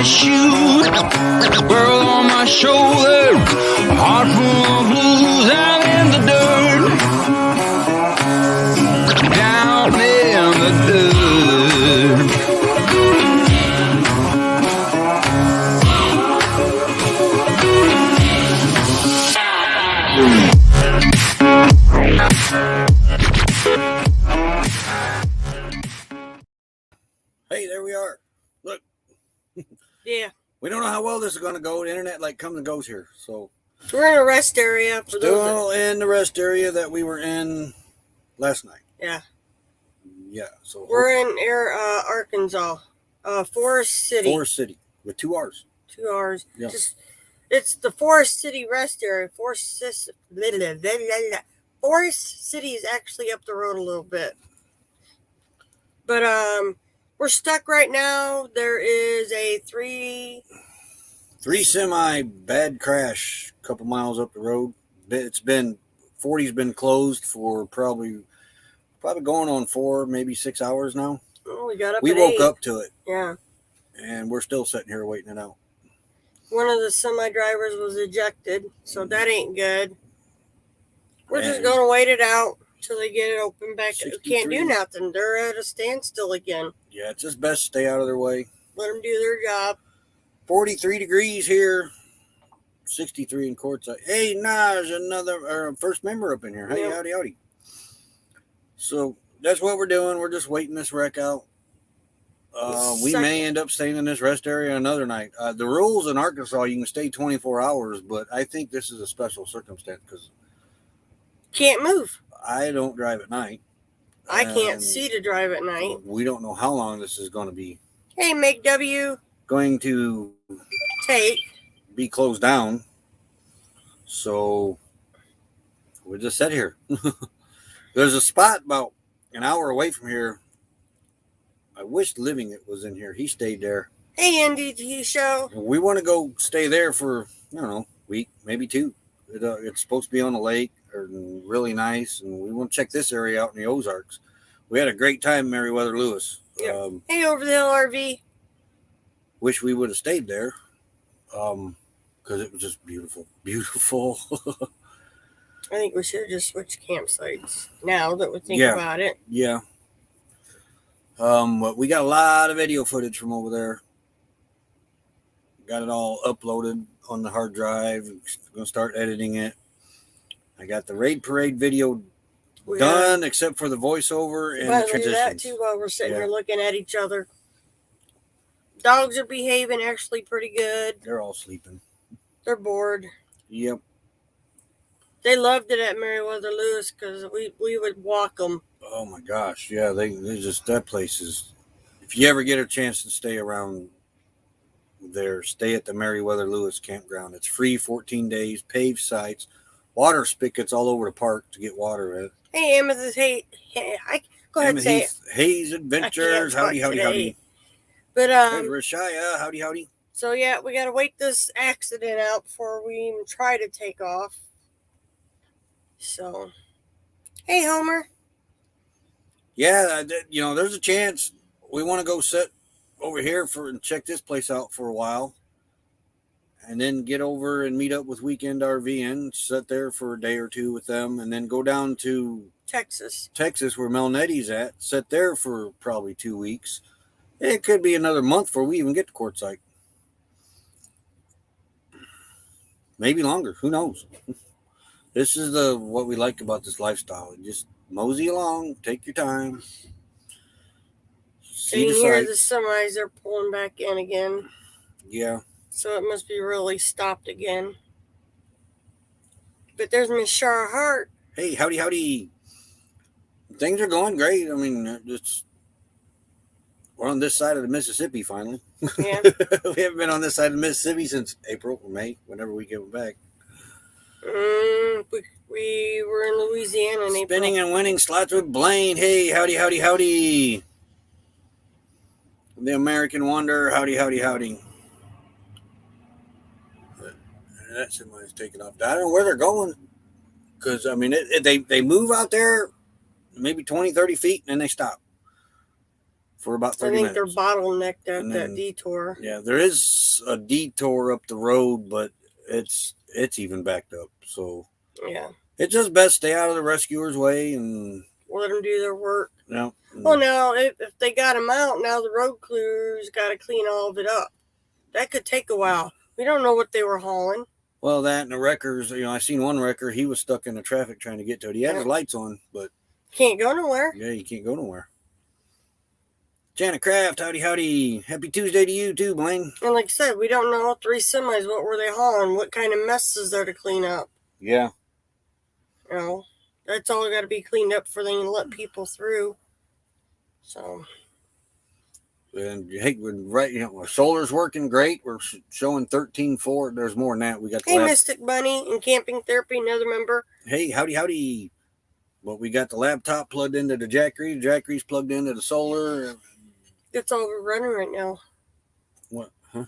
shoes, world on my shoulders, a heart full of blues out in the dirt, down in the dirt. Hey, there we are. Look. Yeah. We don't know how well this is going to go. The internet comes and goes here. So we're in a rest area. Still in the rest area that we were in last night. Yeah. Yeah. So we're in Arkansas. Forest City. Forest City with 2 R's. 2 R's. Yeah. It's the Forest City rest area. Forest City is actually up the road a little bit. But we're stuck right now. There is a three semi bad crash a couple miles up the road. It's been 40's been closed for probably going on 4, maybe 6 hours now. Oh, we got up. We woke up to it. Yeah. And we're still sitting here waiting it out. One of the semi drivers was ejected, so that ain't good. We're just gonna wait it out till they get it open back. We can't do nothing. They're at a standstill again. Yeah, it's just best to stay out of their way. Let them do their job. 43 degrees here. 63 in Quartzsite. Hey, Naj, another first member up in here. Hey, Yep. howdy, howdy. So that's what we're doing. We're just waiting this wreck out. We may end up staying in this rest area another night. The rules in Arkansas, you can stay 24 hours, but I think this is a special circumstance because can't move. I don't drive at night. I can't see to drive at night. We don't know how long this is going to be. Hey, Make W. Going to be closed down. So we just sat here. There's a spot about an hour away from here. I wish Living It was in here. He stayed there. Hey, NDT show. We want to go stay there for, a week, maybe 2. It's supposed to be on the lake or really nice. And we want to check this area out in the Ozarks. We had a great time in Meriwether Lewis. Yep. Hey, Over the Hill RV. Wish we would have stayed there. Because it was just beautiful. Beautiful. I think we should have just switched campsites now that we think about it. Yeah. But we got a lot of video footage from over there. Got it all uploaded on the hard drive. I'm going to start editing it. I got the Raid Parade video done, except for the voiceover and the transitions. Do that too while we're sitting here looking at each other. Dogs are behaving actually pretty good. They're all sleeping. They're bored. Yep. They loved it at Meriwether Lewis because we would walk them. Oh my gosh, yeah, they just, that place is, if you ever get a chance to stay around there, stay at the Meriwether Lewis campground. It's free, 14 days, paved sites, water spigots all over the park to get water at. Hey, Amethyst, go ahead and say it. Hayes Adventures, howdy. But, hey, Rashaya, howdy. So, yeah, we got to wait this accident out before we even try to take off. So, hey, Homer. Yeah, there's a chance we want to go sit over here and check this place out for a while, and then get over and meet up with Weekend RV and sit there for a day or 2 with them, and then go down to Texas, where Mel Nettie's at, sit there for probably 2 weeks. It could be another month before we even get to Quartzsite. Maybe longer. Who knows? This is what we like about this lifestyle. Just mosey along, take your time. See the here, the semis are pulling back in again. Yeah. So it must be really stopped again. But there's Miss Shara Hart. Hey, howdy. Things are going great. I mean, we're on this side of the Mississippi finally. Yeah. We haven't been on this side of the Mississippi since April or May, whenever we get back. We were in Louisiana in April. Spinning and winning slots with Blaine. Hey, howdy. The American Wonder. Howdy. That somebody's taking off. I don't know where they're going. Because, I mean, they move out there maybe 20, 30 feet, and then they stop. for about I 30 think minutes. they're bottlenecked at And that then- detour. Yeah, there is a detour up the road, but it's even backed up. So Yeah. it's just best stay out of the rescuers' way and Let them do their work. yeah. Well, now, if they got them out, now the road crew's got to clean all of it up. That could take a while. We don't know what they were hauling. Well, that and the wreckers, I seen one wrecker, he was stuck in the traffic trying to get to it. He had his lights on, but Can't go nowhere. yeah, you can't go nowhere. Janet Kraft, howdy. Happy Tuesday to you too, Blaine. And like I said, we don't know 3 semis. What were they hauling? What kind of mess is there to clean up? Yeah. That's all got to be cleaned up for them to let people through. So. And hey, our solar's working great. We're showing 13.4. There's more than that. We got the Hey, Mystic Bunny and Camping Therapy, another member. Hey, howdy. But we got the laptop plugged into the Jackery. The Jackery's plugged into the solar. It's all we're running right now. What? Huh?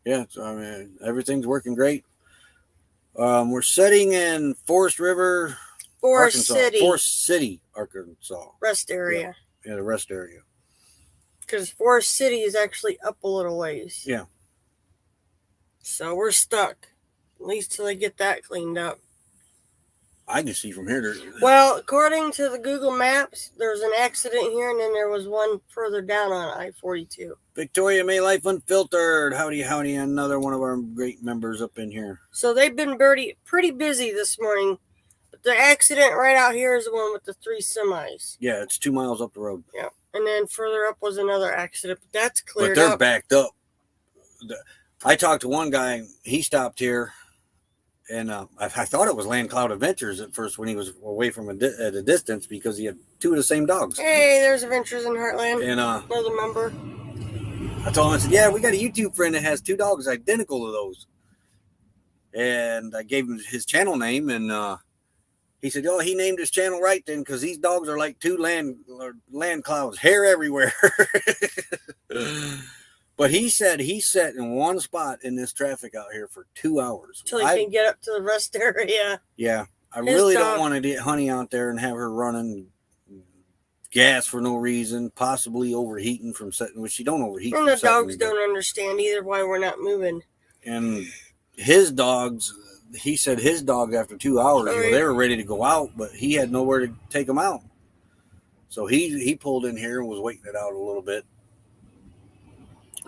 Yeah, so everything's working great. We're sitting in Forest River, Arkansas. Forest City, Arkansas. Rest area. Yeah, the rest area. Because Forest City is actually up a little ways. Yeah. So we're stuck. At least till they get that cleaned up. I can see from here. Well, according to the Google Maps, there's an accident here, and then there was one further down on I-42. Victoria May Life Unfiltered. Howdy. Another one of our great members up in here. So they've been pretty busy this morning. But the accident right out here is the one with the 3 semis. Yeah, it's 2 miles up the road. Yeah. And then further up was another accident, but that's cleared But they're up. backed up. I talked to one guy. He stopped here, and I thought it was Land Cloud Adventures at first when he was away from at a distance because he had 2 of the same dogs. Hey, there's Adventures in Heartland. And another member. I told him, I said, yeah, we got a YouTube friend that has 2 dogs identical to those. And I gave him his channel name, and he said, oh, he named his channel right then because these dogs are like 2 land clouds, hair everywhere. But he said he sat in one spot in this traffic out here for 2 hours. Until he can get up to the rest area. Yeah. I really don't want to get Honey out there and have her running gas for no reason, possibly overheating from setting, which she don't overheat. And the dogs don't understand either why we're not moving. And his dogs, he said his dogs after 2 hours, they were ready to go out, but he had nowhere to take them out. So he pulled in here and was waiting it out a little bit.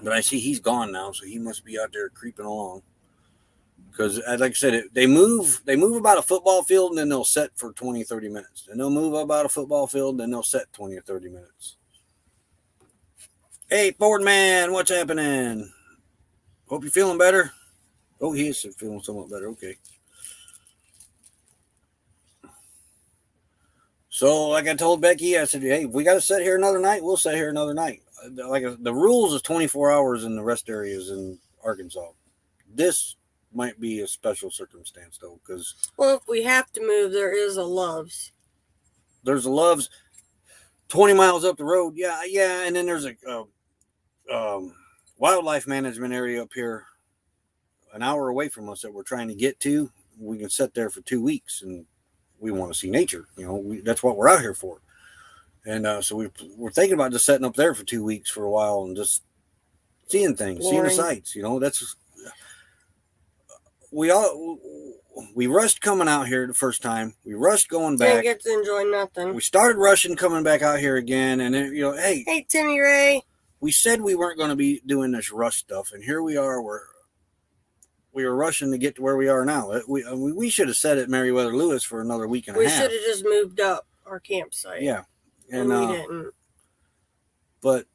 But I see he's gone now, so he must be out there creeping along. Because, like I said, they move about a football field, and then they'll set for 20, 30 minutes. And they'll move about a football field, and then they'll set 20 or 30 minutes. Hey, Ford Man, what's happening? Hope you're feeling better. Oh, he is feeling somewhat better. Okay. So, like I told Becky, I said, hey, if we got to sit here another night, we'll sit here another night. Like the rules is 24 hours in the rest areas in Arkansas. This might be a special circumstance, though, because... Well, if we have to move, there is a Love's. There's a Love's 20 miles up the road. Yeah, and then there's a wildlife management area up here an hour away from us that we're trying to get to. We can sit there for 2 weeks, and we want to see nature. That's what we're out here for. And so we're thinking about just setting up there for 2 weeks for a while and just seeing things, seeing the sights. That's we rushed coming out here the first time. We rushed going back. Didn't get to enjoy nothing. We started rushing coming back out here again, and then hey Timmy Ray. We said we weren't going to be doing this rush stuff, and here we are. We were rushing to get to where we are now. We should have sat at Meriwether Lewis for another week and a half. We should have just moved up our campsite. Yeah. And we didn't. But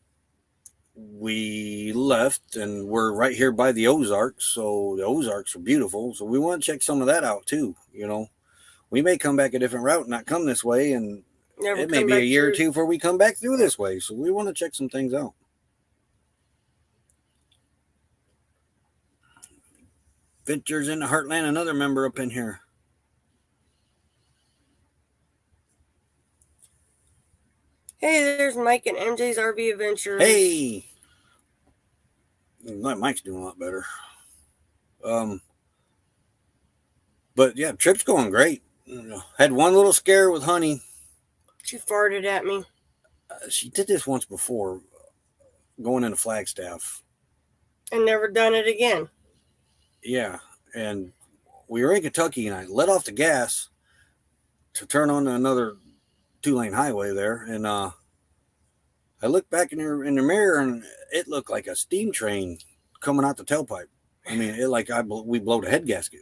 we left, and we're right here by the Ozarks, so the Ozarks are beautiful. So we want to check some of that out too. We may come back a different route, and not come this way, and it may be a year or two before we come back through this way. So we want to check some things out. Ventures in the Heartland, another member up in here. Hey, there's Mike and MJ's RV Adventures. Hey! Mike's doing a lot better. But yeah, trip's going great. Had one little scare with Honey. She farted at me. She did this once before. going into Flagstaff. And never done it again. Yeah, and we were in Kentucky, and I let off the gas to turn on another 2-lane highway there, and I looked back in the mirror, and it looked like a steam train coming out the tailpipe. I mean, we blowed a head gasket.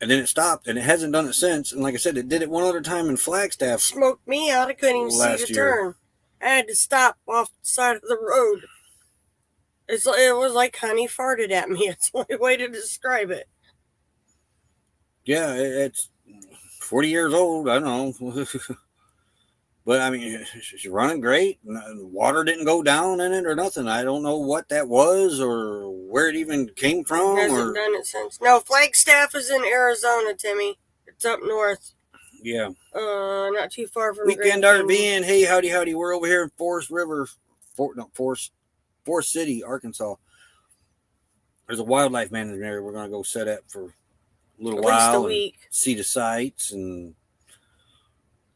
And then it stopped, and it hasn't done it since. And like I said, it did it one other time in Flagstaff. Smoked me out. I couldn't even see the turn. I had to stop off the side of the road. It was like honey farted at me. It's the only way to describe it. Yeah, it's 40 years old. I don't know. But, I mean, she's running great. Water didn't go down in it or nothing. I don't know what that was or where it even came from. Hasn't done it since. No, Flagstaff is in Arizona, Timmy. It's up north. Yeah. Not too far from Weekend RVing. Hey, howdy. We're over here in Forest City, Arkansas. There's a wildlife management area we're going to go set up for a little while. At least a week. See the sights and...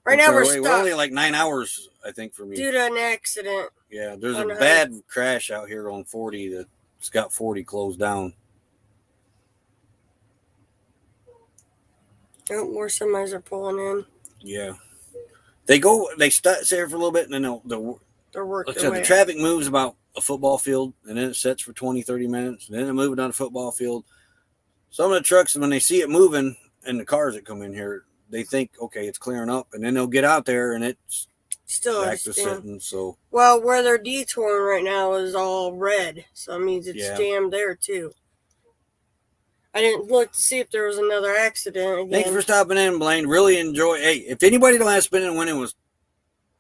Right now we're stuck. We're only like 9 hours, I think, for me. Due to an accident. Yeah, there's a bad crash out here on 40 that's got 40 closed down. Oh, more semis are pulling in. Yeah. They sit there for a little bit, and then they'll work their way. The traffic moves about a football field, and then it sits for 20, 30 minutes, and then they move it on a football field. Some of the trucks, when they see it moving, and the cars that come in here, they think, okay, it's clearing up, and then they'll get out there, and it's still back to sitting. So, well, where they're detouring right now is all red, so it means it's jammed there too. I didn't look to see if there was another accident again. Thanks for stopping in, Blaine. Really enjoy. Hey, if anybody don't have spinning when it was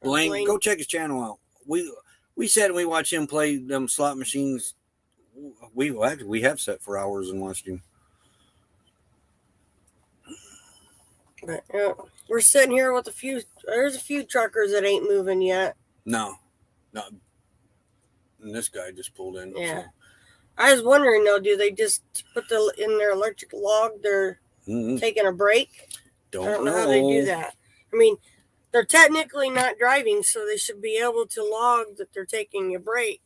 Blaine, go check his channel out. We sat and we watched him play them slot machines. We have sat for hours and watched him. But, we're sitting here with there's a few truckers that ain't moving yet. No. And this guy just pulled in. Yeah. So. I was wondering, though, do they just put in their electric log, they're taking a break? I don't know how they do that. I mean, they're technically not driving, so they should be able to log that they're taking a break.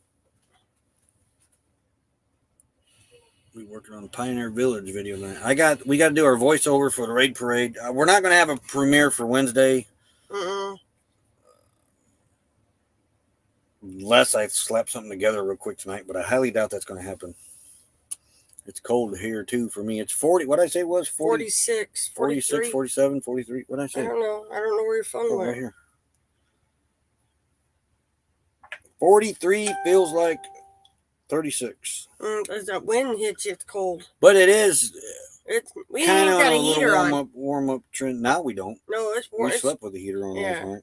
We working on a Pioneer Village video tonight. We got to do our voiceover for the raid parade. We're not going to have a premiere for Wednesday. Unless I slap something together real quick tonight, but I highly doubt that's going to happen. It's cold here too for me. It's 40. What did I say it was 40, 46, 46, 47, 43. What did I say? I don't know where your phone went. Right here. 43 feels like 36. As that wind hits you, it's cold. But it is. We ain't got a heater on. Warm up trend. Now we don't. No, it's warm. We slept with the heater on last night.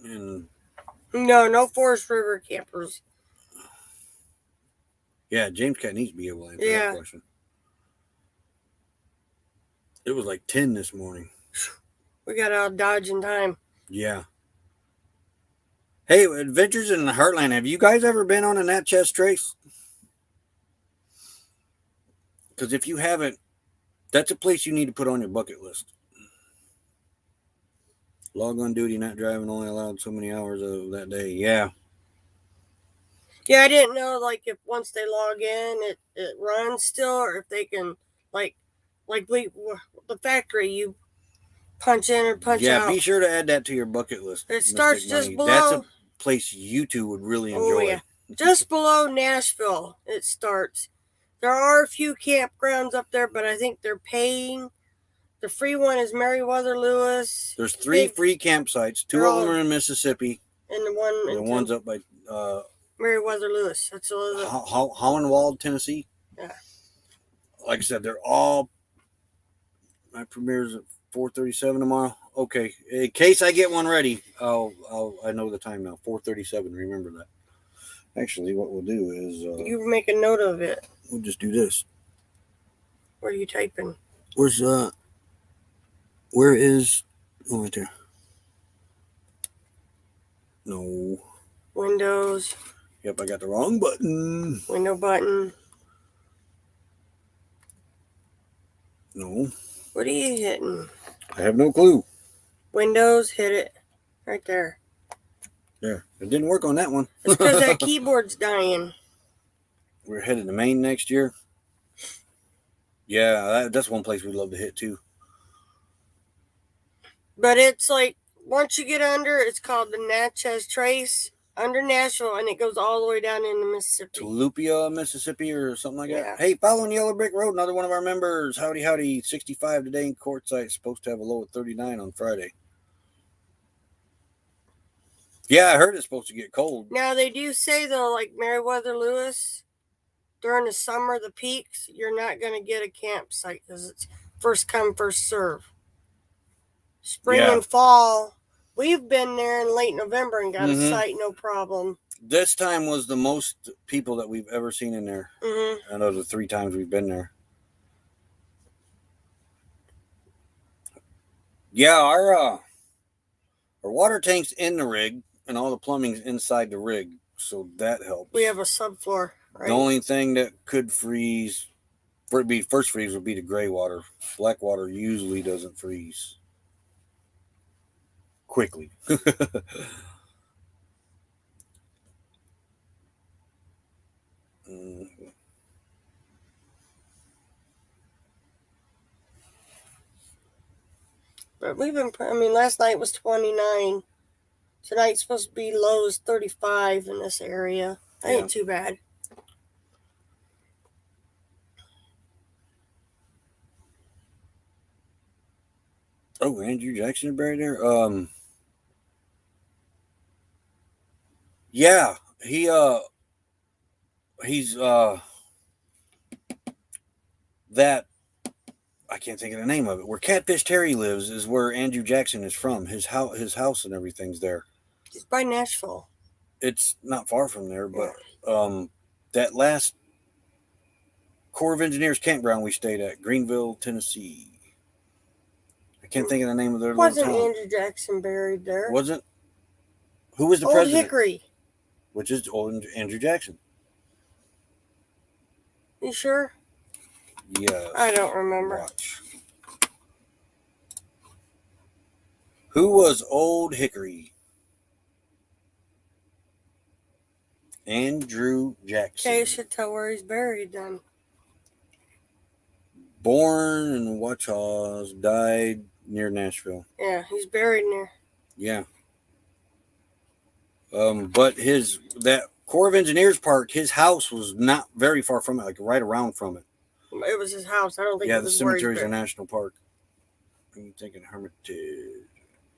And no Forest River campers. Yeah, James Cat needs to be able to answer that question. It was like 10 this morning. We got out of Dodge in time. Yeah. Hey, Adventures in the Heartland. Have you guys ever been on a Natchez Trace? Because if you haven't, that's a place you need to put on your bucket list. Log on duty, not driving, only allowed so many hours of that day. Yeah. Yeah, I didn't know, like, if once they log in, it runs still, or if they can, like the factory, you punch in or punch out. Yeah, be sure to add that to your bucket list. It starts just below. That's a place you two would really enjoy. Oh, yeah. Just below Nashville, it starts. There are a few campgrounds up there, but I think they're paying. The free one is Meriwether Lewis. There's 3 free campsites. 2 of them are in Mississippi. And the one's up by Meriwether Lewis. That's Hohenwald, Tennessee. Yeah. Like I said, they're all. My premiere's at 4:37 tomorrow. Okay, in case I get one ready, I know the time now. 4:37. Remember that. Actually, what we'll do is you make a note of it. We'll just do this. Where are you typing? Where is? Oh, right there. No. Windows. Yep, I got the wrong button. Window button. No. What are you hitting? I have no clue. Windows, hit it. Right there. Yeah, it didn't work on that one. It's because that keyboard's dying. We're headed to Maine next year. Yeah, that's one place we'd love to hit too. But it's like, once you get under, it's called the Natchez Trace, under Nashville, and it goes all the way down into Mississippi. Tulupia, Mississippi, or something like Yeah. that. Hey, following Yellow Brick Road, another one of our members. Howdy, howdy. 65 today in Quartzsite. Supposed to have a low of 39 on Friday. Yeah, I heard it's supposed to get cold. Now, they do say, though, like Meriwether Lewis, during the summer, the peaks, you're not going to get a campsite because it's first come, first serve. Spring Yeah. and fall, we've been there in late November and got a site, no problem. This time was the most people that we've ever seen in there. Mm-hmm. Out of the 3 times we've been there. Yeah, our water tank's in the rig, and all the plumbing's inside the rig, so that helps. We have a subfloor, right? The only thing that could freeze, first freeze would be the gray water. Black water usually doesn't freeze quickly. But we've been, last night was 29. Tonight's supposed to be low as 35 in this area. That ain't too bad. Oh, Andrew Jackson buried there? Yeah, he's that, I can't think of the name of it. Where Catfish Terry lives is where Andrew Jackson is from. His house and everything's there. It's by Nashville. It's not far from there, but that last Corps of Engineers campground we stayed at, Greenville, Tennessee. I can't think of the name of their little Wasn't town. Andrew Jackson buried there? Wasn't? Who was the Old president? Hickory. Which is old Andrew Jackson. You sure? Yes. I don't remember. Watch. Who was Old Hickory? Andrew Jackson. Okay, you should tell where he's buried then. Born in Watchhaus, died near Nashville. Yeah, he's buried near. Yeah. But that Corps of Engineers park, his house was not very far from it, like right around from it. It was his house. I don't think Yeah, it the was cemetery's a national park. I'm thinking Hermitage.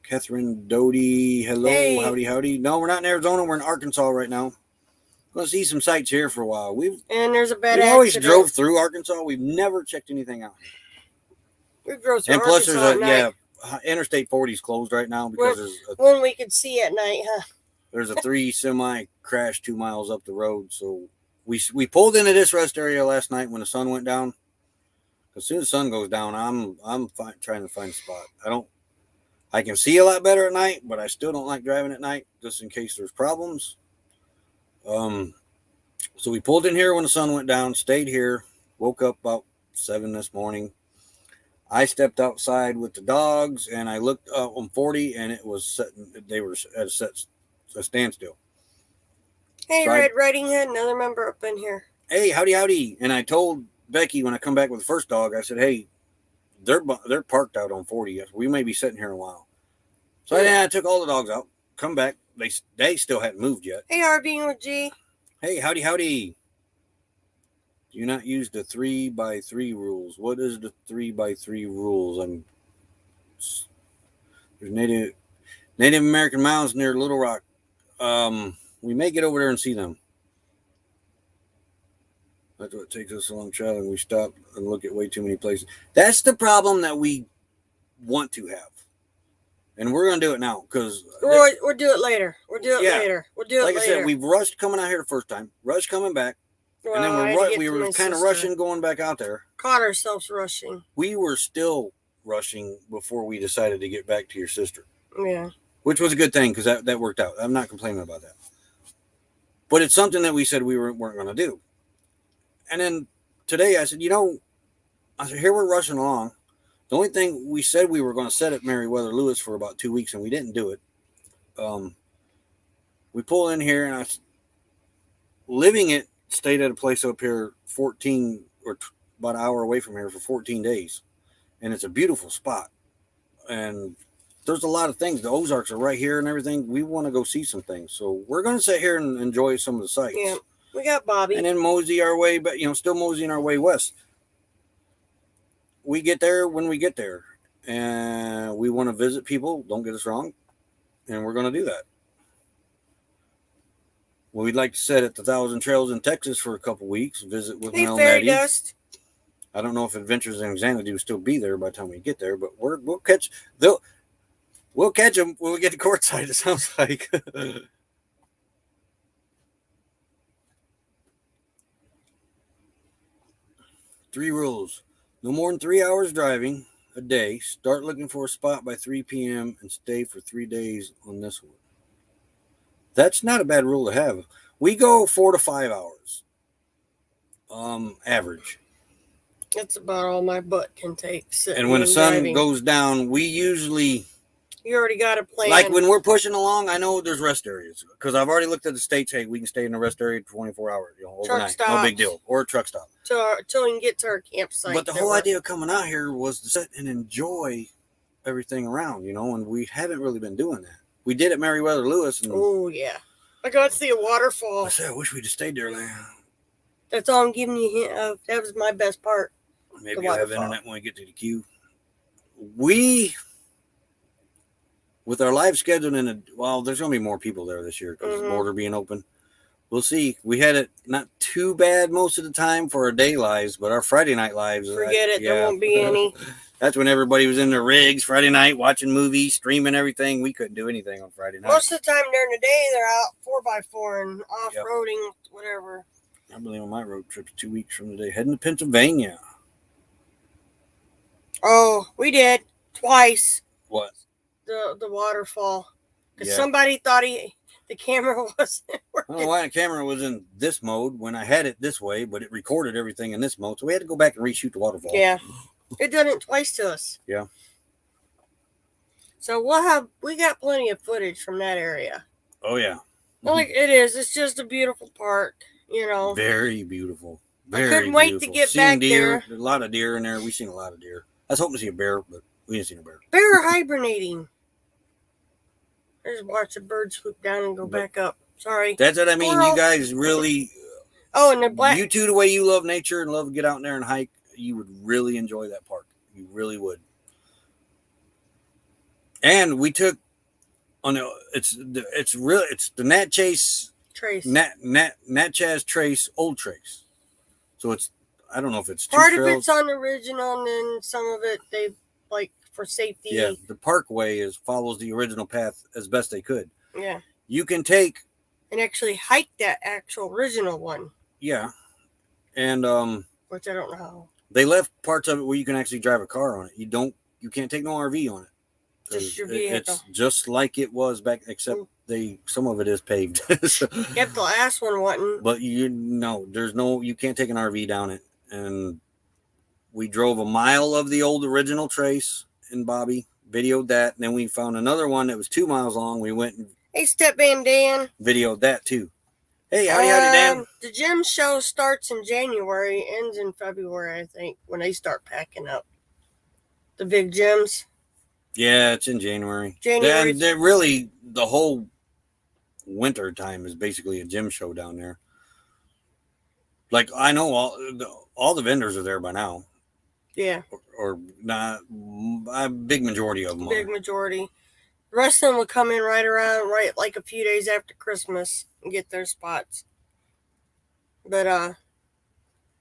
Catherine Doty, hello, Hey. howdy. No, we're not in Arizona. We're in Arkansas right now. Let's see some sights here for a while. And there's a bad We accident. always drove through Arkansas. We've never checked anything out. We drove through And plus, Arkansas at night. Interstate 40's closed right now because When we could see at night, huh? there's a 3 semi crash 2 miles up the road. So we pulled into this rest area last night when the sun went down. As soon as the sun goes down, I'm trying to find a spot. I can see a lot better at night, but I still don't like driving at night just in case there's problems. So we pulled in here when the sun went down, stayed here, woke up about 7 this morning. I stepped outside with the dogs and I looked up on 40 and it was they were at a standstill. Hey, So Red Riding Hood, another member up in here. Hey, howdy. And I told Becky when I come back with the first dog, I said, hey, they're parked out on 40. We may be sitting here in a while. So I took all the dogs out, come back. They still hadn't moved yet. Hey, RB with G. Hey, howdy. Do not use the 3x3 rules. What is the 3x3 rules? There's Native American mounds near Little Rock. We may get over there and see them. That's what takes us a long traveling. We stop and look at way too many places. That's the problem that we want to have. And we're going to do it now because We'll do it later. We'll do it later. Like I said, we've rushed coming out here the first time, rushed coming back, and then we were kind of rushing going back out there. Caught ourselves rushing. We were still rushing before we decided to get back to your sister. Yeah. Which was a good thing because that worked out. I'm not complaining about that. But it's something that we said we weren't going to do. And then today I said, here we're rushing along. The only thing we said we were going to set at Meriwether Lewis for about 2 weeks, and we didn't do it. We pull in here, and stayed at a place up here 14 or about an hour away from here for 14 days. And it's a beautiful spot. And there's a lot of things. The Ozarks are right here and everything. We want to go see some things. So we're going to sit here and enjoy some of the sights. Yeah, we got Bobby. And then mosey our way, but still moseying our way west. We get there when we get there. And we want to visit people, don't get us wrong. And we're going to do that. Well, we'd like to sit at the Thousand Trails in Texas for a couple weeks, visit with Mel Fairy Maddie. Dust. I don't know if Adventures in Xanadu will still be there by the time we get there, but we'll catch them when we get to courtside, it sounds like. 3 rules. No more than 3 hours driving a day. Start looking for a spot by 3 p.m. and stay for 3 days on this one. That's not a bad rule to have. We go 4 to 5 hours. Average. That's about all my butt can take. And when the sun goes down, we usually... You already got a plan. Like when we're pushing along, I know there's rest areas. Because I've already looked at the states. Hey, we can stay in the rest area 24 hours, overnight. No big deal. Or a truck stop. Till we can get to our campsite. But the whole idea of coming out here was to sit and enjoy everything around, and we haven't really been doing that. We did at Meriwether Lewis. Oh, yeah. I got to see a waterfall. I said, I wish we'd have stayed there. That's all I'm giving you a hint of. That was my best part. Maybe I'll have internet when we get to the queue. With our live schedule there's going to be more people there this year because the border being open. We'll see. We had it not too bad most of the time for our day lives, but our Friday night lives. Forget it. There won't be any. That's when everybody was in their rigs Friday night, watching movies, streaming everything. We couldn't do anything on Friday night. Most of the time during the day, they're out 4x4 and off-roading, whatever. I believe on my road trip 2 weeks from today, heading to Pennsylvania. Oh, we did. Twice. What? The waterfall. Because somebody thought the camera wasn't working. I don't know why the camera was in this mode when I had it this way, but it recorded everything in this mode. So we had to go back and reshoot the waterfall. Yeah. It done it twice to us. Yeah. So we got plenty of footage from that area. Oh, yeah. Like it is. It's just a beautiful park, Very beautiful. I couldn't wait to get back deer, there. A lot of deer in there. We've seen a lot of deer. I was hoping to see a bear, but we didn't see a bear. Bear hibernating. I just watch the bird swoop down and go back up. Sorry. That's what I mean. Squirrel. You guys really... Oh, and the black... You two, the way you love nature and love to get out there and hike, you would really enjoy that park. You really would. And we took... it's the Natchez Trace. Natchez Trace, Old Trace. So it's... I don't know if it's part of it's on the original, and then some of it they for safety. Yeah, the parkway follows the original path as best they could. Yeah, you can take and actually hike that actual original one. Yeah, and which I don't know how. They left parts of it where you can actually drive a car on it. You can't take no RV on it. Just your vehicle. It's just like it was back, except some of it is paved. Yep, the last one wasn't. But you can't take an RV down it. And we drove a mile of the old original Trace in Bobby, videoed that, and then we found another one that was 2 miles long. We went and Hey, Step Van Dan. videoed that too. Hey, howdy, Dan. The gym show starts in January, ends in February, I think, when they start packing up. The big gyms. Yeah, it's in January. And they're really, the whole winter time is basically a gym show down there. Like, I know all the vendors are there by now. Yeah. Or not, a big majority of them Big majority. The rest of them will come in right like a few days after Christmas and get their spots. But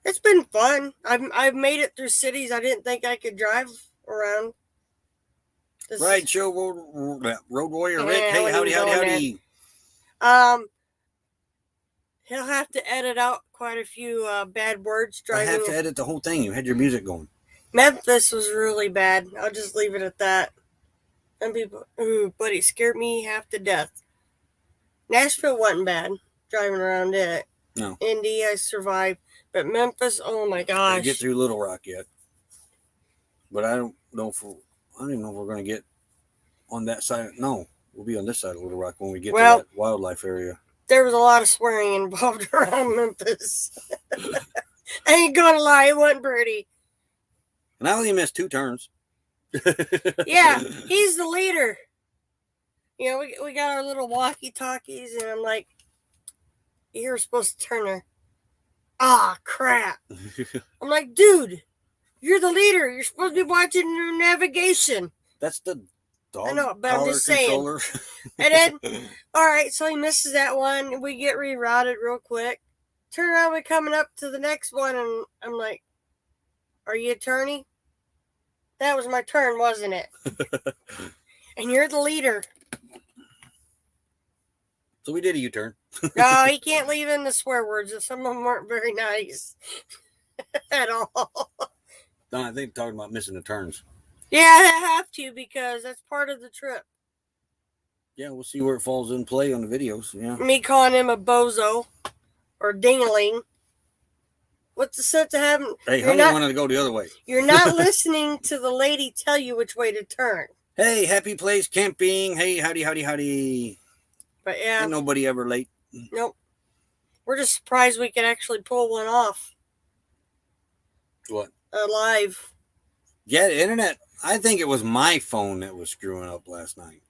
it's been fun. I've made it through cities I didn't think I could drive around. Right, show Road Warrior Rick. Hey, howdy. He'll have to edit out quite a few bad words driving. I have to edit the whole thing. You had your music going. Memphis was really bad. I'll just leave it at that. And people, but it scared me half to death. Nashville wasn't bad driving around it. No. Indy, I survived. But Memphis, oh my gosh. I didn't get through Little Rock yet. But know if I don't even know if we're going to get on that side. No, we'll be on this side of Little Rock when we get to that wildlife area. There was a lot of swearing involved around Memphis. I ain't gonna lie, it wasn't pretty. And I only missed 2 turns. Yeah, he's the leader. You know, we got our little walkie-talkies, and I'm like, you're supposed to turn her. Ah, crap. I'm like, dude, you're the leader. You're supposed to be watching your navigation. That's the dog. I know, but I'm just saying. And then, all right, so he misses that one. We get rerouted real quick. Turn around, we're coming up to the next one, and I'm like, are you turning? That was my turn, wasn't it? And you're the leader. So we did a U-turn. No, he can't leave in the swear words. Some of them weren't very nice at all. No, I think talking about missing the turns. Yeah, I have to because that's part of the trip. Yeah, we'll see where it falls in play on the videos. Yeah. Me calling him a bozo or dingling. What's the sense of having? Hey, honey wanted to go the other way. You're not listening to the lady tell you which way to turn. Hey, happy place camping. Hey, howdy. But yeah. Ain't nobody ever late. Nope. We're just surprised we could actually pull one off. What? Live. Yeah, the internet. I think it was my phone that was screwing up last night.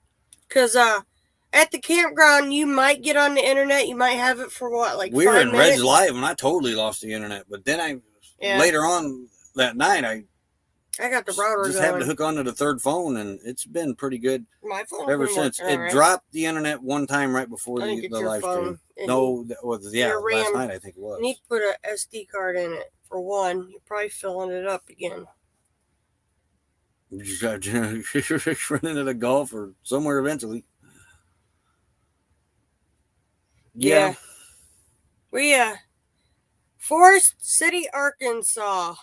Because at the campground, you might get on the internet. You might have it for what, like 5 minutes? We were in Red's Live, and I totally lost the internet. But then later on that night, I got the router just going. happened to hook onto the third phone, and it's been pretty good. My phone ever since. It dropped the internet one time right before the live stream. No, that was last night I think it was. You need to put an SD card in it for one. You're probably filling it up again. You got running at a golf or somewhere eventually. Yeah. We Forest City, Arkansas.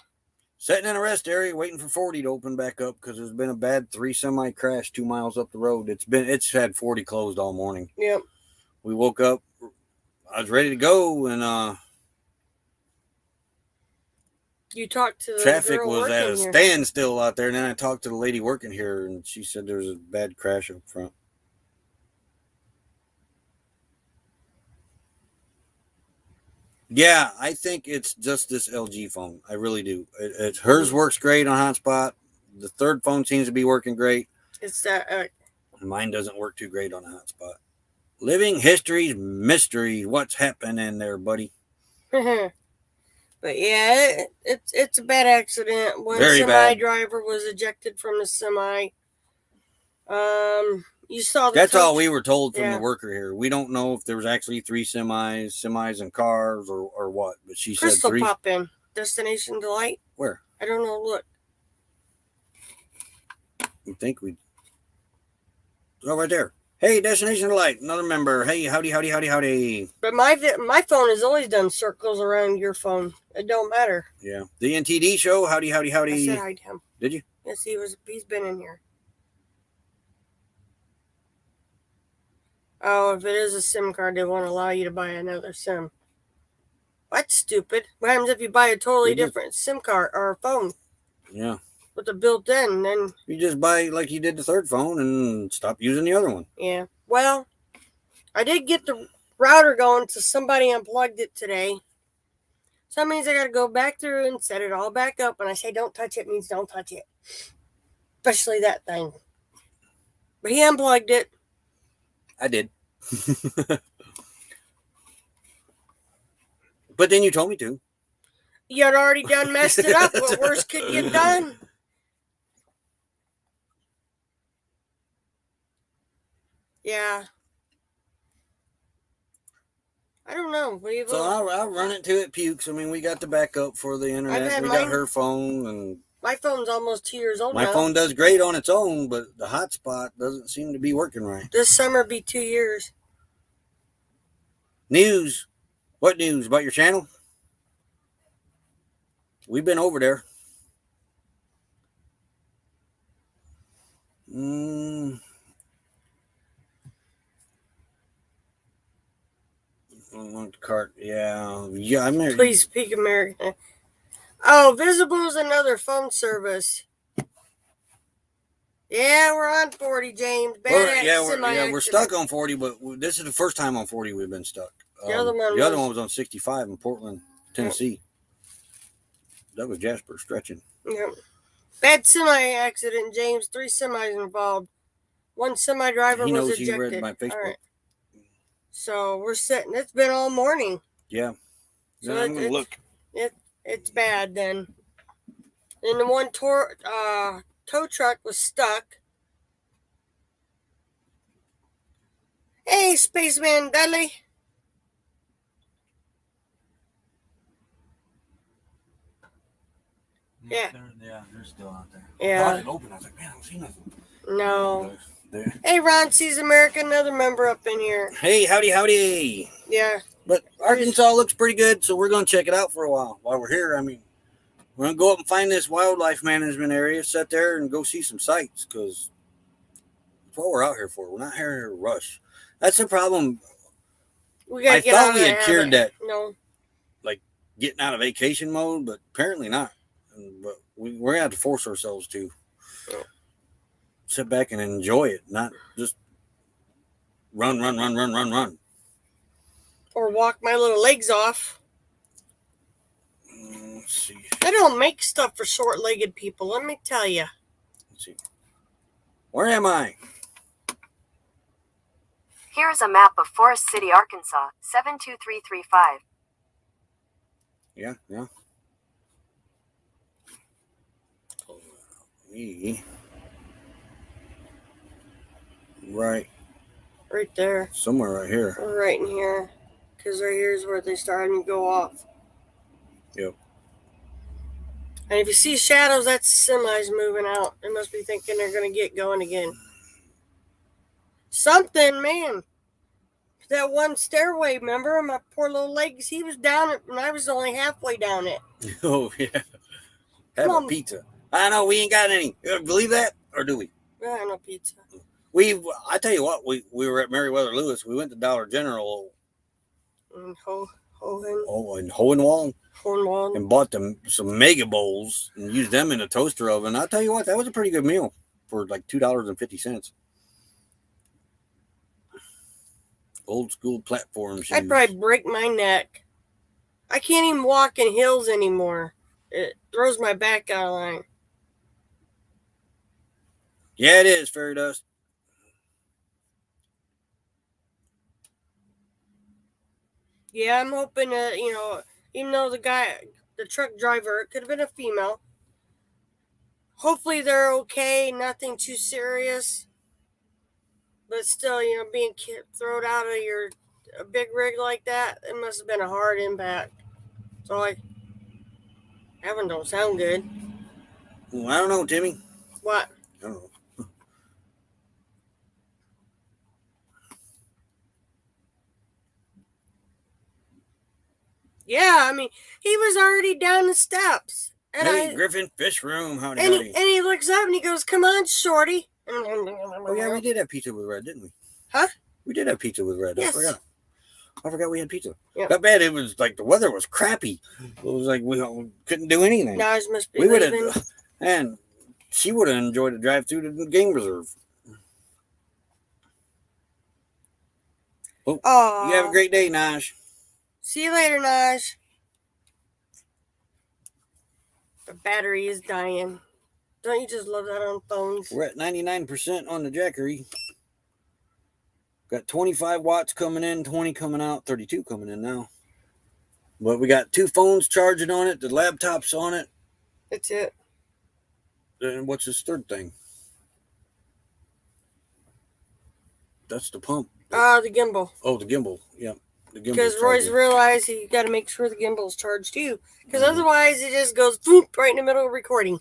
Sitting in a rest area waiting for 40 to open back up because there's been a bad 3 semi crash 2 miles up the road. It's had 40 closed all morning. Yep. We woke up, I was ready to go, and you talked to the traffic girl was at a here. standstill out there, and then I talked to the lady working here, and she said there was a bad crash up front. Yeah, I think it's just this LG phone. I really do. Hers works great on hotspot. The third phone seems to be working great. It's that. Mine doesn't work too great on a hotspot. Living history's mystery. What's happening there, buddy? But yeah, it's a bad accident. One Very semi bad. driver was ejected from the semi. You saw That's all we were told from the worker here. We don't know if there was actually 3 semis and cars or what. But she said 3. Pop in. Destination Delight. Where? I don't know. Look. You think we? Oh, right there. Hey, Destination Delight. Another member. Hey, howdy. But my phone has always done circles around your phone. It don't matter. Yeah. The NTD show. Howdy. I said hi to him. Did you? Yes, he's been in here. Oh, if it is a SIM card, they won't allow you to buy another SIM. That's stupid. What happens if you buy a totally different SIM card or phone? Yeah. With a built-in, then you just buy like you did the third phone and stop using the other one. Yeah. Well, I did get the router going, so somebody unplugged it today. So that means I got to go back through and set it all back up. When I say don't touch it, means don't touch it. Especially that thing. But he unplugged it. I did. But then you told me to. You had already done messed it up. What worse could you have done? Yeah. I don't know. So I'll run it till it pukes. I mean, we got the backup for the internet. We got her phone, and my phone's almost 2 years old now. My phone does great on its own, but the hotspot doesn't seem to be working right. This summer be 2 years. News. What news? About your channel? We've been over there. Cart. Yeah. I'm there. Please speak American. Oh, Visible is another phone service. Yeah, we're on 40, James. We're stuck on 40, but this is the first time on 40 we've been stuck. The other one was on 65 in Portland, Tennessee. That was Jasper stretching. Yep. Bad semi accident, James. 3 semis involved. One semi driver was ejected. He read my Facebook. All right. So we're sitting. It's been all morning. Yeah. So I'm gonna look. It's bad then. And the one tow truck was stuck. Hey, Spaceman Dudley. Yeah. They're still out there. Yeah. I brought it open. I was like, man, I don't see nothing. No. Hey, Ron sees America, another member up in here. Hey, howdy. Yeah. But Arkansas looks pretty good, so we're going to check it out for a while we're here. I mean, we're going to go up and find this wildlife management area, sit there and go see some sights, because that's what we're out here for. We're not here to rush. That's the problem. I thought we had cured that. No. Like getting out of vacation mode, but apparently not. But we're going to have to force ourselves to sit back and enjoy it, not just run. Or walk my little legs off. Let's see. They don't make stuff for short-legged people, let me tell you. Let's see. Where am I? Here's a map of Forest City, Arkansas, 72335. Yeah. Right there. Somewhere right here. Right in here. Because right here is where they started to go off. Yep. And if you see shadows, that's semis moving out. They must be thinking they're going to get going again. Something, man. That one stairway, remember? My poor little legs, he was down it, and I was only halfway down it. Oh, yeah. Have a pizza. I know, we ain't got any. You believe that? Or do we? Yeah, no pizza. I tell you what, we were at Meriwether Lewis. We went to Dollar General. In Hohenwald. Hohenwald. And bought some mega bowls and used them in a toaster oven. I'll tell you what, that was a pretty good meal for like $2.50. Old school platform shoes. I'd probably break my neck. I can't even walk in hills anymore. It throws my back out of line. Yeah, it is, fairy dust. Yeah, I'm hoping that, even though the truck driver, it could have been a female. Hopefully they're okay, nothing too serious. But still, being thrown out of a big rig like that, it must have been a hard impact. So, that one don't sound good. Well, I don't know, Timmy. What? I don't know. Yeah, I mean, he was already down the steps. And hey, Griffin, fish room, howdy. And he looks up and he goes, "Come on, shorty." Oh, yeah, we did have pizza with Red, didn't we? Huh? We did have pizza with Red. Yes. I forgot we had pizza. Yep. That bad. It was like the weather was crappy. It was like we couldn't do anything. Guys must be leaving. And she would have enjoyed a drive through to the game reserve. Oh, you have a great day, Naj. See you later, Naj. The battery is dying. Don't you just love that on phones? We're at 99% on the Jackery. Got 25 watts coming in, 20 coming out, 32 coming in now. But we got 2 phones charging on it, the laptop's on it. That's it. And what's this third thing? That's the pump. The gimbal. Oh, the gimbal. Yeah. Because Roy's realized he got to make sure the gimbal's charged too. Because otherwise it just goes boop, right in the middle of recording.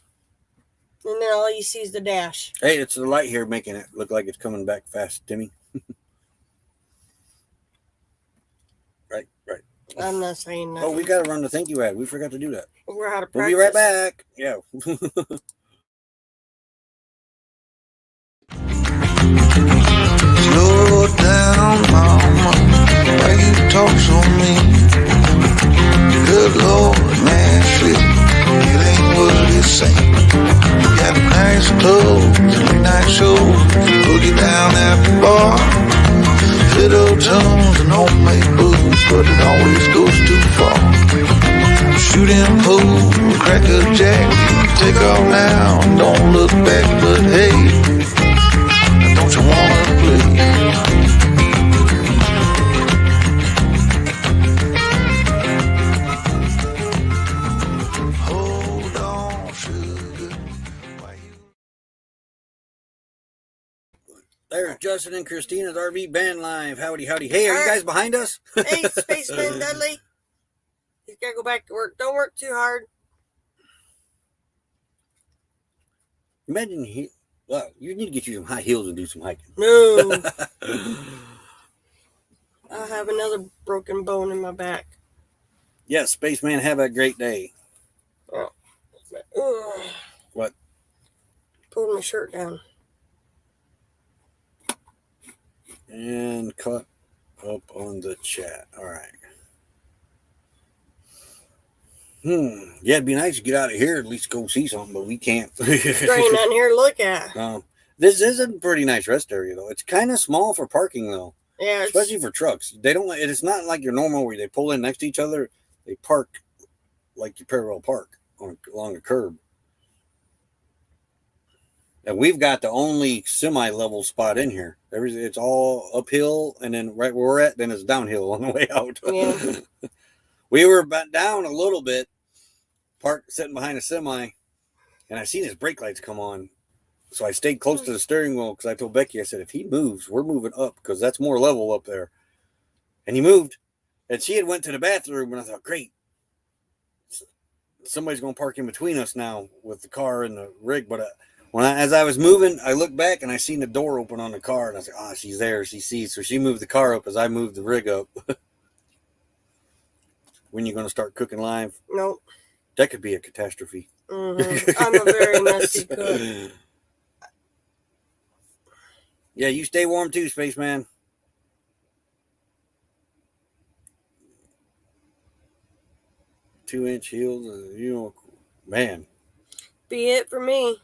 And then all you see is the dash. Hey, it's the light here making it look like it's coming back fast, Timmy. Right. I'm not saying that. Oh, we got to run the thank you ad. We forgot to do that. We're out of We'll practice. be right back. Yeah. Slow down, mama, why you talk so mean? Good Lord, man, shit, it ain't what it seems. You got nice clothes and nice bar. Fiddle tunes and homemade booze, but it always goes too far. Shooting pool, cracker jack, take off now, don't look back, but hey, don't you wanna play? Hold on, sugar. There's Justin and Christina's RV Band Live. Howdy, howdy. Hey, are you guys behind us? Hey, Spaceman Dudley. He's got to go back to work. Don't work too hard. Imagine well, you need to get you some high heels and do some hiking. No. I have another broken bone in my back. Yes, Spaceman, have a great day. Oh. Ugh. What? Pulled my shirt down. And cut up on the chat. All right. Yeah, it'd be nice to get out of here, at least go see something, but we can't. There ain't nothing here to look at. This is a pretty nice rest area, though. It's kind of small for parking, though. Yeah, especially for trucks. They don't. It's not like your normal where they pull in next to each other. They park like you parallel park along a curb. And we've got the only semi-level spot in here. It's all uphill, and then right where we're at, then it's downhill on the way out. Yeah. We were down a little bit, parked sitting behind a semi, and I seen his brake lights come on. So I stayed close to the steering wheel because I told Becky, I said, if he moves, we're moving up because that's more level up there. And he moved, and she had went to the bathroom, and I thought, great. Somebody's going to park in between us now with the car and the rig, but as I was moving, I looked back and I seen the door open on the car, and I said, she's there. She sees. So she moved the car up as I moved the rig up. When you going to start cooking live? Nope. That could be a catastrophe. Mm-hmm. I'm a very messy cook. Yeah, you stay warm too, Spaceman. Two-inch heels, man. Be it for me.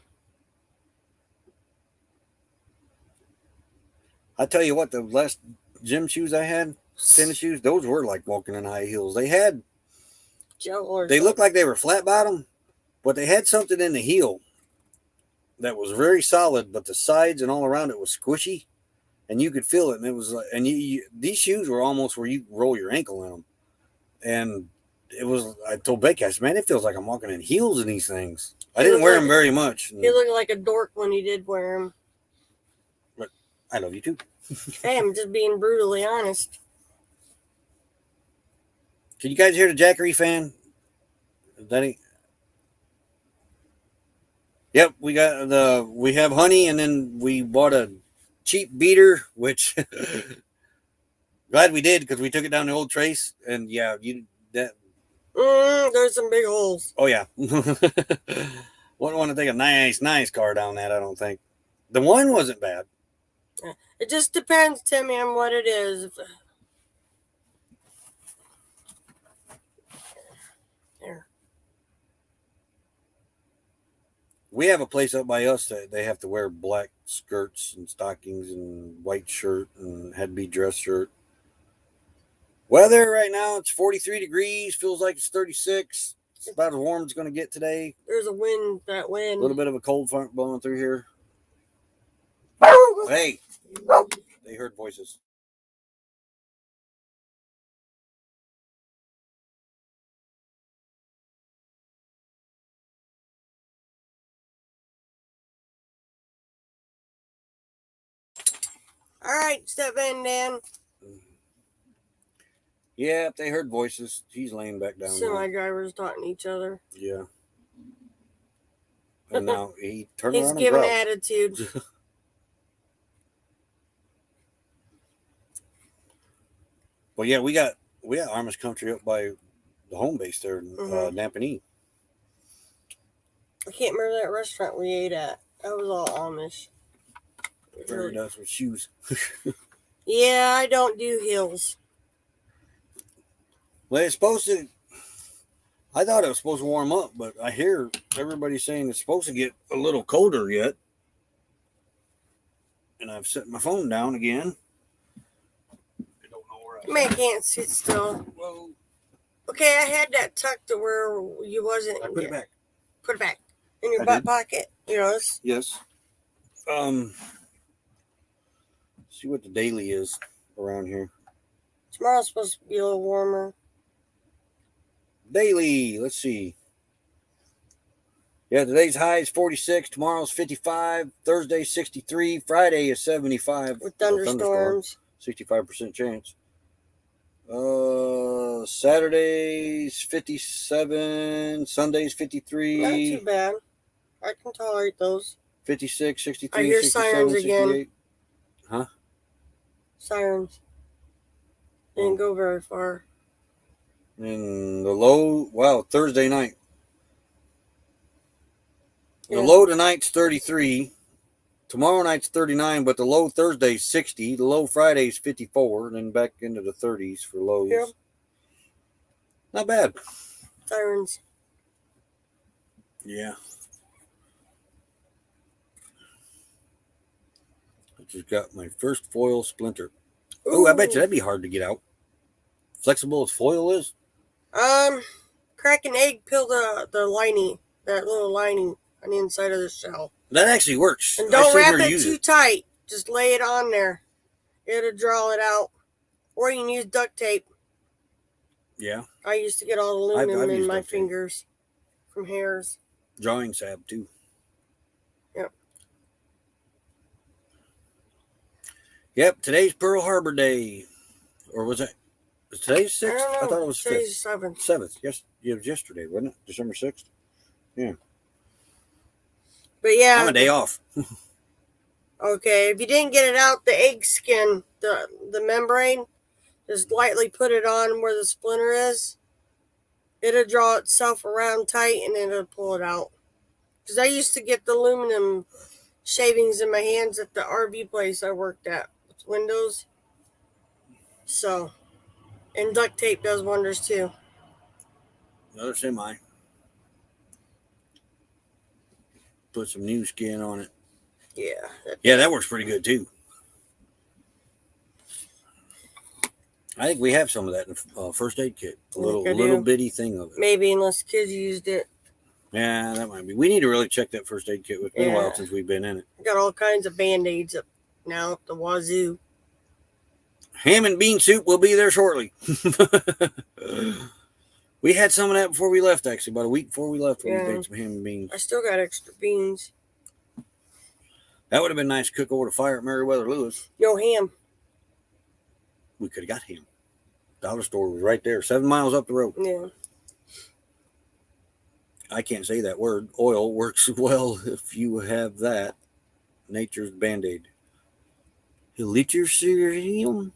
I tell you what, the last gym shoes I had, tennis shoes, those were like walking in high heels. They looked like they were flat bottom, but they had something in the heel that was very solid, but the sides and all around it was squishy, and you could feel it. And it was like, and these shoes were almost where you roll your ankle in them. And it was, I told Becky, I said, man, it feels like I'm walking in heels in these things. I didn't wear them very much. He looked like a dork when he did wear them. But I love you too. Hey, I'm just being brutally honest. Can you guys hear the Jackery fan? Denny? Yep, we have honey, and then we bought a cheap beater, which glad we did because we took it down the old Trace, and yeah, there's some big holes. Oh yeah, wouldn't want to take a nice car down that. I don't think the one wasn't bad. It just depends, Timmy, on what it is. There. We have a place up by us that they have to wear black skirts and stockings and white shirt and had to be dress shirt. Weather right now, it's 43 degrees. Feels like it's 36. It's about as warm as it's going to get today. There's a wind, A little bit of a cold front blowing through here. Hey, they heard voices. All right, step in, Dan. Yeah, they heard voices. He's laying back down. Semi-drivers talking to each other. Yeah. And now he turned He's around and giving growled. attitude. Well, yeah, we got Amish country up by the home base there in Napanee. I can't remember that restaurant we ate at. That was all Amish. Very nice with shoes. Yeah, I don't do heels. Well, it's supposed to. I thought it was supposed to warm up, but I hear everybody saying it's supposed to get a little colder yet. And I've set my phone down again. I don't know where Man, can't sit still. Whoa. Okay, I had that tucked to where you wasn't. I put it back. Put it back in your I butt did. pocket. You know, it's, Yes. See what the daily is around here. tomorrow's supposed to be a little warmer. Daily, let's see. Yeah, today's high is 46. Tomorrow's 55. Thursday 63. Friday is 75 With thunderstorms. 65% chance. Saturday's 57. Sunday's 53. Not too bad. I can tolerate those. 56, 63, I hear 67, sirens again. 68. Huh? Sirens. Didn't go very far. And the low, wow, Thursday night. The Yeah. low tonight's 33. Tomorrow night's 39, but the low Thursday's 60. The low Friday's 54, and then back into the 30s for lows. Yep. Not bad. Sirens. Yeah. I just got my first foil splinter. Oh, I bet you that'd be hard to get out. Flexible as foil is. Crack an egg, peel the lining, that little lining on the inside of the shell. That actually works. And don't I've seen wrap her it use too tight. Just lay it on there. It'll draw it out. Or you can use duct tape. Yeah. I used to get all the aluminum I've in used my duct tape. fingers from hairs. Drawing sab too. Yep. Yep. Today's Pearl Harbor Day. Or was it? Was today's 6th? I don't know. I thought it was 5th. Today's 7th. 7th. Yes. It was yesterday, wasn't it? December 6th? Yeah. But yeah. I'm a day off. Okay, if you didn't get it out, the egg skin, the membrane, just lightly put it on where the splinter is. It'll draw itself around tight and it'll pull it out. Because I used to get the aluminum shavings in my hands at the RV place I worked at with windows. So, and duct tape does wonders too. Another semi. Put some new skin on it. Yeah. Yeah, that works pretty good too. I think we have some of that in first aid kit. A little bitty thing of it. Maybe, unless kids used it. Yeah, that might be. We need to really check that first aid kit. It's been a while since we've been in it. Got all kinds of Band-Aids up now at the wazoo. Ham and bean soup will be there shortly. We had some of that before we left, actually. About a week before we left, we made some ham and beans. I still got extra beans. That would have been nice to cook over the fire at Meriwether Lewis. Yo, ham. We could have got ham. Dollar store was right there, 7 miles up the road. Yeah. I can't say that word. Oil works well if you have that. Nature's Band-Aid. Helicerium?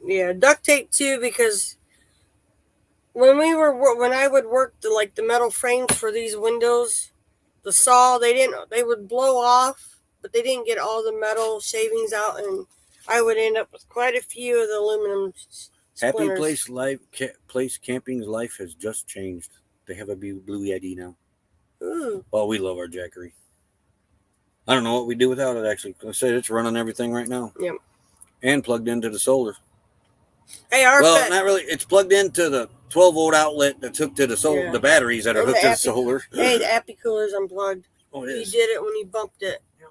Yeah, duct tape too, because when I would work the metal frames for these windows, the saw, they would blow off, but they didn't get all the metal shavings out, and I would end up with quite a few of the aluminum splinters. Happy Place Camping's life has just changed. They have a blue ID now. Ooh. Oh, we love our Jackery. I don't know what we do without it, actually. I said it's running everything right now. Yep. And plugged into the solar. Hey, not really. It's plugged into the 12-volt outlet that took to the solar, the batteries that are hooked to the solar. Hey, the Appy Cooler's unplugged. Oh, it is. He did it when he bumped it. Yep.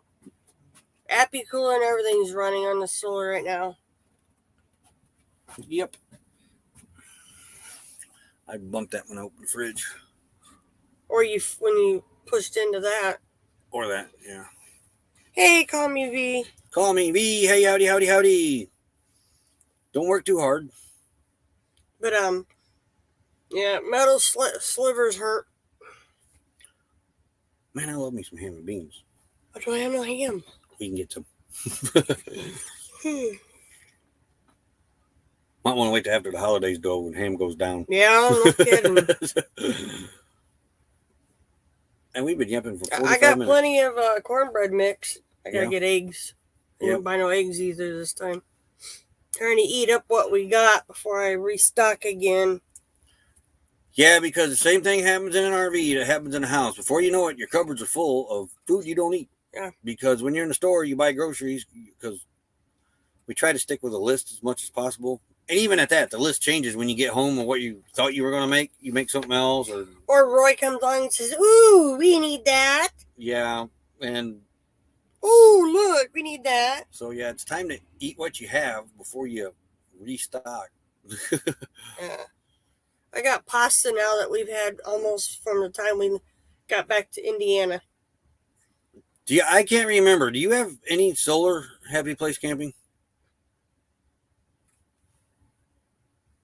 Appy Cooler and everything's running on the solar right now. Yep. I bumped that when I opened the fridge. Or when you pushed into that. Or that, yeah. Hey, call me V. Call me V. Hey, howdy, howdy, howdy. Don't work too hard. But, yeah, metal slivers hurt. Man, I love me some ham and beans. But do I have no ham? We can get some. Might want to wait till after the holidays go when ham goes down. Yeah, no kidding. And we've been yapping for 45 I got minutes. plenty of cornbread mix. I gotta get eggs. I didn't buy no eggs either this time. Trying to eat up what we got before I restock again. Yeah, because the same thing happens in an RV that happens in a house. Before you know it, your cupboards are full of food you don't eat. Yeah. Because when you're in the store, you buy groceries because we try to stick with a list as much as possible. And even at that, the list changes when you get home and what you thought you were going to make. You make something else, Or Roy comes on and says, "Ooh, we need that. yeah, and Ooh, look, we need that." so yeah, it's time to eat what you have before you restock. Yeah. I got pasta now that we've had almost from the time we got back to Indiana. I can't remember. Do you have any solar happy place camping?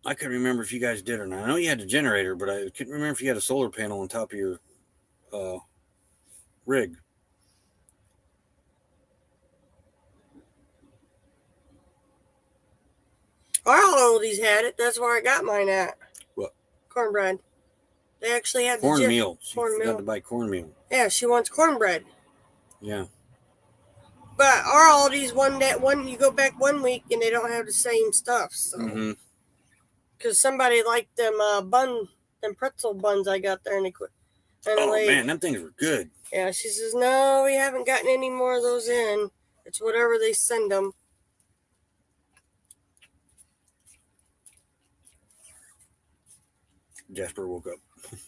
I couldn't remember if you guys did or not. I know you had a generator, but I couldn't remember if you had a solar panel on top of your rig. All of these had it. That's where I got mine at. What? Cornbread. They actually had cornmeal. She cornmeal. forgot to buy cornmeal. Yeah, she wants cornbread. Yeah. But our Aldi's one you go back 1 week and they don't have the same stuff. So, because somebody liked them them pretzel buns I got there, and they quit. And man, them things were good. Yeah, she says no, we haven't gotten any more of those in. It's whatever they send them. Jasper woke up.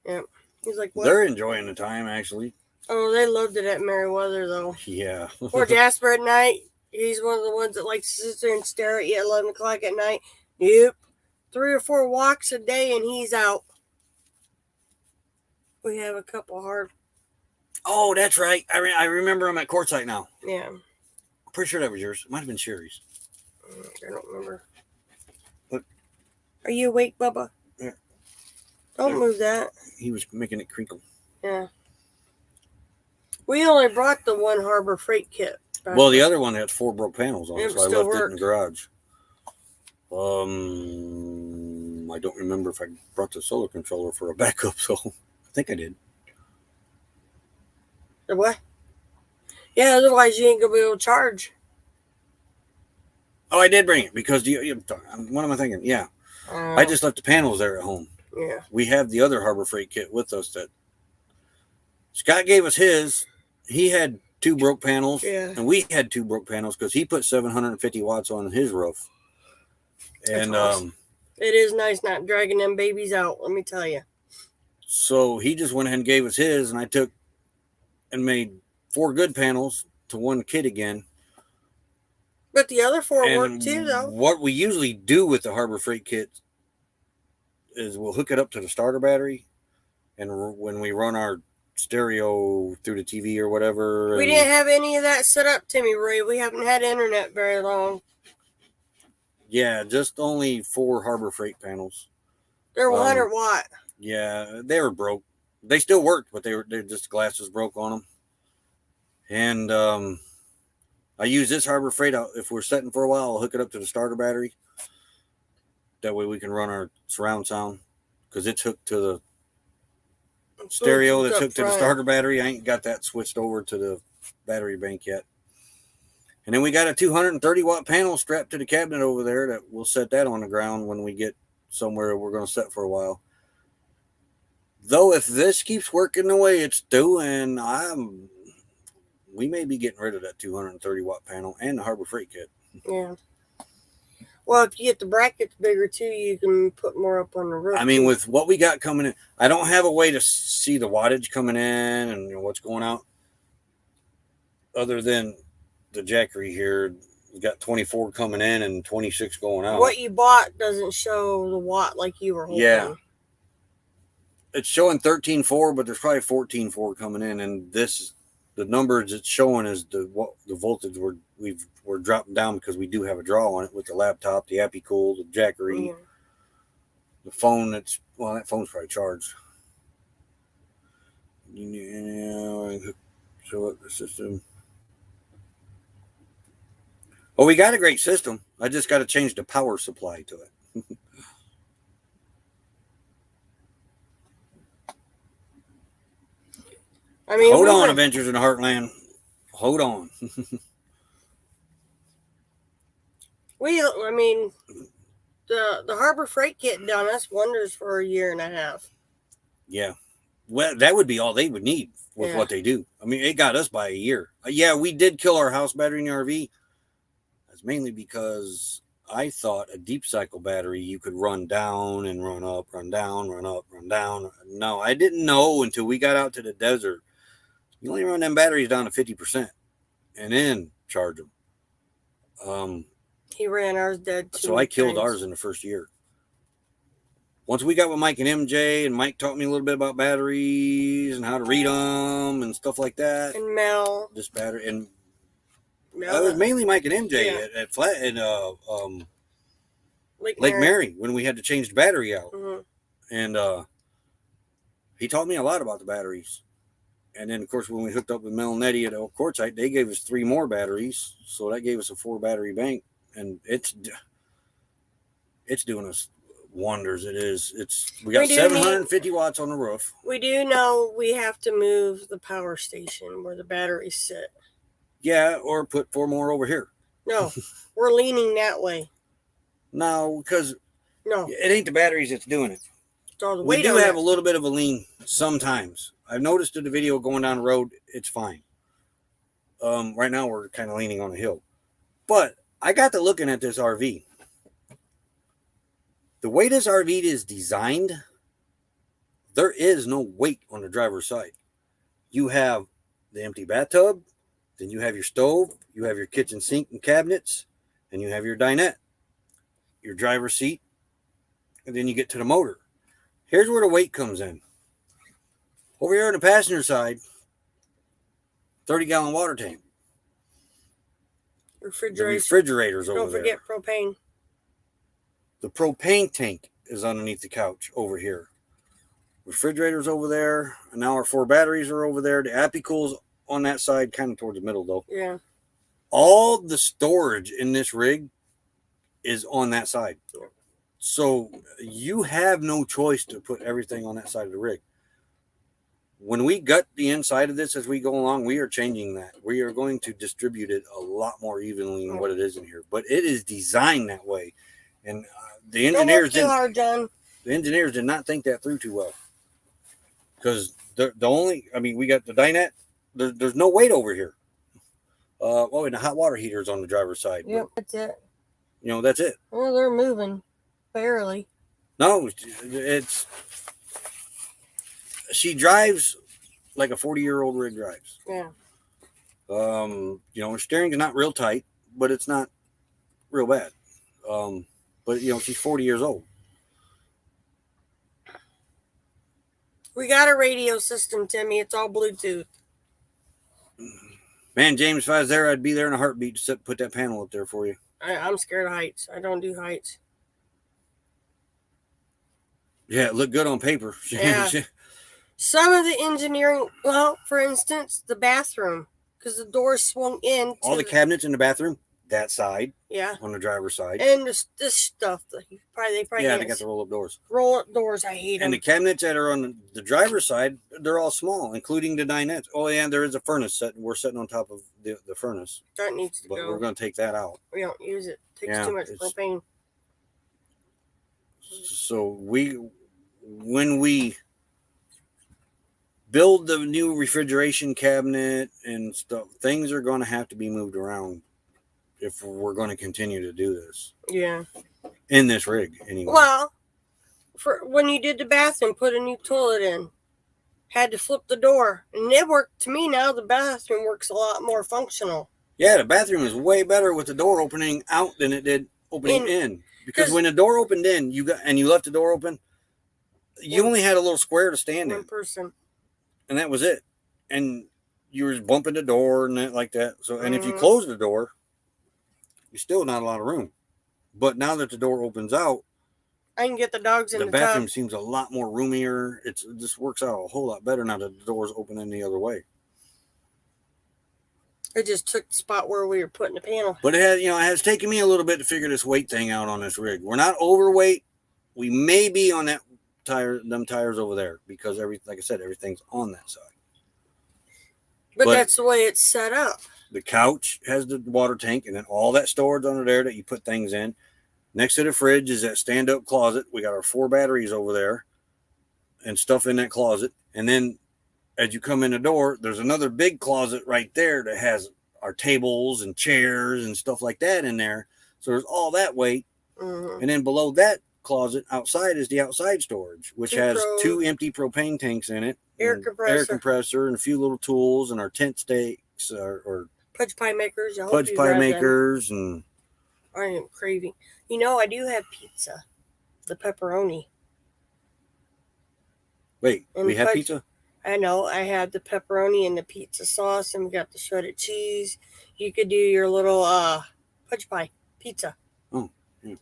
Yeah, he's like, what? They're enjoying the time actually. Oh, they loved it at Merriweather though. Yeah. Poor Jasper at night. He's one of the ones that likes to sit there and stare at you at 11 o'clock at night. Yep. 3 or 4 walks a day and he's out. We have a couple hard. Oh, that's right. I remember I'm at Quartzsite now. Yeah. I'm pretty sure that was yours. It might have been Sherry's. I don't remember. Look. Are you awake, Bubba? Yeah. Don't move that. He was making it crinkle. Yeah. We only brought the one Harbor Freight kit. Well, the other one had 4 broke panels on it, so I left worked. it in the garage. I don't remember if I brought the solar controller for a backup, so I think I did. The what? Yeah, otherwise you ain't gonna be able to charge. Oh, I did bring it because what am I thinking? Yeah, I just left the panels there at home. Yeah. We have the other Harbor Freight kit with us that Scott gave us his. He had 2 broke panels, and we had 2 broke panels because he put 750 watts on his roof. And awesome. It is nice not dragging them babies out, let me tell you. So he just went ahead and gave us his, and I took and made 4 good panels to 1 kit again. But the other 4 work too, though. What we usually do with the Harbor Freight kit is we'll hook it up to the starter battery, and when we run our stereo through the TV or whatever. We didn't have any of that set up, Timmy Ray. We haven't had internet very long. Yeah, just only 4 Harbor Freight panels. They're 100 watt. Yeah, they were broke. They still worked, but they're just glass was broke on them. And I use this Harbor Freight out. If we're setting for a while, I'll hook it up to the starter battery. That way we can run our surround sound because it's hooked to the stereo that's hooked to the starter battery. I ain't got that switched over to the battery bank yet. And then we got a 230 watt panel strapped to the cabinet over there that we'll set that on the ground when we get somewhere we're going to set for a while. Though if this keeps working the way it's doing, we may be getting rid of that 230 watt panel and the Harbor Freight kit. Yeah. Well, if you get the brackets bigger too, you can put more up on the roof. I mean, with what we got coming in, I don't have a way to see the wattage coming in and what's going out. Other than the jackery here, we got 24 coming in and 26 going out. What you bought doesn't show the watt like you were hoping. Yeah. It's showing 13.4, but there's probably 14.4 coming in, and the numbers it's showing is the voltage we're dropping down because we do have a draw on it with the laptop, the Appy Cool, the jackery, the phone. That phone's probably charged. Yeah, show up the system. Well, we got a great system. I just got to change the power supply to it. I mean, hold on, Adventures in the Heartland. Hold on. The Harbor Freight kit done us wonders for a year and a half. Yeah. Well, that would be all they would need with what they do. I mean, it got us by a year. Yeah, we did kill our house battery in the RV. That's mainly because I thought a deep cycle battery you could run down and run up, run down, run up, run down. No, I didn't know until we got out to the desert. You only run them batteries down to 50% and then charge them. He ran ours dead too. So I killed ours in the first year. Once we got with Mike and MJ, and Mike taught me a little bit about batteries and how to read them and stuff like that. And Mel. This battery and Mel. it was mainly Mike and MJ at Flat and Lake Mary when we had to change the battery out. Mm-hmm. And he taught me a lot about the batteries. And then, of course, when we hooked up with Mel and Eddie at Oak Quartzite, they gave us 3 more batteries. So that gave us a 4 battery bank. And it's doing us wonders. We got 750 watts on the roof. We do know we have to move the power station where the batteries sit. Yeah, or put 4 more over here. No, we're leaning that way. No, because no, it ain't the batteries that's doing it. We do have a little bit of a lean sometimes. I've noticed in the video going down the road, it's fine. Right now we're kind of leaning on a hill. But I got to looking at this RV. The way this RV is designed, there is no weight on the driver's side. You have the empty bathtub, then you have your stove, you have your kitchen sink and cabinets, and you have your dinette, your driver's seat, and then you get to the motor. Here's where the weight comes in. Over here on the passenger side, 30-gallon water tank. The refrigerators over there. Don't forget propane. The propane tank is underneath the couch over here. Refrigerator's over there. And now our 4 batteries are over there. The Appy-Cool's on that side, kind of towards the middle, though. Yeah. All the storage in this rig is on that side. So you have no choice to put everything on that side of the rig. When we gut the inside of this as we go along, we are changing that. We are going to distribute it a lot more evenly than what it is in here. But it is designed that way. And the engineers Don't work too hard, John. The engineers did not think that through too well. Because we got the dinette. There's no weight over here. And the hot water heater's on the driver's side. Yep, that's it. That's it. Well, they're moving. Barely. No, she drives like a 40-year-old rig drives. Yeah. Her steering is not real tight, but it's not real bad. But she's 40 years old. We got a radio system, Timmy. It's all Bluetooth. Man, James, if I was there, I'd be there in a heartbeat to put that panel up there for you. I'm scared of heights. I don't do heights. Yeah, it looked good on paper. Yeah. Some of the engineering, for instance, the bathroom, because the doors swung in. All the cabinets in the bathroom, that side. Yeah. On the driver's side. And this stuff, they probably they got the roll-up doors. Roll-up doors, I hate them. And the cabinets that are on the driver's side, they're all small, including the dinettes. Oh, yeah, there is a furnace set. We're sitting on top of the furnace. That needs to go. But we're going to take that out. We don't use it. It takes too much propane. So when we build the new refrigeration cabinet and stuff, things are going to have to be moved around if we're going to continue to do this. Yeah. In this rig, anyway. Well, for when you did the bathroom, put a new toilet in, had to flip the door, and it worked. To me now, the bathroom works a lot more functional. Yeah, the bathroom is way better with the door opening out than it did opening in. Because when the door opened in, you left the door open, you only had a little square to stand in. One person. And that was it. And you were bumping the door and that like that. So, and if you close the door, you're still not a lot of room. But now that the door opens out, I can get the dogs in the bathroom tub. seems a lot more roomier. It just works out a whole lot better now that the door's opening the other way. It just took the spot where we were putting the panel. But it has taken me a little bit to figure this weight thing out on this rig. We're not overweight. We may be on them tires over there because like I said, everything's on that side. But that's the way it's set up. The couch has the water tank, and then all that storage under there that you put things in. Next to the fridge is that stand-up closet. We got our 4 batteries over there. and stuff in that closet. And then as you come in the door, there's another big closet right there that has our tables and chairs and stuff like that in there. So there's all that weight. Mm-hmm. And then below that closet outside is the outside storage, which has 2 empty propane tanks in it, air compressor, and a few little tools, and our tent stakes or fudge pie makers. fudge pie makers, and I am craving. You know, I do have pizza, the pepperoni. Wait, and we have pizza? I know. I had the pepperoni and the pizza sauce, and we got the shredded cheese. You could do your little fudge pie pizza. Oh, yeah.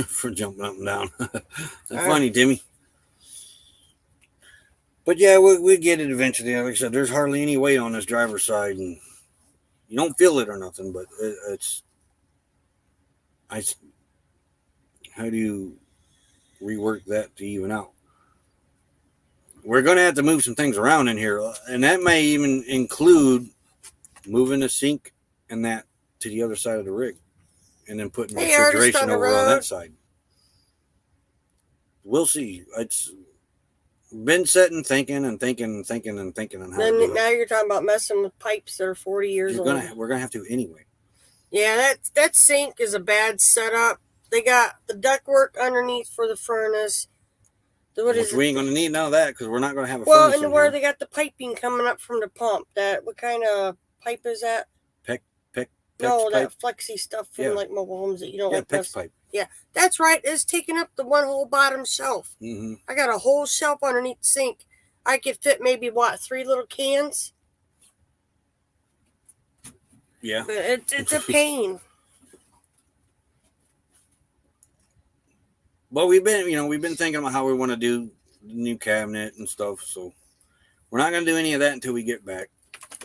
For jumping up and down. That's funny, Timmy. But yeah, we get it eventually. Like I said, there's hardly any weight on this driver's side, and you don't feel it or nothing, but how do you rework that to even out? We're going to have to move some things around in here, and that may even include moving the sink and that to the other side of the rig, and then putting refrigeration over on that side. We'll see. It's been sitting, thinking on how to do it. Now you're talking about messing with pipes that are 40 years old. We're gonna have to anyway. Yeah, that sink is a bad setup. They got the ductwork underneath for the furnace. Which we ain't gonna need none of that because we're not gonna have a furnace. Well, and where they got the piping coming up from the pump. What kind of pipe is that? No, that flexi stuff from like mobile homes that you don't like. PEX pipe. Yeah, that's right. It's taking up the one whole bottom shelf. Mm-hmm. I got a whole shelf underneath the sink. I could fit maybe 3 little cans. Yeah, but it's a pain. Well, we've been thinking about how we want to do the new cabinet and stuff. So we're not gonna do any of that until we get back.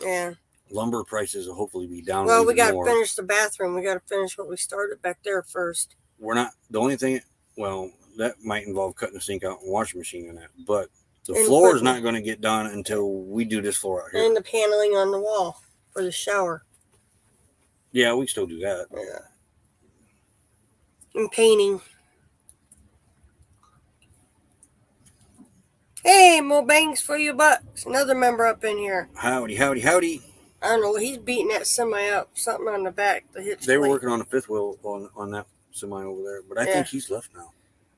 Yeah. Lumber prices will hopefully be down. Well, we got to finish the bathroom. We got to finish what we started back there first. We're not the only thing. Well, that might involve cutting the sink out and washing machine and that, but the floor is not going to get done until we do this floor out here. And the paneling on the wall for the shower. Yeah, we still do that. Yeah. And painting. Hey, more bangs for you bucks. Another member up in here. Howdy, howdy, howdy. I don't know. He's beating that semi up. Something on the back. They were working on the 5th wheel on that semi over there, but I think he's left now.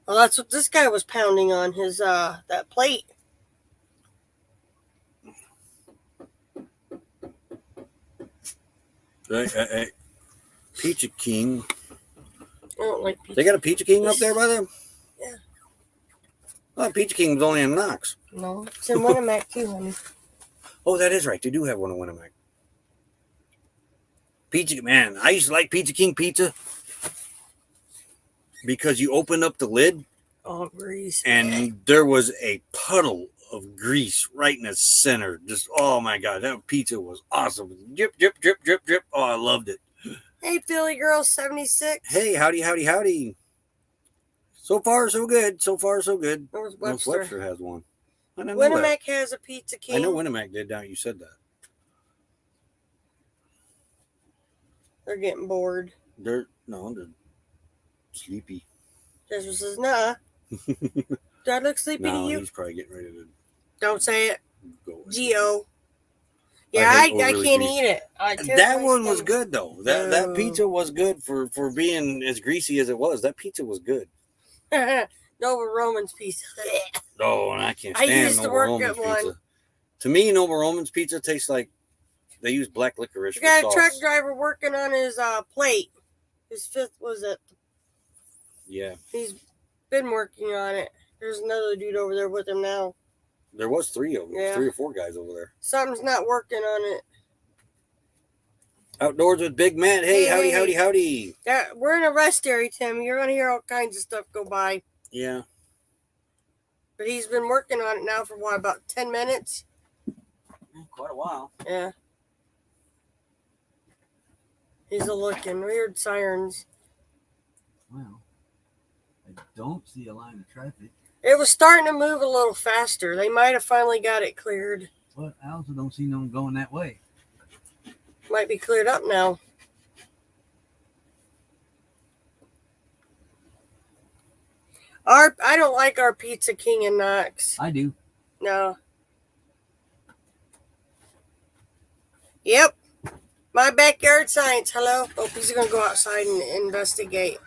Well, that's what this guy was pounding on his that plate. Hey, Pizza King. I don't like pizza. They got a Pizza King up there by them? Yeah. Oh, Pizza King was only in Knox. No, it's in Winnemac too, honey. Oh, that is right. They do have one in Winnemac. Pizza, man, I used to like Pizza King pizza because you opened up the lid. Oh, grease. And there was a puddle of grease right in the center. Just, oh my God, that pizza was awesome. Drip, drip, drip, drip, drip. Oh, I loved it. Hey, Philly Girl 76. Hey, howdy, howdy, howdy. So far, so good. So far, so good. North Webster has one. Winnemac has a Pizza King. I know Winnemac did now. You said that. They're getting bored. They're sleepy. Jasper says, nah. Do I look sleepy to you? He's probably getting ready to. Don't say it. Go. Geo. Yeah, I can't eat it. That one was good though. That pizza was good for being as greasy as it was. That pizza was good. Nova Roman's pizza. Oh, and I can't stand Nova Roman's pizza. To me, Nova Roman's pizza tastes like they use black licorice. We got a truck driver working on his plate. His 5th was it? Yeah. He's been working on it. There's another dude over there with him now. There was 3 of them. Yeah. 3 or 4 guys over there. Something's not working on it. Outdoors with Big Matt. Hey, howdy, howdy, howdy. We're in a rest area, Tim. You're going to hear all kinds of stuff go by. Yeah. But he's been working on it now for about 10 minutes? Quite a while. Yeah. He's looking. Weird sirens. Well, I don't see a line of traffic. It was starting to move a little faster. They might have finally got it cleared. But I also don't see no one going that way. Might be cleared up now. I don't like our Pizza King in Knox. I do. No. Yep. My backyard science. Hello. Oh, he's gonna go outside and investigate.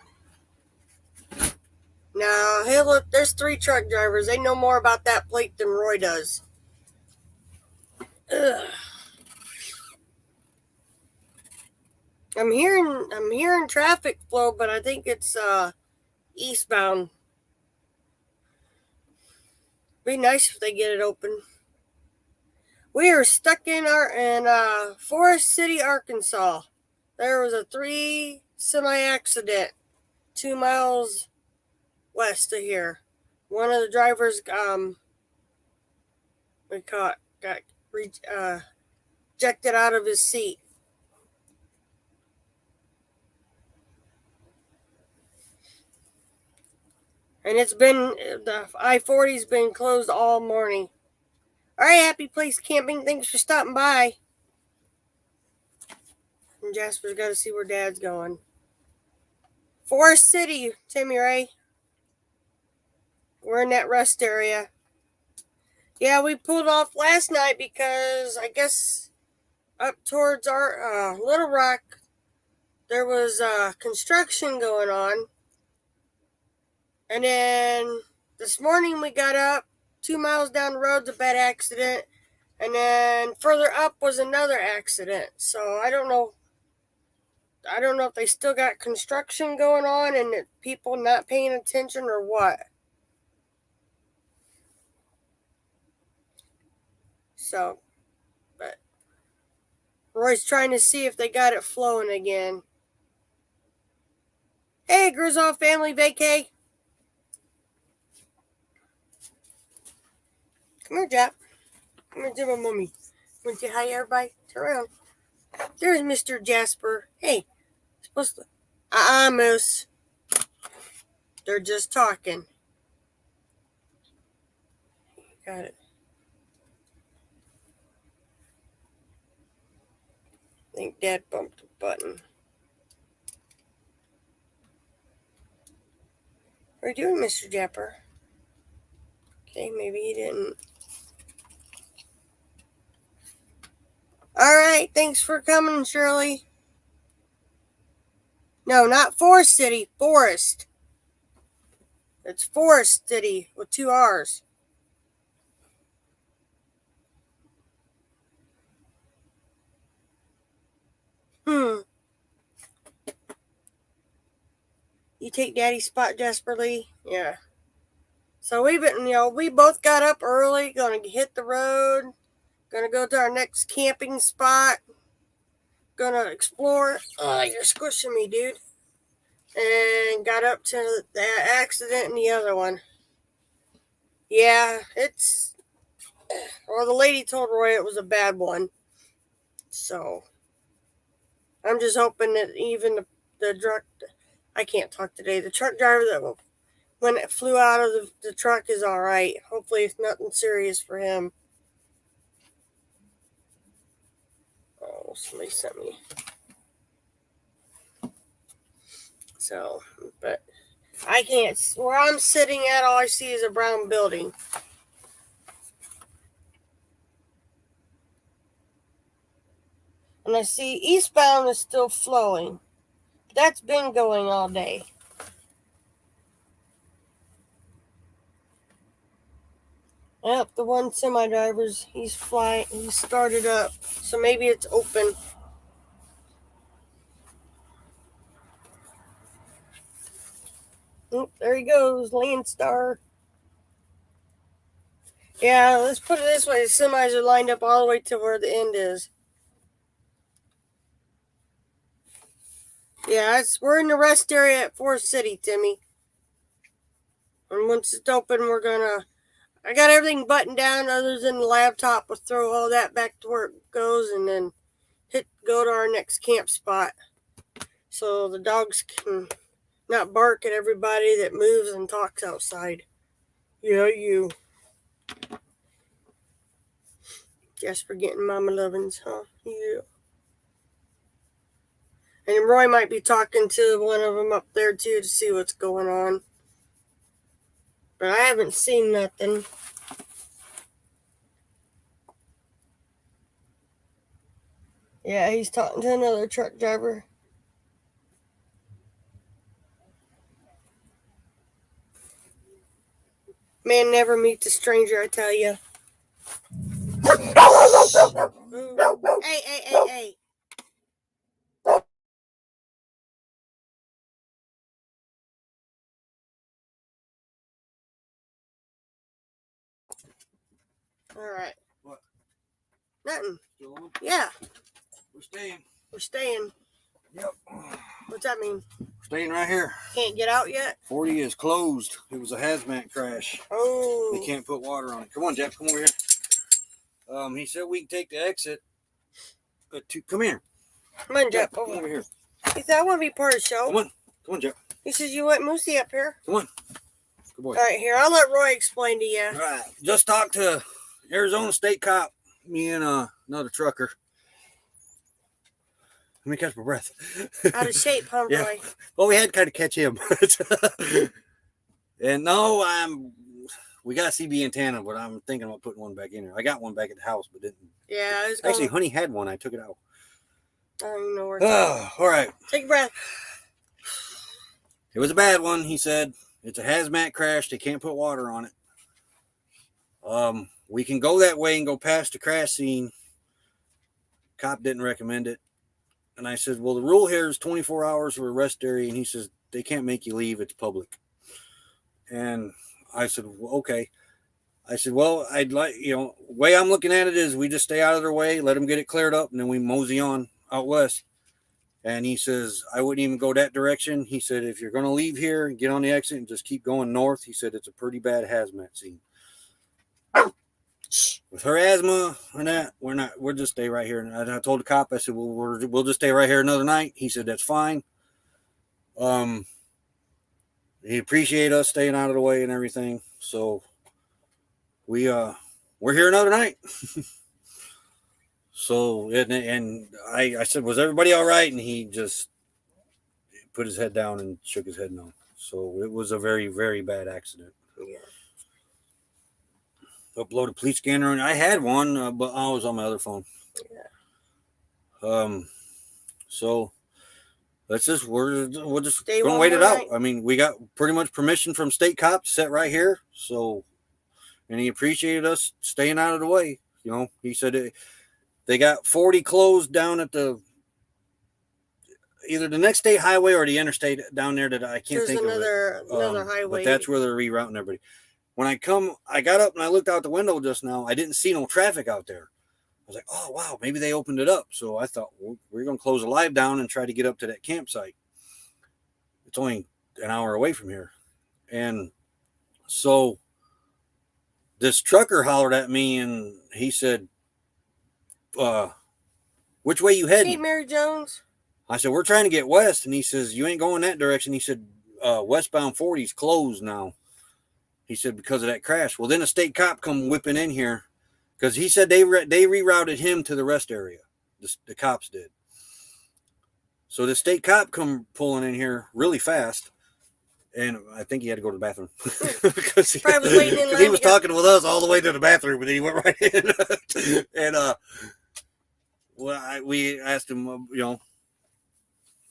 No, hey, look. There's 3 truck drivers. They know more about that plate than Roy does. Ugh. I'm hearing traffic flow, but I think it's eastbound. Be nice if they get it open. We are stuck in Forest City, Arkansas. There was a 3 semi accident 2 miles west of here. One of the drivers got ejected out of his seat. And the I-40's been closed all morning. All right, Happy Place Camping. Thanks for stopping by. And Jasper's got to see where Dad's going. Forest City, Timmy Ray. We're in that rest area. Yeah, we pulled off last night because I guess up towards our Little Rock, there was construction going on. And then this morning we got up 2 miles down the road's a bad accident. And then further up was another accident. So I don't know if they still got construction going on and people not paying attention or what. So, but Roy's trying to see if they got it flowing again. Hey, Grizzle family vacay. Come here, Jap. Come here to my mommy. Want to say hi, everybody? Turn around. There's Mr. Jasper. Hey, supposed to. Moose. They're just talking. Got it. I think Dad bumped the button. What are you doing, Mr. Japper? Okay, maybe he didn't. All right, thanks for coming, Shirley. No, not Forest City, Forest. It's Forest City with 2 R's. You take Daddy's spot, Jasper Lee? Yeah. So we both got up early, gonna hit the road, gonna go to our next camping spot, gonna explore. Oh, you're squishing me, dude. And got up to the accident and the other one. Yeah, the lady told Roy it was a bad one. So, I'm just hoping that even the truck, I can't talk today, the truck driver that when it flew out of the truck is all right. Hopefully it's nothing serious for him. Oh, somebody sent me. So, but I can't, where I'm sitting at, all I see is a brown building. And I see eastbound is still flowing. That's been going all day. Yep, the one semi-driver's, he started up. So maybe it's open. Oh, there he goes, Landstar. Yeah, let's put it this way. The semis are lined up all the way to where the end is. Yeah, we're in the rest area at Forest City, Timmy. And once it's open, I got everything buttoned down other than the laptop. We'll throw all that back to where it goes and then go to our next camp spot. So the dogs can not bark at everybody that moves and talks outside. Yeah, you. Just for getting mama lovins, huh? Yeah. And Roy might be talking to one of them up there too to see what's going on. But I haven't seen nothing. Yeah, he's talking to another truck driver. Man never meets a stranger, I tell you. Hey. All right. What? Nothing. Still on? Yeah, We're staying. we're staying. Yep. What's that mean? We're staying right here. Can't get out yet? 40 is closed. It was a hazmat crash. Oh. They can't put water on it. Come on, Jeff. Come over here. He said we can take the exit. Come here. Come on, Jeff. Come over here. He said, I want to be part of the show. Come on, Jeff. He says, you want Moosey up here? Come on. Good boy. All right, here. I'll let Roy explain to you. All right. Just talked to Arizona State cop. Me and another trucker. Let me catch my breath. Out of shape, huh, Yeah. Roy? Well, we had to kind of catch him. And no, we got a CB antenna, but I'm thinking about putting one back in there. I got one back at the house, but didn't. Yeah, I was going. Actually, Honey had one. I took it out. I don't even know where it's at. All right. Take a breath. It was a bad one, he said. It's a hazmat crash. They can't put water on it. We can go that way and go past the crash scene. Cop didn't recommend it. And I said, well, the rule here is 24 hours for a rest area. And he says, they can't make you leave. It's public. And I said, well, okay. I said, well, I'd like, way I'm looking at it is we just stay out of their way, let them get it cleared up, and then we mosey on out west. And he says, I wouldn't even go that direction. He said, if you're going to leave here and get on the exit and just keep going north, he said, it's a pretty bad hazmat scene. With her asthma and that, we'll just stay right here. And I told the cop, I said, well, we'll just stay right here another night. He said, that's fine. He appreciated us staying out of the way and everything. So we're here another night. So, and I said, was everybody all right? And he just put his head down and shook his head no. So it was a very, very bad accident. Yeah. Upload a police scanner, and I had one, but I was on my other phone. Yeah. So we're just Stay gonna one wait it more out. night. I mean, we got pretty much permission from state cops to sit right here. So, and he appreciated us staying out of the way. He said they got 40 closed down at either the next state highway or the interstate down there that I can't think of it. There's another highway. But that's where they're rerouting everybody. When I got up and I looked out the window just now. I didn't see no traffic out there. I was like, oh, wow, maybe they opened it up. So I thought, well, we're going to close the live down and try to get up to that campsite. It's only an hour away from here. And so this trucker hollered at me and he said, which way you heading? Hey, Mary Jones. I said, we're trying to get west. And he says, you ain't going that direction. He said, westbound 40's closed now. He said, because of that crash. Well, then a state cop come whipping in here because he said they rerouted him to the rest area. The cops did. So the state cop come pulling in here really fast. And I think he had to go to the bathroom because he was talking with us all the way to the bathroom, but he went right in. And we asked him,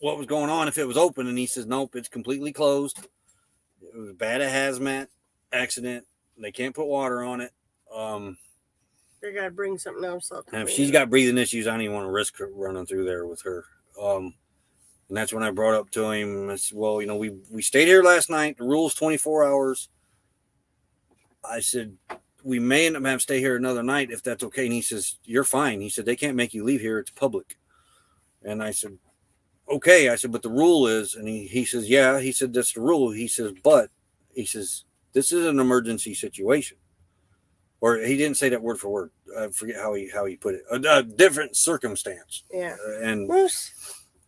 what was going on if it was open, and he says, nope, it's completely closed. It was bad a hazmat accident. They can't put water on it. They gotta bring something else up. And if she's got breathing issues, I don't even want to risk running through there with her. And that's when I brought up to him, I said, well, we stayed here last night. The rule's 24 hours. I said, we may end up having to stay here another night if that's okay. And he says, you're fine. He said, they can't make you leave here. It's public. And I said, okay. I said, but the rule is, and he says, yeah. He said, that's the rule. He says, this is an emergency situation. Or he didn't say that word for word. I forget how he put it. A different circumstance. Yeah. And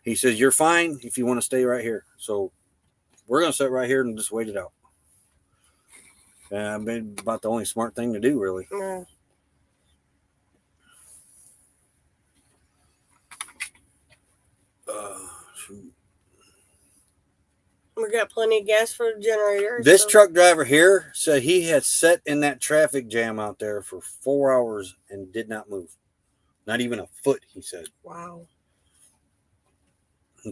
he says, you're fine if you want to stay right here. So we're going to sit right here and just wait it out. And I mean, about the only smart thing to do, really. Yeah. Shoot. We're got plenty of gas for the generator. This so- truck driver here said he had sat in that traffic jam out there for 4 hours and did not move. Not even a foot, he said. Wow.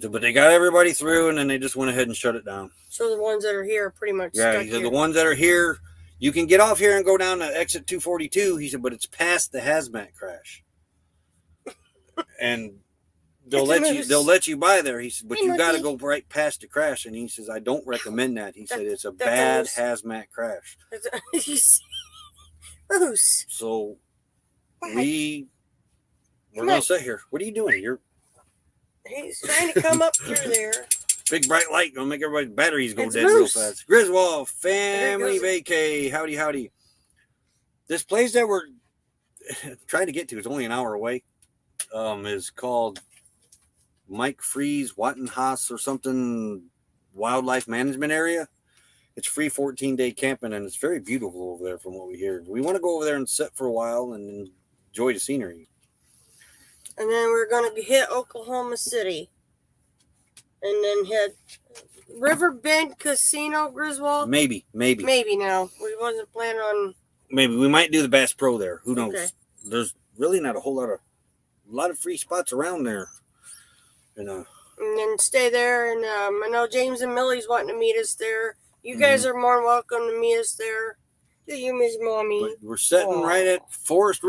But they got everybody through, and then they just went ahead and shut it down. So the ones that are here are pretty much Yeah, stuck he said here. the ones that are here, you can get off here and go down to exit 242. He said, but it's past the hazmat crash, and they'll let you by there. He said, but you got to go right past the crash. And he says, I don't recommend that. He said it's a bad hazmat crash. Moose. So we're gonna sit here. What are you doing? He's trying to come up through there. Big bright light gonna make everybody's batteries go It's dead Moose. real fast. Griswold family vacay. Howdy, howdy. This place that we're trying to get to is only an hour away. Is called Mike Freeze Wattenhaus or something wildlife management area. It's free 14-day camping, and it's very beautiful over there from what we hear. We want to go over there and sit for a while and enjoy the scenery. And then we're going to hit Oklahoma City. And then hit Riverbend Casino, Griswold. Maybe. Maybe now. We wasn't planning on. Maybe we might do the Bass Pro there. Who knows? Okay. There's really not a whole lot of free spots around there. And then stay there. And I know James and Millie's wanting to meet us there. You guys are more than welcome to meet us there. Do you miss Mommy? But we're sitting right at Forest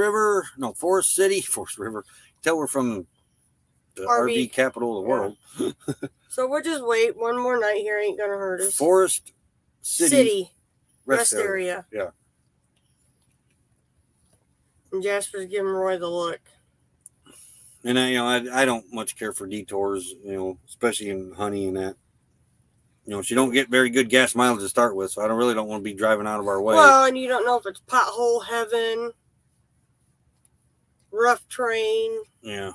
City. Tell we're from the RV capital of the world. So we'll just wait. One more night here ain't going to hurt us. Forest City. Rest area. Yeah. And Jasper's giving Roy the look. And I don't much care for detours, especially in honey and that. She don't get very good gas mileage to start with, so I really don't want to be driving out of our way. Well, and you don't know if it's pothole heaven, rough terrain. Yeah.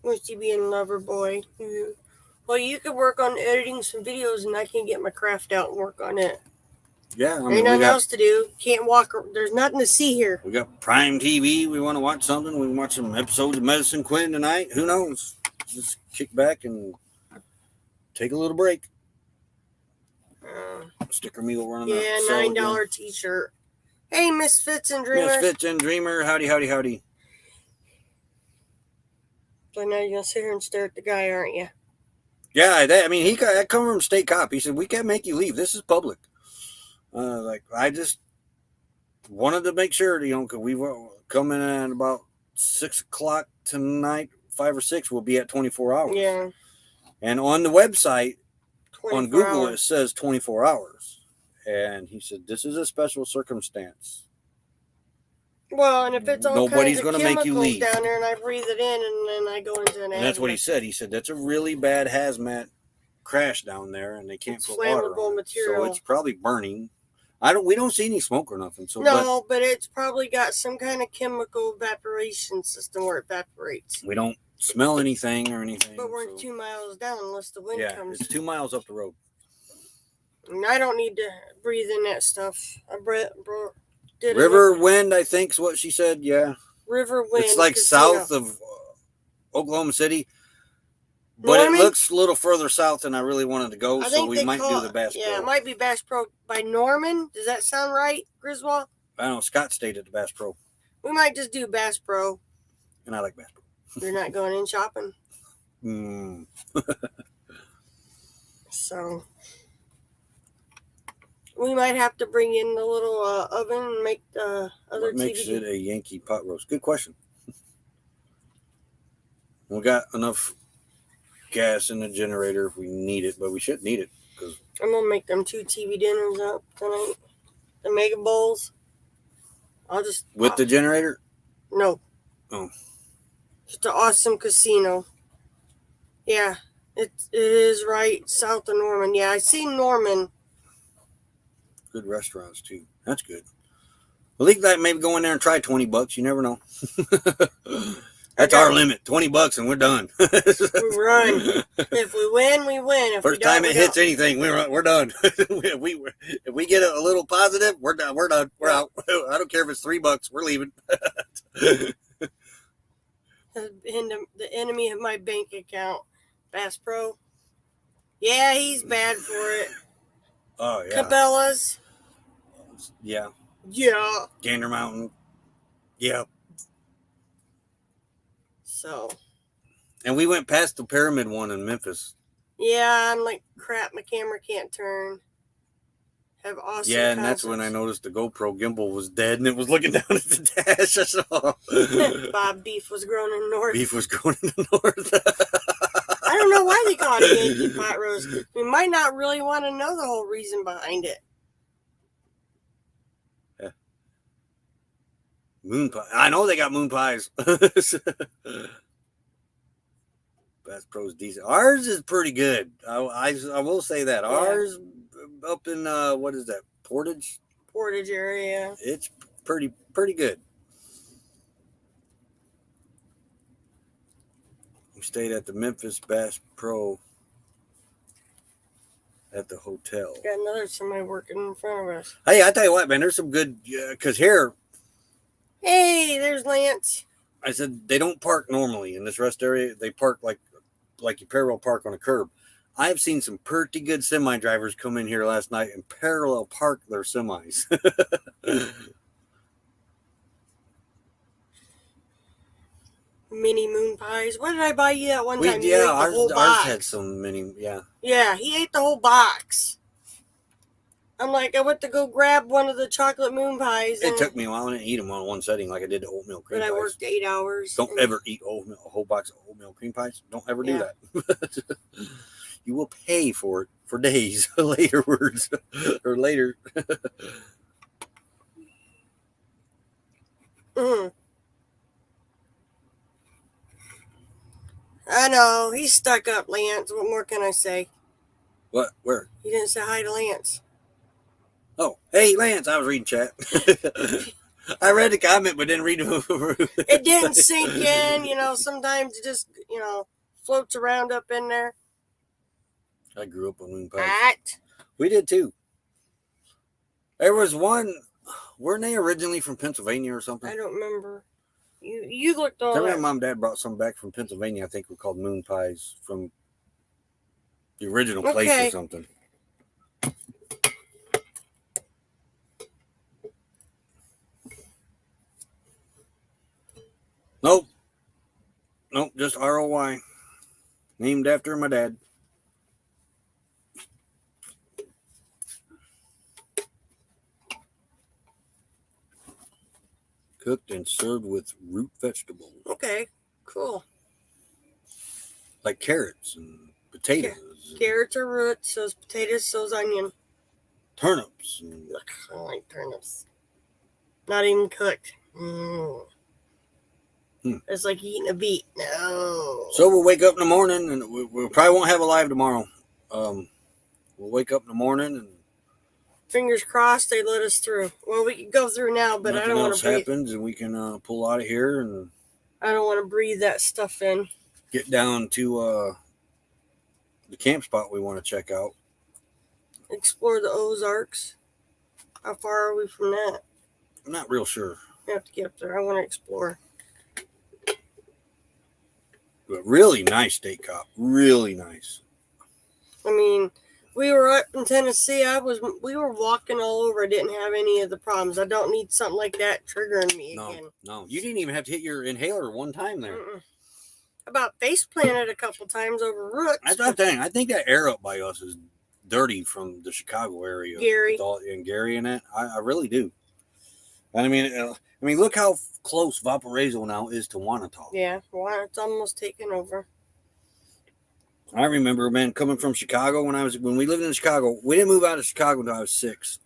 Must you be in lover boy? Mm-hmm. Well, you could work on editing some videos, and I can get my craft out and work on it. Yeah, ain't nothing else to do. Can't walk. There's nothing to see here. We got Prime TV. We want to watch something. We can watch some episodes of Medicine Quinn tonight. Who knows? Just kick back and take a little break. Sticker me over on that. Yeah, $9 t-shirt. Hey, Misfits and Dreamer. Howdy. So now you're going to sit here and stare at the guy, aren't you? Yeah, I come from state cop. He said, we can't make you leave. This is public. I just wanted to make sure, because we were coming at about 6 o'clock tonight, 5 or 6, we'll be at 24 hours. Yeah. And on the website, on Google, it says 24 hours. And he said, this is a special circumstance. Well, and if it's all nobody's kinds of gonna make you chemicals leave down there and I breathe it in and then I go into an And that's what he said. He said, that's a really bad hazmat crash down there, and they can't put water on it. So it's probably burning. We don't see any smoke or nothing. So no, but it's probably got some kind of chemical evaporation system where it evaporates. We don't smell anything or anything. But we're 2 miles down unless the wind comes. It's 2 miles up the road. And I don't need to breathe in that stuff. River wind, I think is what she said. Yeah. River wind. It's like south of Oklahoma City. But it looks a little further south than I really wanted to go, so we might do the Bass Pro. Yeah, it might be Bass Pro by Norman. Does that sound right, Griswold? I don't know. Scott stayed at the Bass Pro. We might just do Bass Pro. And I like Bass Pro. You're not going in shopping. So we might have to bring in the little oven and make the other What makes it a Yankee pot roast? Good question. We got enough gas in the generator if we need it, but we shouldn't need it. I'm going to make them 2 TV dinners up tonight. The mega bowls. With the generator? No. Oh. Just an awesome casino. Yeah. It is right south of Norman. Yeah, I see Norman. Good restaurants, too. That's good. Well, at least maybe go in there and try $20. You never know. That's our limit. $20 and we're done. We run. If we win, we win. If First time it hits anything, we're done. If we get a little positive, we're done. We're done. We're out. I don't care if it's $3. We're leaving. The enemy of my bank account. Bass Pro. Yeah, he's bad for it. Oh, yeah. Cabela's. Yeah. Yeah. Gander Mountain. Yeah. So. And we went past the Pyramid one in Memphis. Yeah, I'm like, crap, my camera can't turn. Have awesome Yeah, and that's when I noticed the GoPro gimbal was dead and it was looking down at the dash. I saw. Bob Beef was grown in the north. Beef was going in the north. I don't know why they call it a Yankee pot roast. We might not really want to know the whole reason behind it. Yeah. Moon pie. I know they got moon pies. Bass Pro's decent. Ours is pretty good. I will say that. Yeah. Ours up in what is that? Portage area. It's pretty good. We stayed at the Memphis Bass Pro at the hotel. Got another semi working in front of us. Hey, I tell you what, man, there's some good because here. Hey, there's Lance. I said they don't park normally in this rest area. They park like you parallel park on a curb. I've seen some pretty good semi drivers come in here last night and parallel park their semis. Mini moon pies. What did I buy you that one time? Yeah, ours had some mini. Yeah. Yeah, he ate the whole box. I'm like, I went to go grab one of the chocolate moon pies. It took me a while. I didn't eat them on one setting like I did the oatmeal cream pies. But I worked 8 hours. Don't ever eat a whole box of oatmeal cream pies. Don't ever do that. You will pay for it for days laterwards or later. Mm. I know. He's stuck up, Lance. What more can I say? What? Where? You didn't say hi to Lance. Oh, hey, Lance. I was reading chat. I read the comment, but didn't read it. It didn't sink in. Sometimes it just, floats around up in there. I grew up on moon pies. Right. We did too. There was one. Weren't they originally from Pennsylvania or something? I don't remember. You looked all Remember that. Mom and Dad brought some back from Pennsylvania. I think were called moon pies from the original place or something. Nope, just ROY. Named after my dad. Cooked and served with root vegetables. Okay, cool. Like carrots and potatoes. Carrots are roots, so's potatoes, so's onion. Turnips. And Look, I don't like turnips. Not even cooked. Mm. It's like eating a beet. No. So we'll wake up in the morning, and we probably won't have a live tomorrow. We'll wake up in the morning, and fingers crossed they let us through. Well, we can go through now, but I don't want to breathe. happens, and we can pull out of here and I don't want to breathe that stuff in. get down to the camp spot we want to check out. Explore the Ozarks. How far are we from that? I'm not real sure. We have to get up there. I want to explore. But really nice state cop. Really nice. I mean, we were up in Tennessee. We were walking all over. I didn't have any of the problems. I don't need something like that triggering me again. No. You didn't even have to hit your inhaler one time there. About face planted a couple times over roots. That's what I'm saying. I think that air up by us is dirty from the Chicago area. Gary. And Gary and that. I really do. And I mean, look how close Valparaiso now is to Wanata. Yeah, well, it's almost taken over. I remember, man, coming from Chicago when we lived in Chicago. We didn't move out of Chicago until I was 6.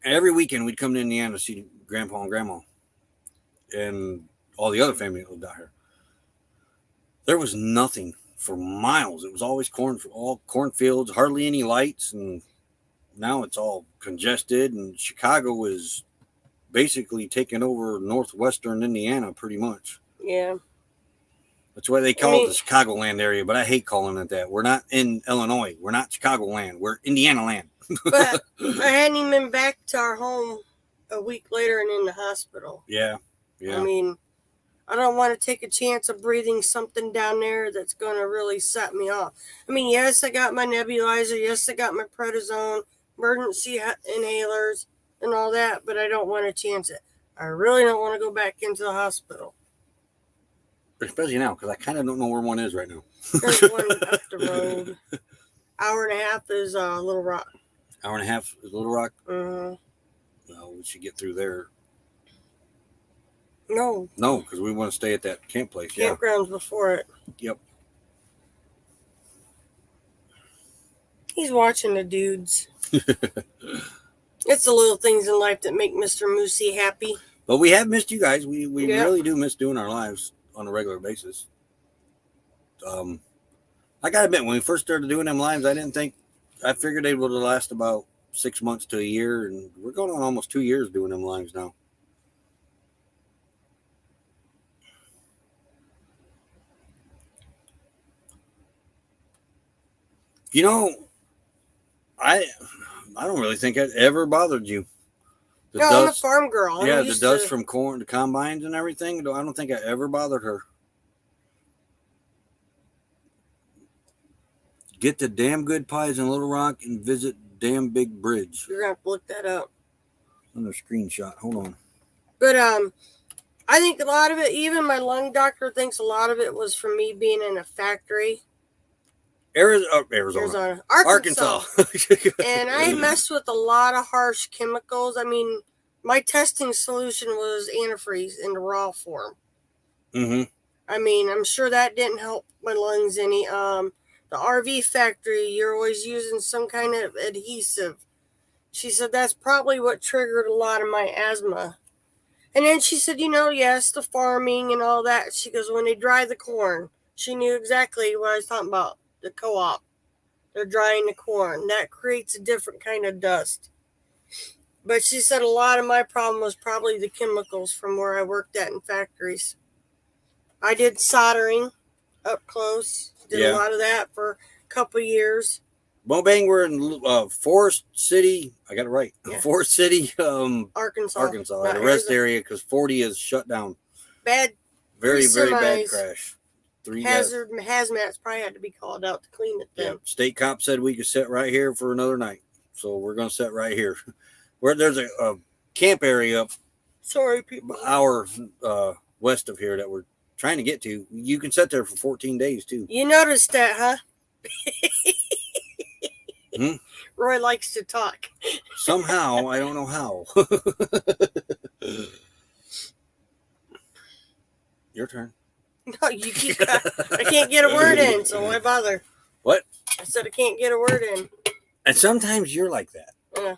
Every weekend we'd come to Indiana to see Grandpa and Grandma, and all the other family that lived out here. There was nothing for miles. It was always all cornfields, hardly any lights, and now it's all congested. And Chicago is basically taking over northwestern Indiana, pretty much. Yeah. That's why they call it the Chicagoland area, but I hate calling it that. We're not in Illinois. We're not Chicagoland. We're Indiana land. But I hadn't even been back to our home a week later and in the hospital. Yeah. I mean, I don't want to take a chance of breathing something down there that's going to really set me off. I mean, yes, I got my nebulizer. Yes, I got my prednisone, emergency inhalers, and all that, but I don't want to chance it. I really don't want to go back into the hospital. Especially now, because I kind of don't know where one is right now. There's one up the road. Hour and a half is Little Rock. Hour and a half is Little Rock? Mm-hmm. Well, we should get through there. No, because we want to stay at that camp place. campgrounds before it. Yep. He's watching the dudes. It's the little things in life that make Mr. Moosey happy. But we have missed you guys. We Yeah. really do miss doing our lives on a regular basis. I gotta admit, when we first started doing them lives, I figured they would last about 6 months to a year, and we're going on almost 2 years doing them lives now. You know, I don't really think it ever bothered you. No, I'm a farm girl. Yeah, the dust from corn, the combines and everything. I don't think I ever bothered her. Get the damn good pies in Little Rock and visit damn big bridge. You're going to have to look that up. Another screenshot. Hold on. But I think a lot of it, even my lung doctor thinks a lot of it was from me being in a factory. Arizona. Arkansas. And I messed with a lot of harsh chemicals. I mean, my testing solution was antifreeze in the raw form. Mm-hmm. I mean, I'm sure that didn't help my lungs any. The RV factory, you're always using some kind of adhesive. She said that's probably what triggered a lot of my asthma. And then she said, yes, the farming and all that. She goes, when they dry the corn, she knew exactly what I was talking about. The co-op. They're drying the corn. That creates a different kind of dust. But she said a lot of my problem was probably the chemicals from where I worked at in factories. I did soldering up close. Did a lot of that for a couple years. Bang, we're in Forest City. I got it right. Yeah. Forest City, Arkansas. At a rest area because 40 is shut down. Bad. Very bad crash. Hazmats probably had to be called out to clean it then. Yeah, state cop said we could sit right here for another night. So we're going to sit right here. Where there's a camp area up. Sorry, people. Hour west of here that we're trying to get to. You can sit there for 14 days, too. You noticed that, huh? Hmm? Roy likes to talk. Somehow, I don't know how. Your turn. No, you keep. I can't get a word in, so why bother? What? I said I can't get a word in. And sometimes you're like that. Yeah.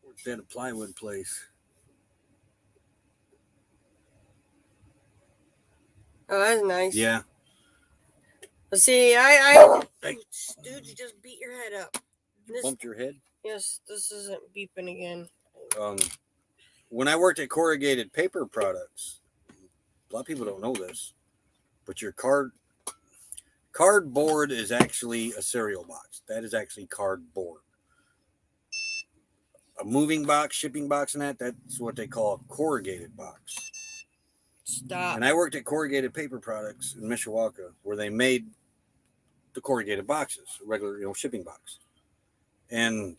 What's that, a plywood place? Oh, that's nice. Yeah. But see, dude, you just beat your head up. You bumped your head? Yes, this isn't beeping again. When I worked at Corrugated Paper Products, a lot of people don't know this, but your cardboard is actually a cereal box. That is actually cardboard. A moving box, shipping box, and that's what they call a corrugated box. Stop. And I worked at Corrugated Paper Products in Mishawaka, where they made the corrugated boxes, a regular, shipping box. And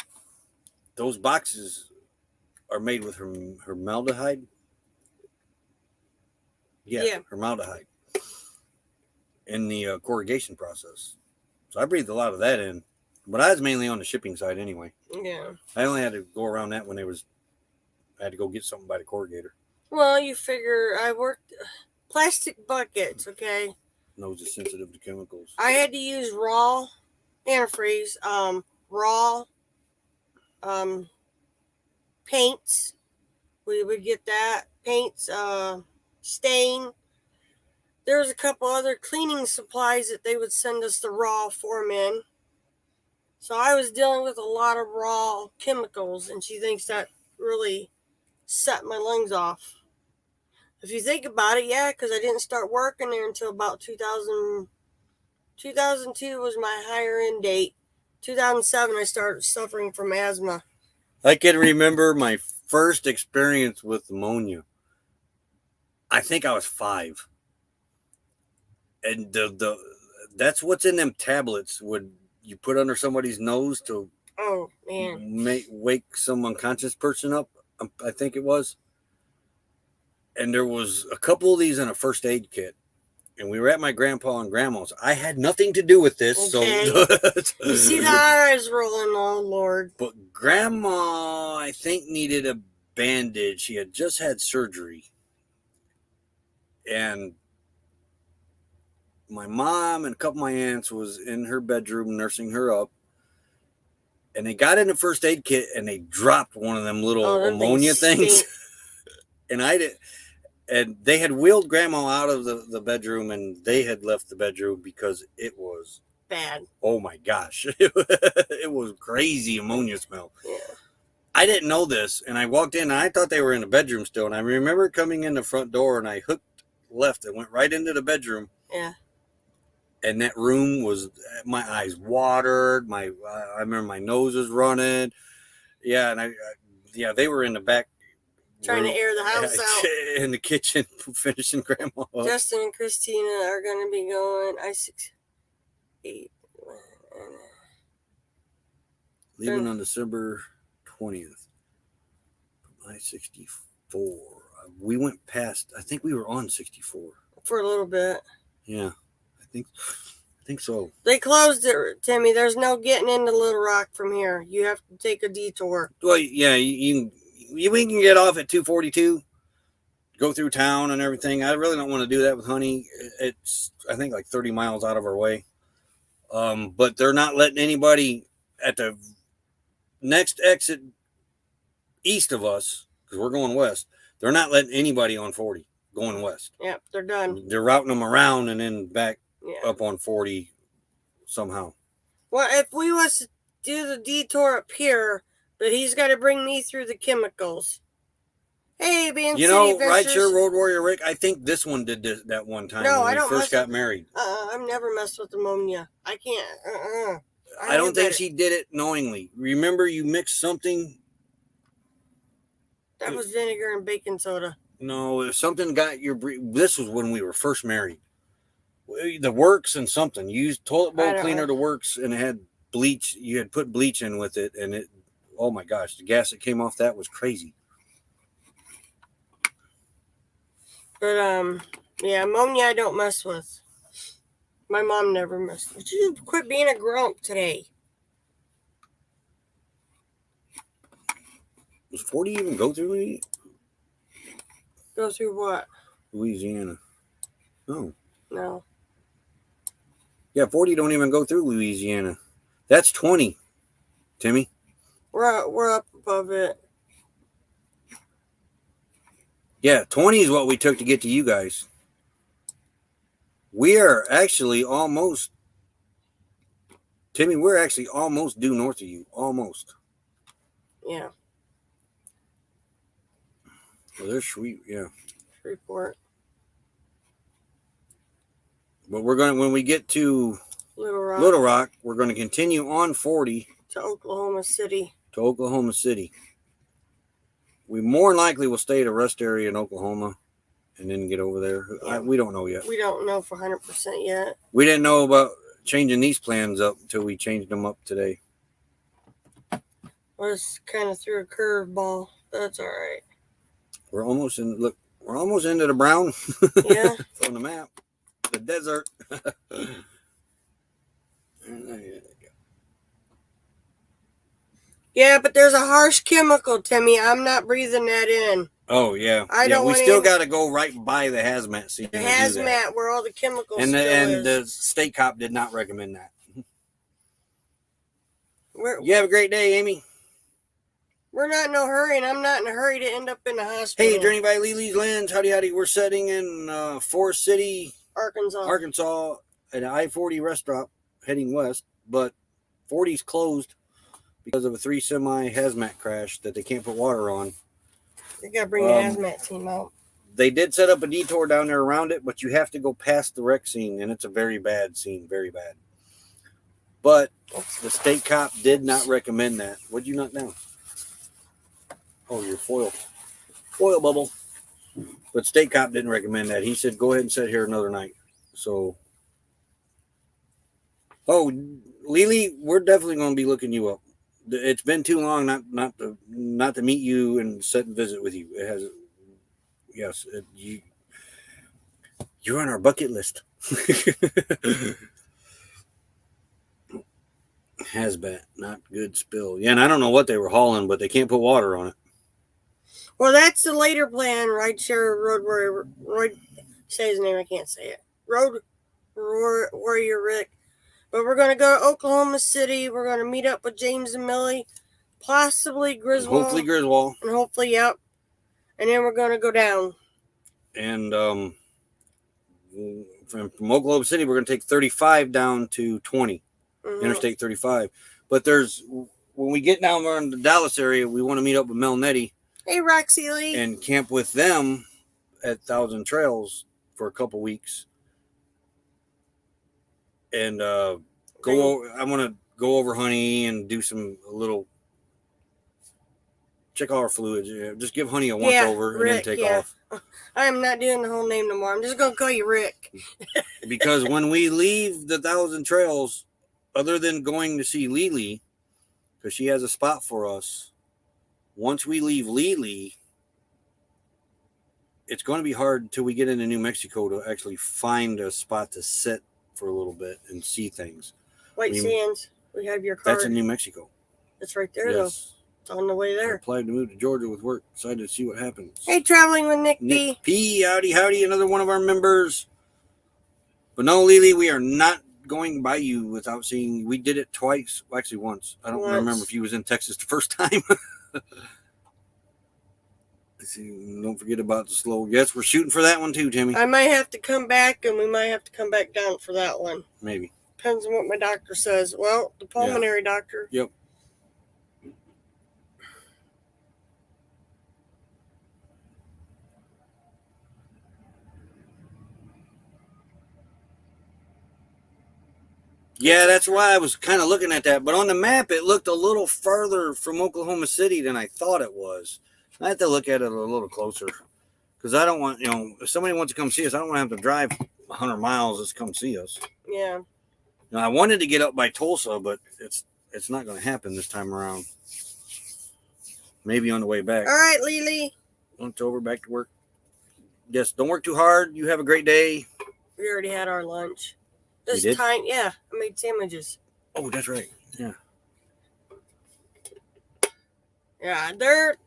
those boxes are made with formaldehyde. Yeah, formaldehyde in the corrugation process. So I breathed a lot of that in, but I was mainly on the shipping side anyway. Yeah. I only had to go around that when I had to go get something by the corrugator. Well, you figure I worked plastic buckets, okay? Nose is sensitive to chemicals. I had to use raw antifreeze, raw paints. We would get that. Paints, stain. There was a couple other cleaning supplies that they would send us the raw form in. So I was dealing with a lot of raw chemicals, and she thinks that really set my lungs off. If you think about it, yeah, because I didn't start working there until about 2000. 2002 was my higher end date. 2007, I started suffering from asthma. I can remember my first experience with pneumonia, I think I was 5. And that's what's in them tablets would you put under somebody's nose to Oh man. wake some unconscious person up, I think it was. And there was a couple of these in a first aid kit. And we were at my grandpa and grandma's. I had nothing to do with this. Okay. So You see the eyes rolling, oh Lord. But grandma, I think, needed a bandage. She had just had surgery. And my mom and a couple of my aunts was in her bedroom nursing her up. And they got in the first aid kit and they dropped one of them little ammonia things. And and they had wheeled grandma out of the bedroom and they had left the bedroom because it was bad. Oh my gosh. It was crazy ammonia smell. Yeah. I didn't know this. And I walked in and I thought they were in the bedroom still. And I remember coming in the front door and I hooked left and went right into the bedroom. Yeah. And that room was, my eyes watered. I remember my nose was running. Yeah. And they were in the back. Trying to air the house out. In the kitchen, finishing grandma up. Justin and Christina are going to be going I-68. Leaving on December 20th. I-64. We went past, I think we were on 64. For a little bit. Yeah, I think so. They closed it, Timmy. There's no getting into Little Rock from here. You have to take a detour. Well, yeah, we can get off at 242, go through town and everything. I really don't want to do that with Honey. It's, I think, like 30 miles out of our way. But they're not letting anybody at the next exit east of us, because we're going west. They're not letting anybody on 40 going west. Yep, they're done. They're routing them around and then back up on 40 somehow. Well, if we was to do the detour up here, but he's got to bring me through the chemicals. Hey, being you know, right, sure, Road Warrior Rick. I think this one did this that one time when I we don't first got married. I've never messed with ammonia. I can't. I don't think she did it knowingly. Remember, you mixed something. That was vinegar and baking soda. No, if something got your. This was when we were first married. The Works and something. You used toilet bowl cleaner, the Works, and it had bleach. You had put bleach in with it, and it. Oh my gosh, the gas that came off that was crazy. But yeah, ammonia I don't mess with. My mom never messed with. You quit being a grump today. Does 40 even go through? Go through what? Louisiana. No. No. Yeah, 40 don't even go through Louisiana. That's 20, Timmy. We're up above it. Yeah, 20 is what we took to get to you guys. We are actually almost, Timmy, we're actually almost due north of you. Almost. Yeah. Well, they're sweet, yeah. Report. But we're going to, when we get to Little Rock, we're going to continue on 40 to Oklahoma City. We more than likely will stay at a rest area in Oklahoma and then get over there. Yeah. We don't know yet. We don't know for 100% yet. We didn't know about changing these plans up until we changed them up today. Was kind of threw a curveball. That's all right. We're almost in. Look, we're almost into the brown. Yeah. On the map, the desert. Yeah, but there's a harsh chemical, Timmy. I'm not breathing that in. Oh yeah. I don't. We still got to go right by the hazmat scene. The hazmat where all the chemicals. And the state cop did not recommend that. You have a great day, Amy. We're not in no hurry, and I'm not in a hurry to end up in the hospital. Hey, journey by Lily's Lens. Howdy. We're sitting in Forest City, Arkansas, at an I-40 restaurant heading west, but 40's closed because of a 3 semi hazmat crash that they can't put water on. They got to bring the hazmat team out. They did set up a detour down there around it, but you have to go past the wreck scene, and it's a very bad scene, very bad. But the state cop did not recommend that. What'd you knock down? Oh, your foil bubble. But State Cop didn't recommend that. He said, go ahead and sit here another night. So, oh, Lily, we're definitely going to be looking you up. It's been too long not to meet you and sit and visit with you. It has, yes, you're on our bucket list. Hazmat, not good spill. Yeah, and I don't know what they were hauling, but they can't put water on it. Well, that's the later plan. Rideshare Road Warrior. Say his name. I can't say it. Road Warrior Rick. But we're going to go to Oklahoma City. We're going to meet up with James and Millie. Possibly Griswold. Hopefully Griswold. And hopefully, yep. And then we're going to go down. And from Oklahoma City, we're going to take 35 down to 20. Interstate 35. But when we get down there in the Dallas area, we want to meet up with Mel Nettie. Hey, Roxy Lee. And camp with them at Thousand Trails for a couple weeks. And I want to go over Honey and do a little check all our fluids. Just give Honey a once over and Rick, then take off. I am not doing the whole name no more. I'm just going to call you Rick. Because when we leave the Thousand Trails, other than going to see Lily, because she has a spot for us, once we leave Lily, it's going to be hard until we get into New Mexico to actually find a spot to sit for a little bit and see things. White Sands, we have your card. That's in New Mexico. It's right there, though. It's on the way there. I applied to move to Georgia with work. Decided to see what happens. Hey, traveling with Nick B. Nick P. Howdy, another one of our members. But no, Lily, we are not going by you without seeing. We did it twice. Well, actually, once. I don't remember if you was in Texas the first time. Don't forget about the slow. Yes, we're shooting for that one too, Timmy. I might have to come back, and we might have to come back down for that one. Maybe. Depends on what my doctor says. Well, the pulmonary doctor. Yep. Yeah, that's why I was kind of looking at that. But on the map, it looked a little further from Oklahoma City than I thought it was. I have to look at it a little closer. Because I don't want, if somebody wants to come see us, I don't want to have to drive 100 miles just to come see us. Yeah. Now, I wanted to get up by Tulsa, but it's not going to happen this time around. Maybe on the way back. All right, Lily. Once over, back to work. Yes, don't work too hard. You have a great day. We already had our lunch. You did? Time, yeah. I made sandwiches. Oh, that's right. Yeah. Yeah, they're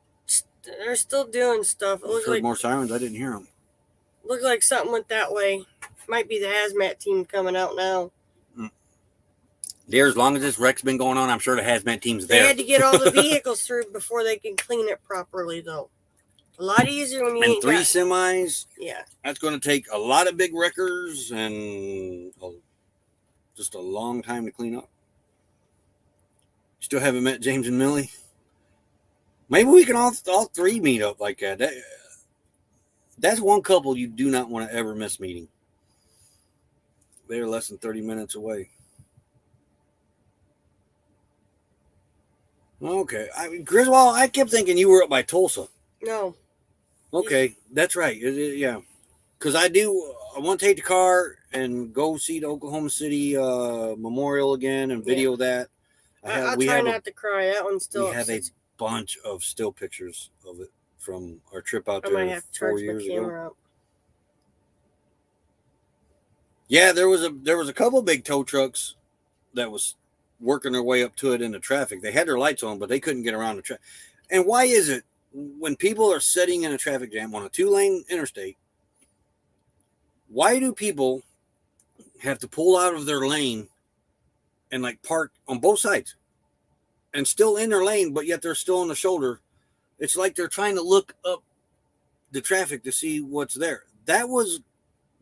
still doing stuff. It looks heard like more sirens. I didn't hear them. Looked like something went that way. Might be the hazmat team coming out now. There, as long as this wreck's been going on, I'm sure the hazmat team's there. They had to get all the vehicles through before they can clean it properly, though. A lot easier when you and ain't three got... semis. Yeah. That's going to take a lot of big wreckers and just a long time to clean up. Still haven't met James and Millie. Maybe we can all three meet up like that. That's one couple you do not want to ever miss meeting. They're less than 30 minutes away. Okay. Griswold, I kept thinking you were up by Tulsa. No. Okay, that's right. Yeah. Because I want to take the car and go see the Oklahoma City Memorial again and video that. I'll try not to cry. That one's still... We have a bunch of still pictures of it from our trip out there I might have to 4 charge years my camera ago. up. Yeah, there was a couple of big tow trucks that was working their way up to it in the traffic. They had their lights on, but they couldn't get around the traffic. And why is it when people are sitting in a traffic jam on a 2-lane interstate, why do people have to pull out of their lane and like park on both sides and still in their lane, but yet they're still on the shoulder? It's like they're trying to look up the traffic to see what's there. That was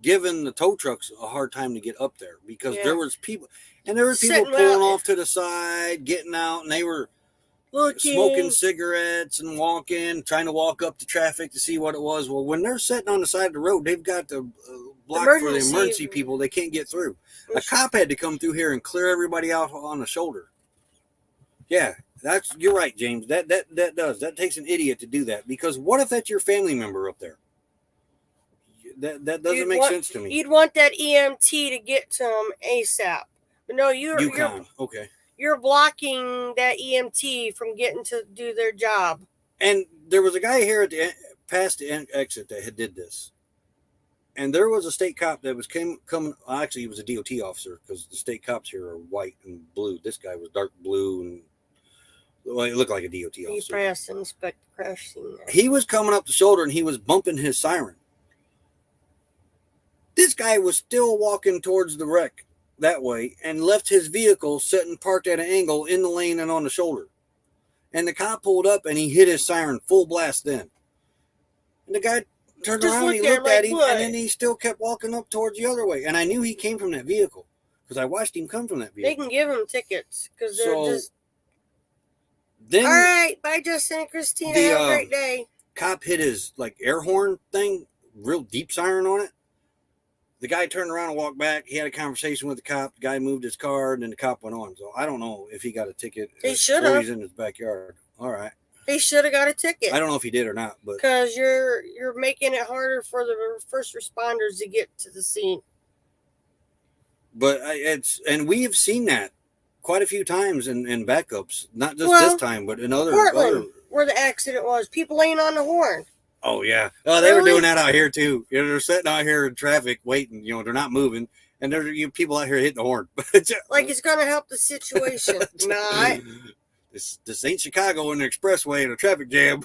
giving the tow trucks a hard time to get up there because there was people, and there were people pulling off to the side, getting out, and they were smoking cigarettes and trying to walk up the traffic to see what it was. Well, when they're sitting on the side of the road, they've got the block for the emergency people. They can't get through. A cop had to come through here and clear everybody out on the shoulder. Yeah, you're right, James. That takes an idiot to do that, because what if that's your family member up there? That doesn't make sense to me. You'd want that EMT to get to him ASAP. But no, Okay. You're blocking that EMT from getting to do their job. And there was a guy here at past the exit that did this. And there was a state cop that was coming. Actually, he was a DOT officer, because the state cops here are white and blue. This guy was dark blue, and it looked like a DOT officer. He pressed to inspect the crash scene. He was coming up the shoulder, and he was bumping his siren. This guy was still walking towards the wreck that way, and left his vehicle sitting parked at an angle in the lane and on the shoulder. And the cop pulled up, and he hit his siren full blast then. And the guy turned around, and he looked at him, and then he still kept walking up towards the other way. And I knew he came from that vehicle, because I watched him come from that vehicle. They can give him tickets, because they're just... Then, all right, bye, Justin and Christina. Have a great day. Cop hit his air horn thing, real deep siren on it. The guy turned around and walked back. He had a conversation with the cop. The guy moved his car, and then the cop went on. So I don't know if he got a ticket. He should have. He's in his backyard. All right. He should have got a ticket. I don't know if he did or not, but because you're making it harder for the first responders to get to the scene. But and we have seen that quite a few times in backups. Not just this time, but in other where the accident was. People ain't on the horn. Oh, yeah. Oh, they were doing that out here, too. They're sitting out here in traffic waiting. They're not moving. And there's people out here hitting the horn. Like it's going to help the situation. Nah. This ain't Chicago in the expressway in a traffic jam.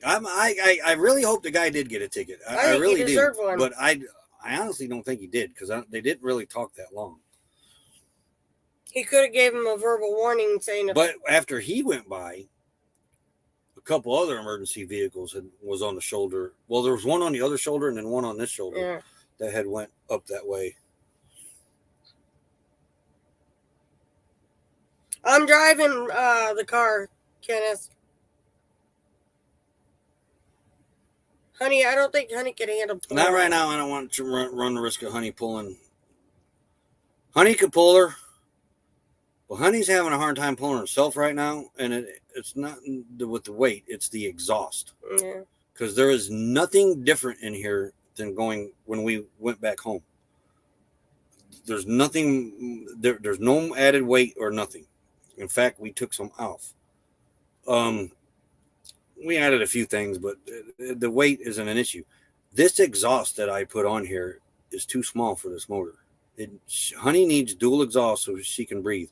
I really hope the guy did get a ticket. I really he deserved one. But I honestly don't think he did, because they didn't really talk that long. He could have gave him a verbal warning saying... But after he went by, a couple other emergency vehicles was on the shoulder. Well, there was one on the other shoulder and then one on this shoulder that had went up that way. I'm driving the car, Kenneth. Honey, I don't think Honey can handle pulling. Not right now. I don't want to run the risk of Honey pulling. Honey could pull her. Well, Honey's having a hard time pulling herself right now, and it's not with the weight, it's the exhaust. Yeah. Because there is nothing different in here than when we went back home. There's nothing, there's no added weight or nothing. In fact, we took some off. We added a few things, but the weight isn't an issue. This exhaust that I put on here is too small for this motor. Honey needs dual exhaust so she can breathe.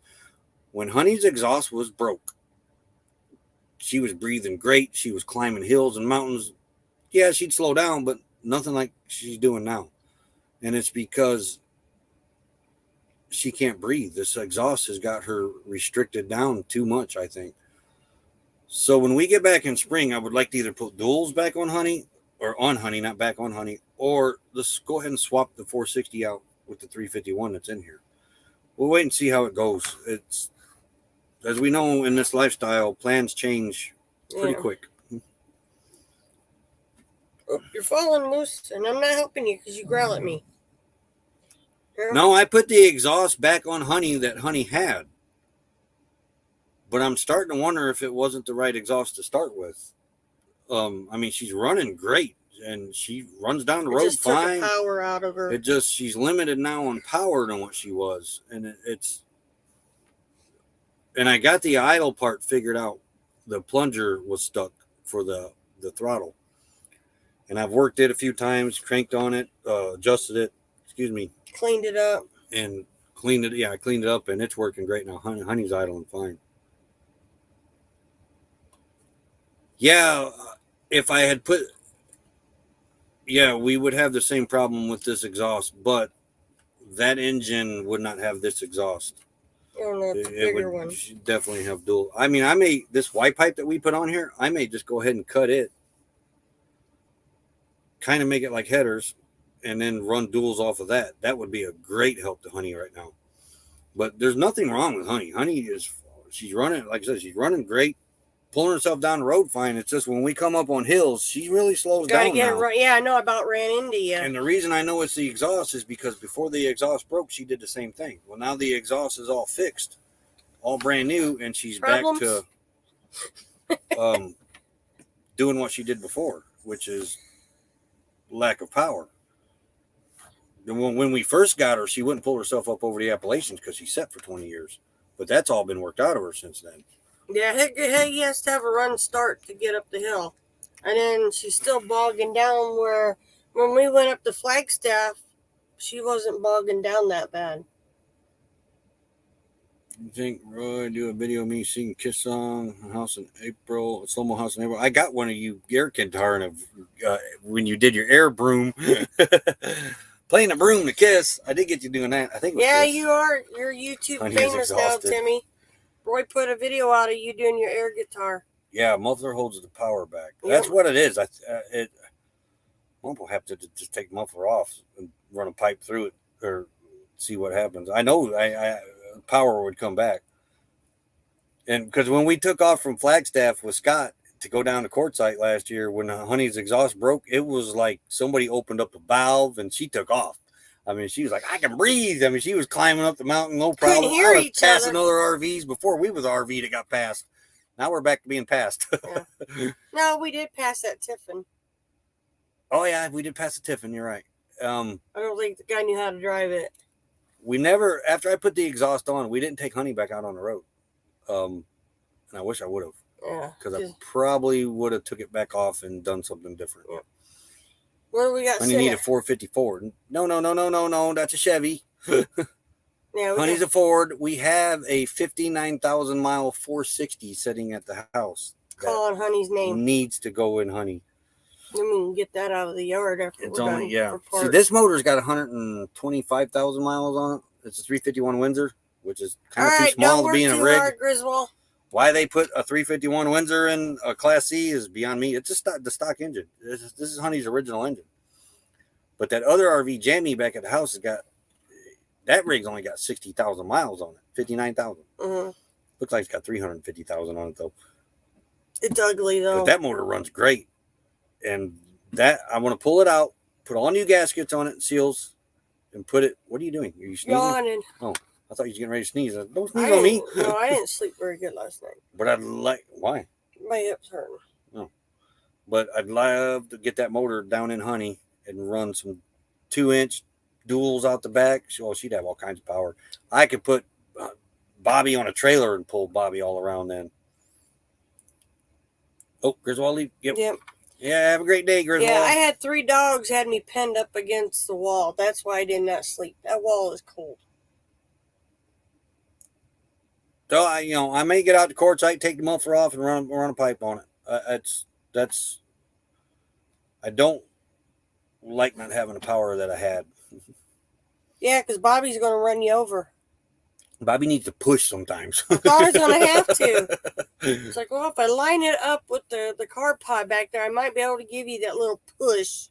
When Honey's exhaust was broke, she was breathing great. She was climbing hills and mountains. Yeah, she'd slow down, but nothing like she's doing now. And it's because she can't breathe. This exhaust has got her restricted down too much, I think. So when we get back in spring, I would like to either put duals back on Honey, or on Honey, not back on Honey, or let's go ahead and swap the 460 out with the 351 that's in here. We'll wait and see how it goes. It's, as we know in this lifestyle, plans change pretty quick. Oh, you're falling loose, and I'm not helping you because you growl at me. No, I put the exhaust back on Honey that Honey had. But I'm starting to wonder if it wasn't the right exhaust to start with. I mean, she's running great, and she runs down the road just fine. Took the power out of her. She's limited now on power than what she was, and and I got the idle part figured out. The plunger was stuck for the throttle, and I've worked it a few times, cranked on it, adjusted it. Cleaned it up. And cleaned it. Yeah, I cleaned it up, and it's working great now. Honey's idling fine. Yeah, if I had we would have the same problem with this exhaust, but that engine would not have this exhaust. Oh, no, it's a bigger one. Definitely have dual. I mean, this Y pipe that we put on here, I may just go ahead and cut it, kind of make it like headers, and then run duals off of that. That would be a great help to Honey right now. But there's nothing wrong with Honey. She's running, like I said, she's running great. pulling herself down the road fine. It's just when we come up on hills, she really slows Gotta down get now. it right. Yeah, I know. I about ran into you. And the reason I know it's the exhaust is because before the exhaust broke, she did the same thing. Well, now the exhaust is all fixed, all brand new, and she's Problems? back to doing what she did before, which is lack of power. And when we first got her, she wouldn't pull herself up over the Appalachians because she set for 20 years. But that's all been worked out of her since then. Yeah, he has to have a run start to get up the hill. And then she's still bogging down where when we went up to Flagstaff, she wasn't bogging down that bad. You think Roy do a video of me singing Kiss song, House in April, Slow Mo House in April? I got one of you air guitar when you did your air broom. Playing the broom to Kiss. I did get you doing that. I think it was Yeah, Kiss. you are. You're YouTube Honey is famous now, exhausted. Timmy. Roy put a video out of you doing your air guitar. Yeah, muffler holds the power back. Yep. That's what it is. We'll have to just take the muffler off and run a pipe through it or see what happens. I know power would come back. And because when we took off from Flagstaff with Scott to go down to Quartzsite last year, when Honey's exhaust broke, it was like somebody opened up a valve and she took off. I mean, she was like, I can breathe. I mean, she was climbing up the mountain, no problem. Couldn't hear I was each passing other. other RVs before we was the RV that got passed. Now we're back to being passed. Yeah. No, we did pass that Tiffin. Oh, yeah, we did pass the Tiffin. You're right. I don't think the guy knew how to drive it. We never, after I put the exhaust on, we didn't take Honey back out on the road. And I wish I would have. Yeah. Because I probably would have took it back off and done something different. Yeah. What do we got? Honey need a 450 Ford. No. That's a Chevy. Yeah, Honey's a Ford. We have a 59,000 mile 460 sitting at the house. calling Honey's name. Needs to go in Honey. Then we can get that out of the yard after It's we're only, done. yeah. for See, parts. this motor's got 125,000 miles on it. It's a 351 Windsor, which is kind of All too right, small don't to work be in a too rig. hard, Griswold. Why they put a 351 Windsor in a Class C is beyond me. It's just the stock engine. This is Honey's original engine. But that other RV Jamie back at the house has got, that rig's only got 60,000 miles on it. 59,000. Mm-hmm. Looks like it's got 350,000 on it though. It's ugly though. But that motor runs great. And that, I want to pull it out, put all new gaskets on it, seals, and put it, what are you doing? Are you sneezing? Yawning. Oh, I thought you were getting ready to sneeze. Don't I sneeze on me. didn't- No, I didn't sleep very good last night. But I'd like, why? My hips hurting. But I'd love to get that motor down in Honey and run some 2-inch duals out the back. Oh, she'd have all kinds of power. I could put Bobby on a trailer and pull Bobby all around then. Oh, Griswold, leave. Yep. Yeah, have a great day, Griswold. Yeah, I had 3 dogs had me pinned up against the wall. That's why I did not sleep. That wall is cold. So I may get out to Quartzsite, take the muffler off, and run a pipe on it. I don't like not having the power that I had. Yeah, because Bobby's going to run you over. Bobby needs to push sometimes. I thought I was going to have to. It's like, well, if I line it up with the car pod back there, I might be able to give you that little push.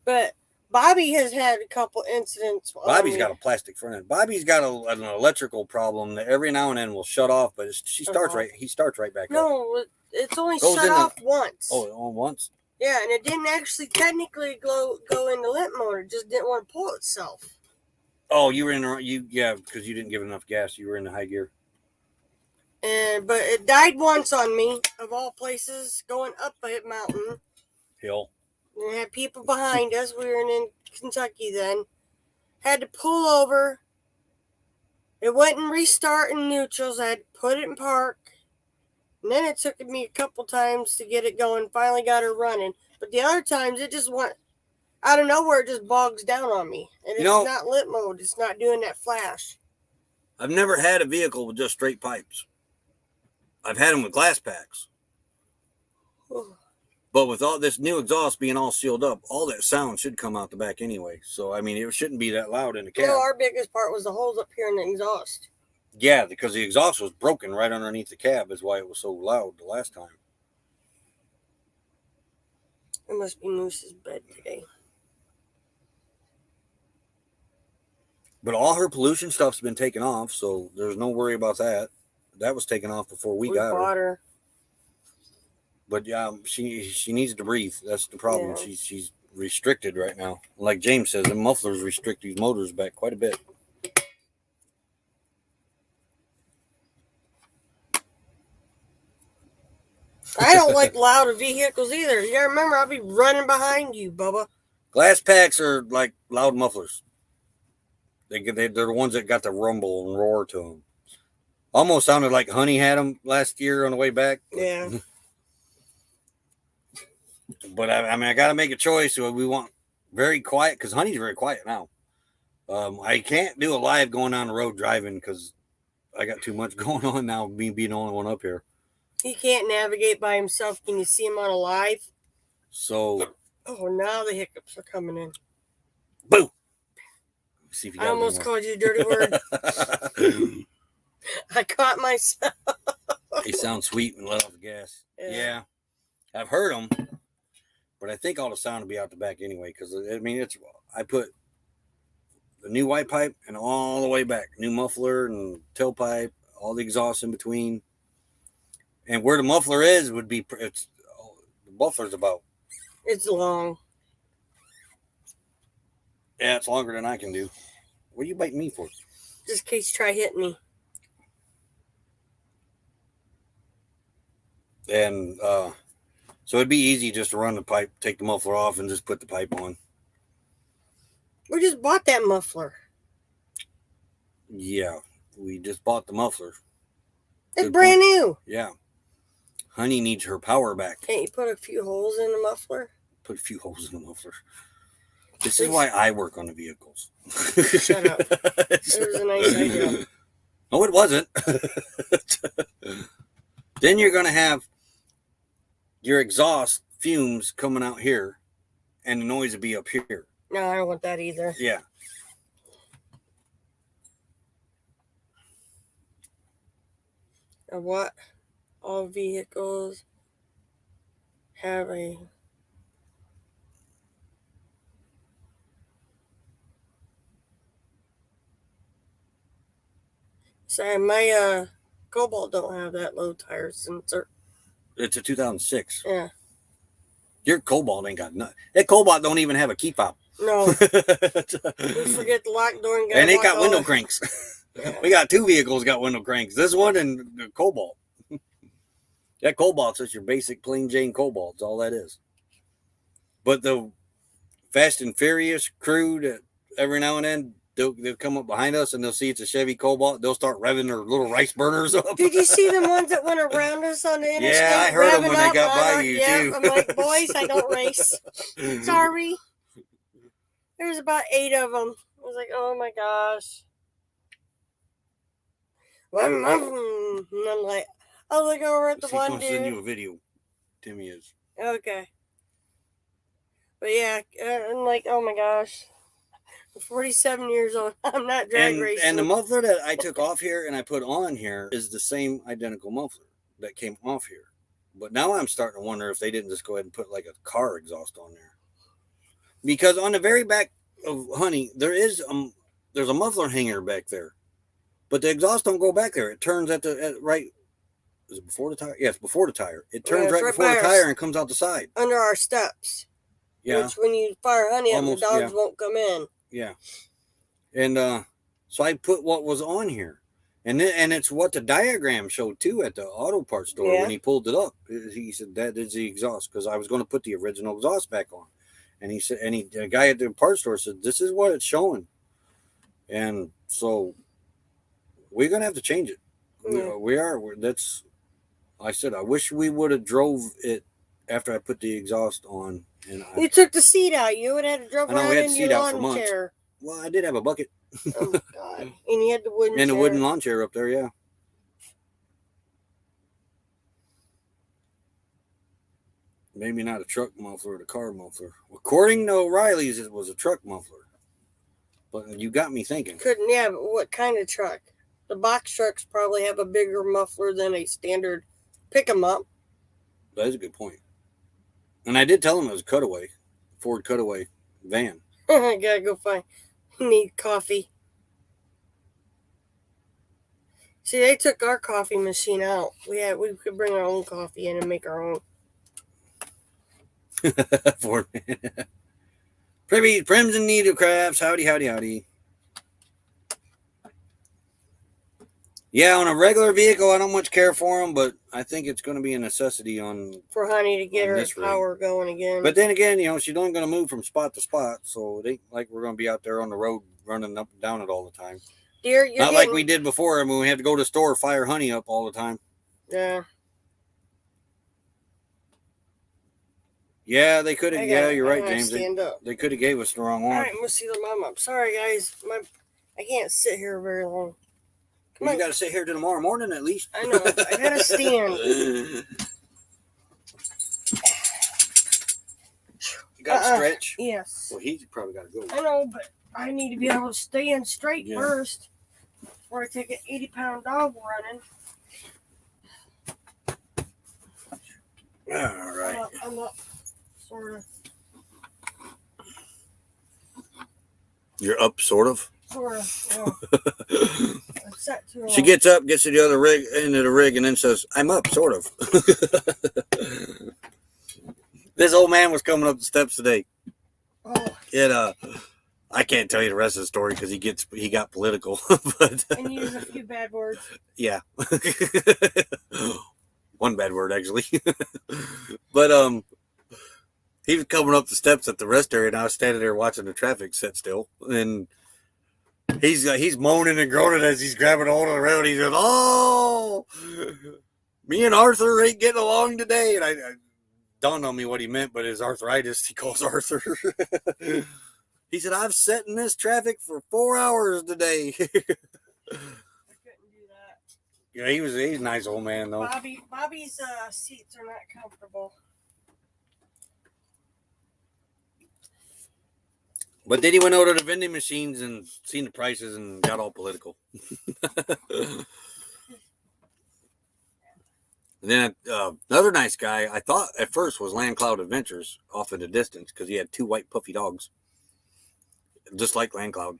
But Bobby has had a couple incidents. Bobby's got a plastic front end. Bobby's got an electrical problem that every now and then will shut off, but he starts right back up. No, it's only Goes shut in off once. Oh, on once? Yeah, and it didn't actually technically go in the limp motor. It just didn't want to pull itself. Oh, you were in because you didn't give enough gas. You were in the high gear. But it died once on me, of all places, going up a mountain. Hill. And had people behind us. We were in Kentucky then. Had to pull over. It wouldn't restart in neutrals. I had to put it in park. And then it took me a couple times to get it going. Finally got her running. But the other times, it just went out of nowhere. It just bogs down on me. And it's not lit mode. It's not doing that flash. I've never had a vehicle with just straight pipes. I've had them with glass packs. But with all this new exhaust being all sealed up, all that sound should come out the back anyway. So, I mean, it shouldn't be that loud in the cab. No, our biggest part was the holes up here in the exhaust. Yeah, because the exhaust was broken right underneath the cab is why it was so loud the last time. It must be Moose's bed today. But all her pollution stuff's been taken off, so there's no worry about that. That was taken off before we got bought her. But she needs to breathe. That's the problem. Yeah. She's restricted right now. Like James says, the mufflers restrict these motors back quite a bit. I don't like loud vehicles either. You gotta remember, I'll be running behind you, Bubba. Glass packs are like loud mufflers. They're the ones that got the rumble and roar to them. Almost sounded like Honey had them last year on the way back. Yeah. But I mean, I got to make a choice. So we want very quiet because Honey's very quiet now. I can't do a live going down the road driving because I got too much going on now, me being the only one up here. He can't navigate by himself. Can you see him on a live? So. Oh, now the hiccups are coming in. Boom. See if you got I almost called you a dirty word. I caught myself. They sound sweet and let off the gas. Yeah. I've heard them, but I think all the sound will be out the back anyway. Because I mean, I put the new white pipe and all the way back, new muffler and tailpipe, all the exhaust in between, and where the muffler is would be the muffler's about. It's long. Yeah, it's longer than I can do. What are you biting me for? Just in case you try hitting me. And so it'd be easy just to run the pipe, take the muffler off, and just put the pipe on. We just bought that muffler. Yeah, we just bought the muffler. It's brand new. Yeah. Honey needs her power back. Can't you put a few holes in the muffler? Put a few holes in the muffler. This is why I work on the vehicles. Shut up. It was a nice idea. No, it wasn't. Then you're going to have your exhaust fumes coming out here, and the noise will be up here. No, I don't want that either. Yeah. And what? All vehicles have a... Sorry, my Cobalt don't have that low tire sensor. It's a 2006. Yeah. Your Cobalt ain't got nothing. That Cobalt don't even have a key fob. No. We forget the lock door and it got window cranks. Yeah. We got two vehicles got window cranks. This one and the Cobalt. That Cobalt's just your basic plain Jane Cobalt. That's all that is. But the Fast and Furious crew that every now and then they'll come up behind us and they'll see it's a Chevy Cobalt. They'll start revving their little rice burners up. Did you see the ones that went around us on the interstate? Yeah, I heard them when they revving got up? by you, yeah, too. I'm like, boys, I don't race. Sorry. There was about 8 of them. I was like, oh my gosh. And I'm like, I'll look over at the See, one I'll send you dude. a video. Timmy is. Okay. But yeah, I'm like, oh my gosh. I'm 47 years old. I'm not drag racing. And the muffler that I took off here and I put on here is the same identical muffler that came off here. But now I'm starting to wonder if they didn't just go ahead and put like a car exhaust on there. Because on the very back of Honey, there's a muffler hanger back there. But the exhaust don't go back there. It turns at right. Is it before the tire? Yeah, it's before the tire. It turns right before the tire and comes out the side. Under our steps. Yeah. Which when you fire Honey up, the dogs won't come in. Yeah. And so I put what was on here. And it's what the diagram showed too at the auto parts store when he pulled it up. He said that is the exhaust because I was going to put the original exhaust back on. And he said, the guy at the parts store said, this is what it's showing. And so we're going to have to change it. I said, I wish we would have drove it after I put the exhaust on. And you took the seat out. You would have had to drive around in your lawn chair. Well, I did have a bucket. Oh my God. And you had the wooden chair. And the wooden lawn chair up there, yeah. Maybe not a truck muffler, the car muffler. According to O'Reilly's, it was a truck muffler. But you got me thinking. But what kind of truck? The box trucks probably have a bigger muffler than a standard pick 'em up. That is a good point. And I did tell him it was a cutaway, Ford cutaway van. I gotta go find. Need coffee. See, they took our coffee machine out. We could bring our own coffee in and make our own. Ford man. Prims and needle crafts. Howdy, howdy, howdy. Yeah, on a regular vehicle, I don't much care for them, but I think it's going to be a necessity for Honey to get her this power going again. But then again, she's only going to move from spot to spot, so it ain't like we're going to be out there on the road running up and down it all the time. Dear, you're not like we did before. I mean, we had to go to the store, fire Honey up all the time. Yeah. Yeah, they could have. Yeah, you're right, James. Stand up. They could have gave us the wrong one. All right, we'll see the mom up. Sorry, guys. I can't sit here very long. You got to sit here till tomorrow morning at least. I know. I got to stand. You got to stretch? Yes. Well, he's probably got to go. I know, but I need to be able to stand straight first before I take an 80-pound dog running. All right. I'm up, sort of. You're up, sort of? Sort of, yeah. I'm set too long. She gets up, gets to the other rig, into the rig, and then says, I'm up, sort of. This old man was coming up the steps today. Oh. I can't tell you the rest of the story because he got political. But and use a few bad words. Yeah. One bad word, actually. But he was coming up the steps at the rest area, and I was standing there watching the traffic sit still. And he's moaning and groaning as he's grabbing hold of the road. He said, "Oh, me and Arthur ain't getting along today." And I dawned on me what he meant, but his arthritis, he calls Arthur. He said, "I've sat in this traffic for 4 hours today." I couldn't do that. Yeah, he's a nice old man, though. Bobby's seats are not comfortable. But then he went over to the vending machines and seen the prices and got all political. And then another nice guy, I thought at first was Land Cloud Adventures off in the distance because he had 2 white puffy dogs, just like Land Cloud.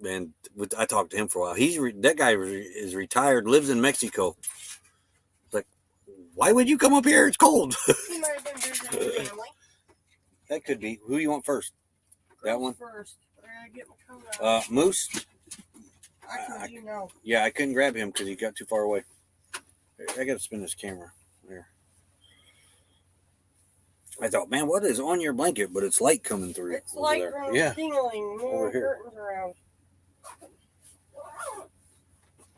And I talked to him for a while. That guy is retired, lives in Mexico. It's like, why would you come up here? It's cold. He might have been visiting his family. That could be. Who you want first? That one? First. I gotta get my coat out. Moose? Actually, no. Yeah, I couldn't grab him because he got too far away. I got to spin this camera. There. I thought, man, what is on your blanket? But it's light coming through. It's light from tingling. More curtains around.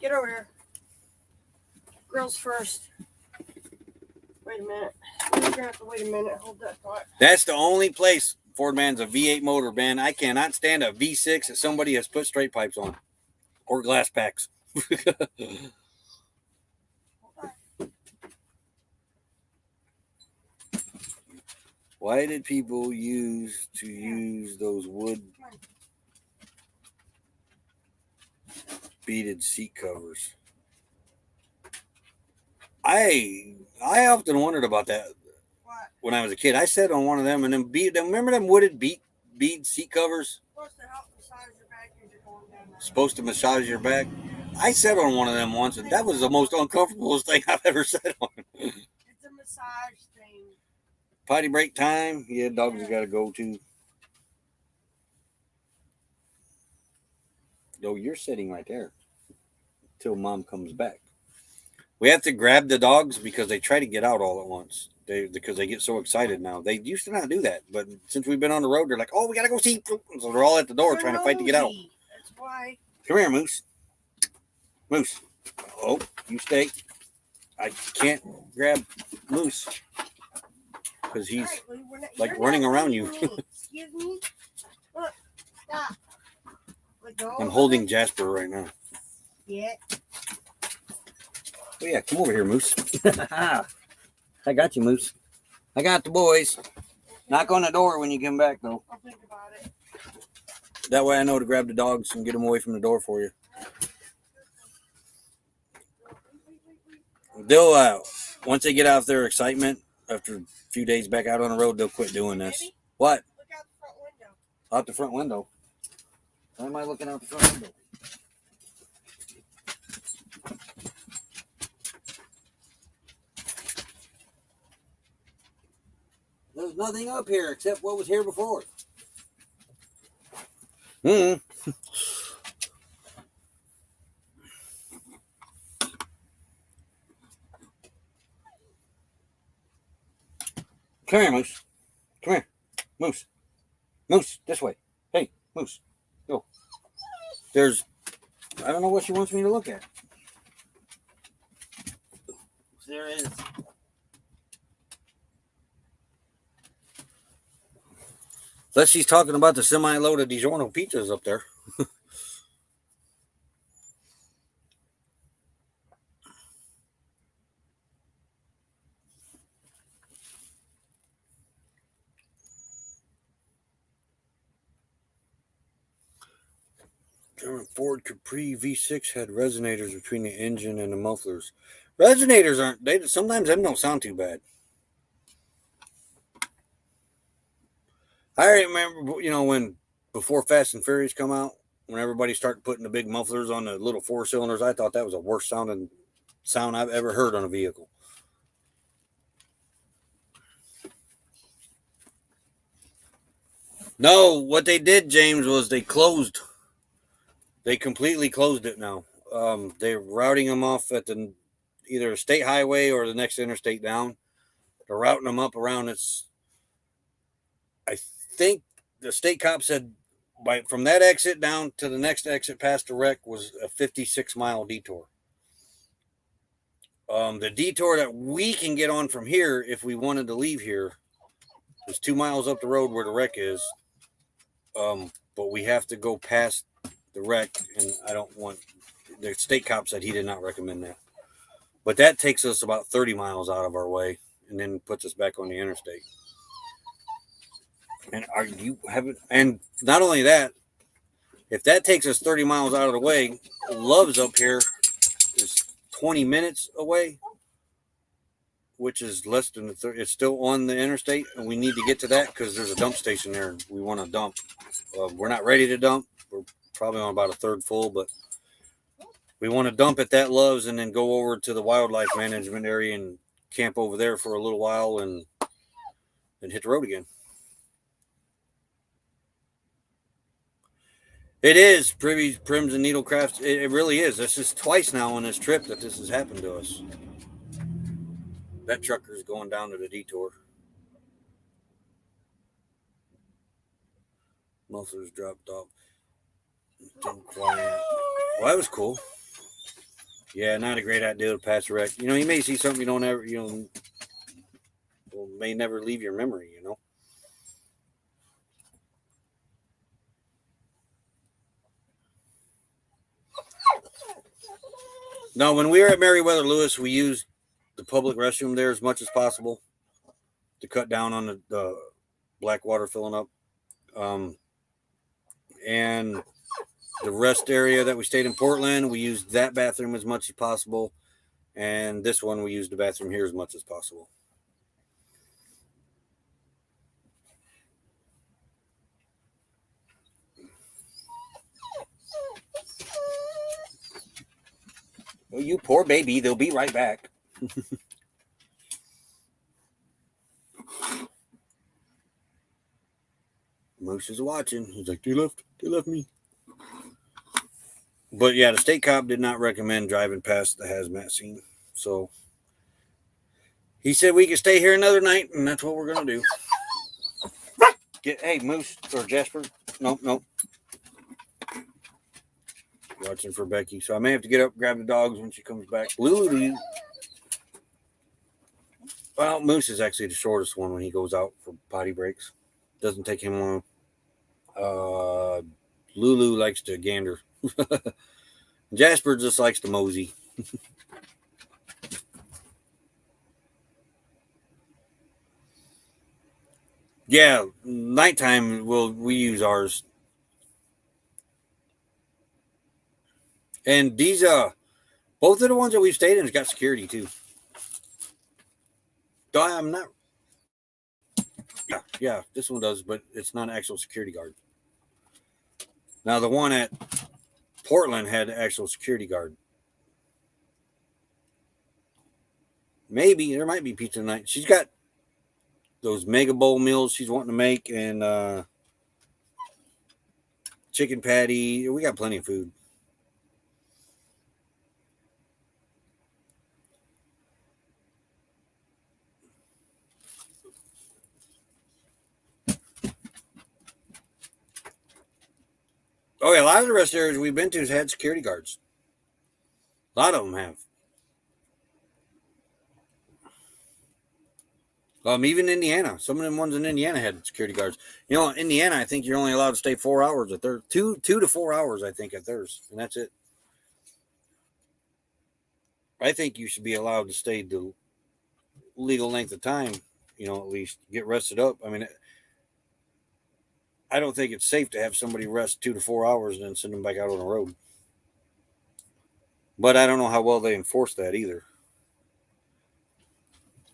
Get over here. Girls first. Wait a minute. You're going to have to wait a minute. Hold that thought. That's the only place Ford man's a V8 motor, man. I cannot stand a V6 that somebody has put straight pipes on. Or glass packs. Why did people use those wood beaded seat covers? I often wondered about that when I was a kid. I sat on one of them and then remember them wooded bead seat covers? Supposed to massage your back. I sat on one of them once and that was the most uncomfortable thing I've ever sat on. It's a massage thing. Potty break time. Yeah, dogs have got to go too. Oh, you're sitting right there till mom comes back. We have to grab the dogs because they try to get out all at once. Because they get so excited now. They used to not do that, but since we've been on the road, they're like, "Oh, we gotta go see." So they're all at the door trying to fight to get out. That's why. Come here, Moose. Moose. Oh, you stay. I can't grab Moose because he's like running around you. Excuse me. Look, stop. I'm holding Jasper right now. Yeah. Oh yeah, come over here, Moose. I got you, Moose. I got the boys. Knock on the door when you come back, though. I'll think about it. That way I know to grab the dogs and get them away from the door for you. They'll, once they get out of their excitement, after a few days back out on the road, they'll quit doing this. Maybe? What? Look out the front window. Out the front window? Why am I looking out the front window? There's nothing up here except what was here before. Mm-hmm. Come here, Moose. Come here. Moose. Moose, this way. Hey, Moose. Go. There's, I don't know what she wants me to look at. There is. Unless she's talking about the semi-loaded DiGiorno pizzas up there. German Ford Capri V6 had resonators between the engine and the mufflers. Resonators aren't, they sometimes them don't sound too bad. I remember, you know, when before Fast and Furious come out, when everybody started putting the big mufflers on the little 4-cylinders, I thought that was the worst sound I've ever heard on a vehicle. No, what they did, James, was they completely closed it now. They're routing them off at either a state highway or the next interstate down. They're routing them up around I think the state cop said from that exit down to the next exit past the wreck was a 56-mile detour. The detour that we can get on from here, if we wanted to leave here, is 2 miles up the road where the wreck is. But we have to go past the wreck, and I don't want. The state cop said he did not recommend that. But that takes us about 30 miles out of our way, and then puts us back on the interstate. And and not only that, if that takes us 30 miles out of the way, Love's up here is 20 minutes away, which is less than it's still on the interstate, and we need to get to that because there's a dump station there. And we want to dump. We're not ready to dump. We're probably on about a third full, but we want to dump at that Love's and then go over to the wildlife management area and camp over there for a little while and then hit the road again. It is Prims and Needlecrafts. It really is. This is twice now on this trip that this has happened to us. That trucker's going down to the detour. Mufflers dropped off. Well, that was cool. Yeah, not a great idea to pass a wreck. You know, you may see something you don't ever, may never leave your memory, you know. Now, when we were at Meriwether Lewis, we used the public restroom there as much as possible to cut down on the black water filling up. And the rest area that we stayed in Portland, we used that bathroom as much as possible. And this one, we used the bathroom here as much as possible. Oh, you poor baby. They'll be right back. Moose is watching. He's like, they left me. But yeah, the state cop did not recommend driving past the hazmat scene. So he said we could stay here another night, and that's what we're going to do. Hey, Moose or Jasper. Nope. Watching for Becky. So I may have to get up and grab the dogs when she comes back. Lulu. Well, Moose is actually the shortest one when he goes out for potty breaks. Doesn't take him long. Lulu likes to gander. Jasper just likes to mosey. Yeah, nighttime we use ours. And these both of the ones that we've stayed in has got security too. I'm not. Yeah, this one does, but it's not an actual security guard. Now the one at Portland had an actual security guard. Maybe there might be pizza tonight. She's got those mega bowl meals she's wanting to make, and chicken patty. We got plenty of food. Oh yeah, a lot of the rest areas we've been to has had security guards. A lot of them have. Even Indiana. Some of them ones in Indiana had security guards. You know, in Indiana, I think you're only allowed to stay 4 hours at theirs. 2 to 4 hours, I think, at theirs, and that's it. I think you should be allowed to stay the legal length of time. You know, at least get rested up. I mean, I don't think it's safe to have somebody rest 2 to 4 hours and then send them back out on the road. But I don't know how well they enforce that either.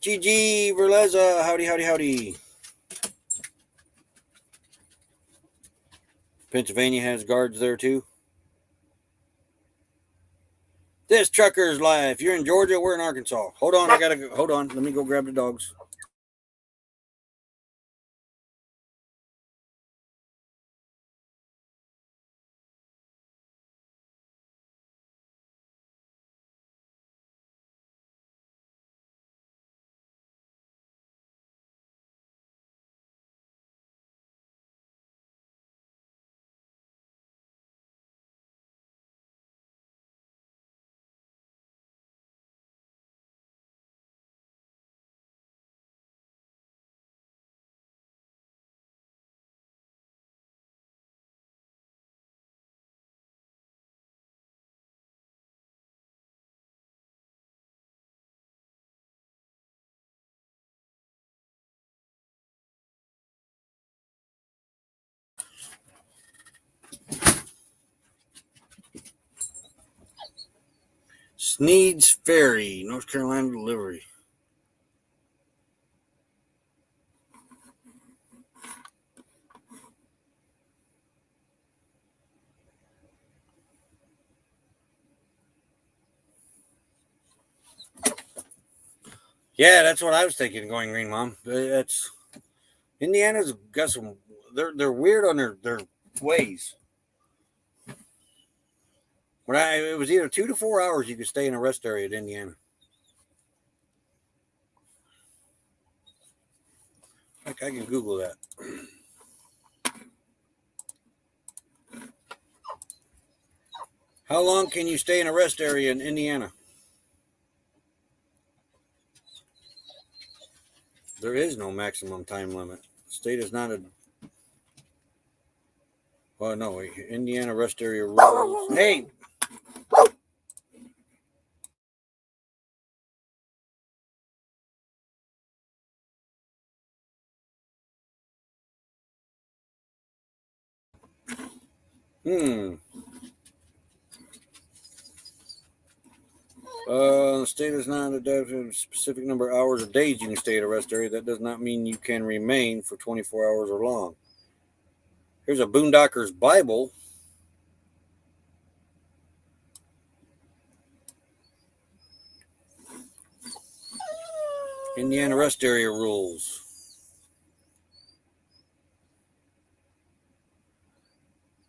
GG Verleza, howdy, howdy, howdy. Pennsylvania has guards there too. This trucker's life. You're in Georgia, we're in Arkansas. Hold on, hold on. Let me go grab the dogs. Sneed's Ferry, North Carolina delivery. Yeah, that's what I was thinking. Going green, Mom. That's Indiana's got some. They're weird on their ways. When it was either 2 to 4 hours you could stay in a rest area at Indiana. Heck, I can Google that. How long can you stay in a rest area in Indiana? There is no maximum time limit. The state is not a. Well, no, Indiana rest area rules. Hey! The state is not adapted to a specific number of hours or days you can stay at a rest area. That does not mean you can remain for 24 hours or long. Here's a Boondocker's Bible. Indiana rest area rules.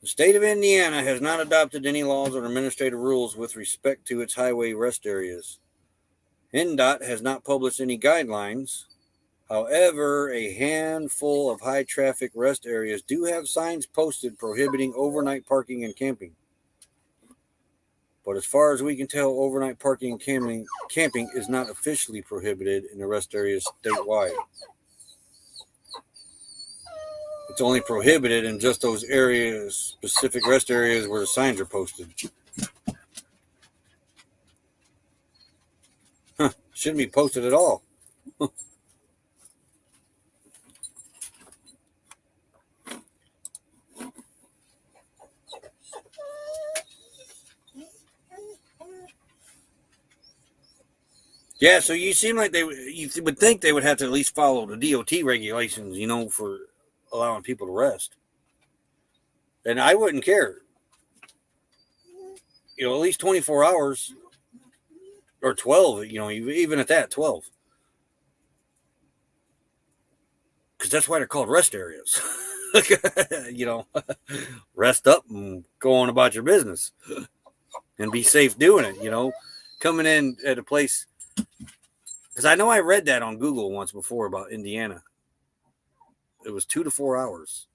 The state of Indiana has not adopted any laws or administrative rules with respect to its highway rest areas. NDOT has not published any guidelines. However, a handful of high-traffic rest areas do have signs posted prohibiting overnight parking and camping. But as far as we can tell, overnight parking and camping is not officially prohibited in the rest areas statewide. It's only prohibited in just those areas, specific rest areas where the signs are posted. Shouldn't be posted at all. Yeah, so you seem like you would think they would have to at least follow the DOT regulations, for allowing people to rest. And I wouldn't care. At least 24 hours or 12, even at that, 12. because that's why they're called rest areas. You know, rest up and go on about your business and be safe doing it. You know, coming in at a place, because I know I read that on Google once before about Indiana. It was 2 to 4 hours,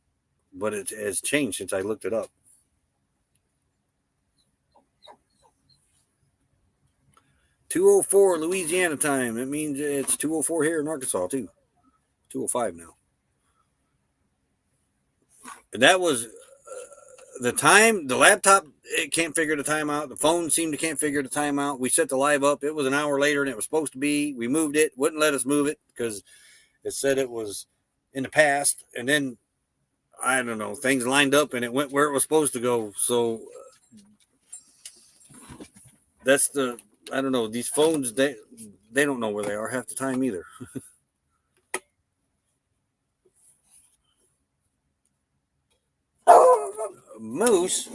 but it has changed since I looked it up. (2:04) Louisiana time. It means it's 2:04 here in Arkansas too. 2:05 now. And that was the time. The laptop, it can't figure the time out. The phone seemed to can't figure the time out. We set the live up. It was an hour later than it was supposed to be. We moved it. Wouldn't let us move it because it said it was in the past. And then, I don't know, things lined up and it went where it was supposed to go. So that's the, I don't know, these phones, they don't know where they are half the time either. Moose.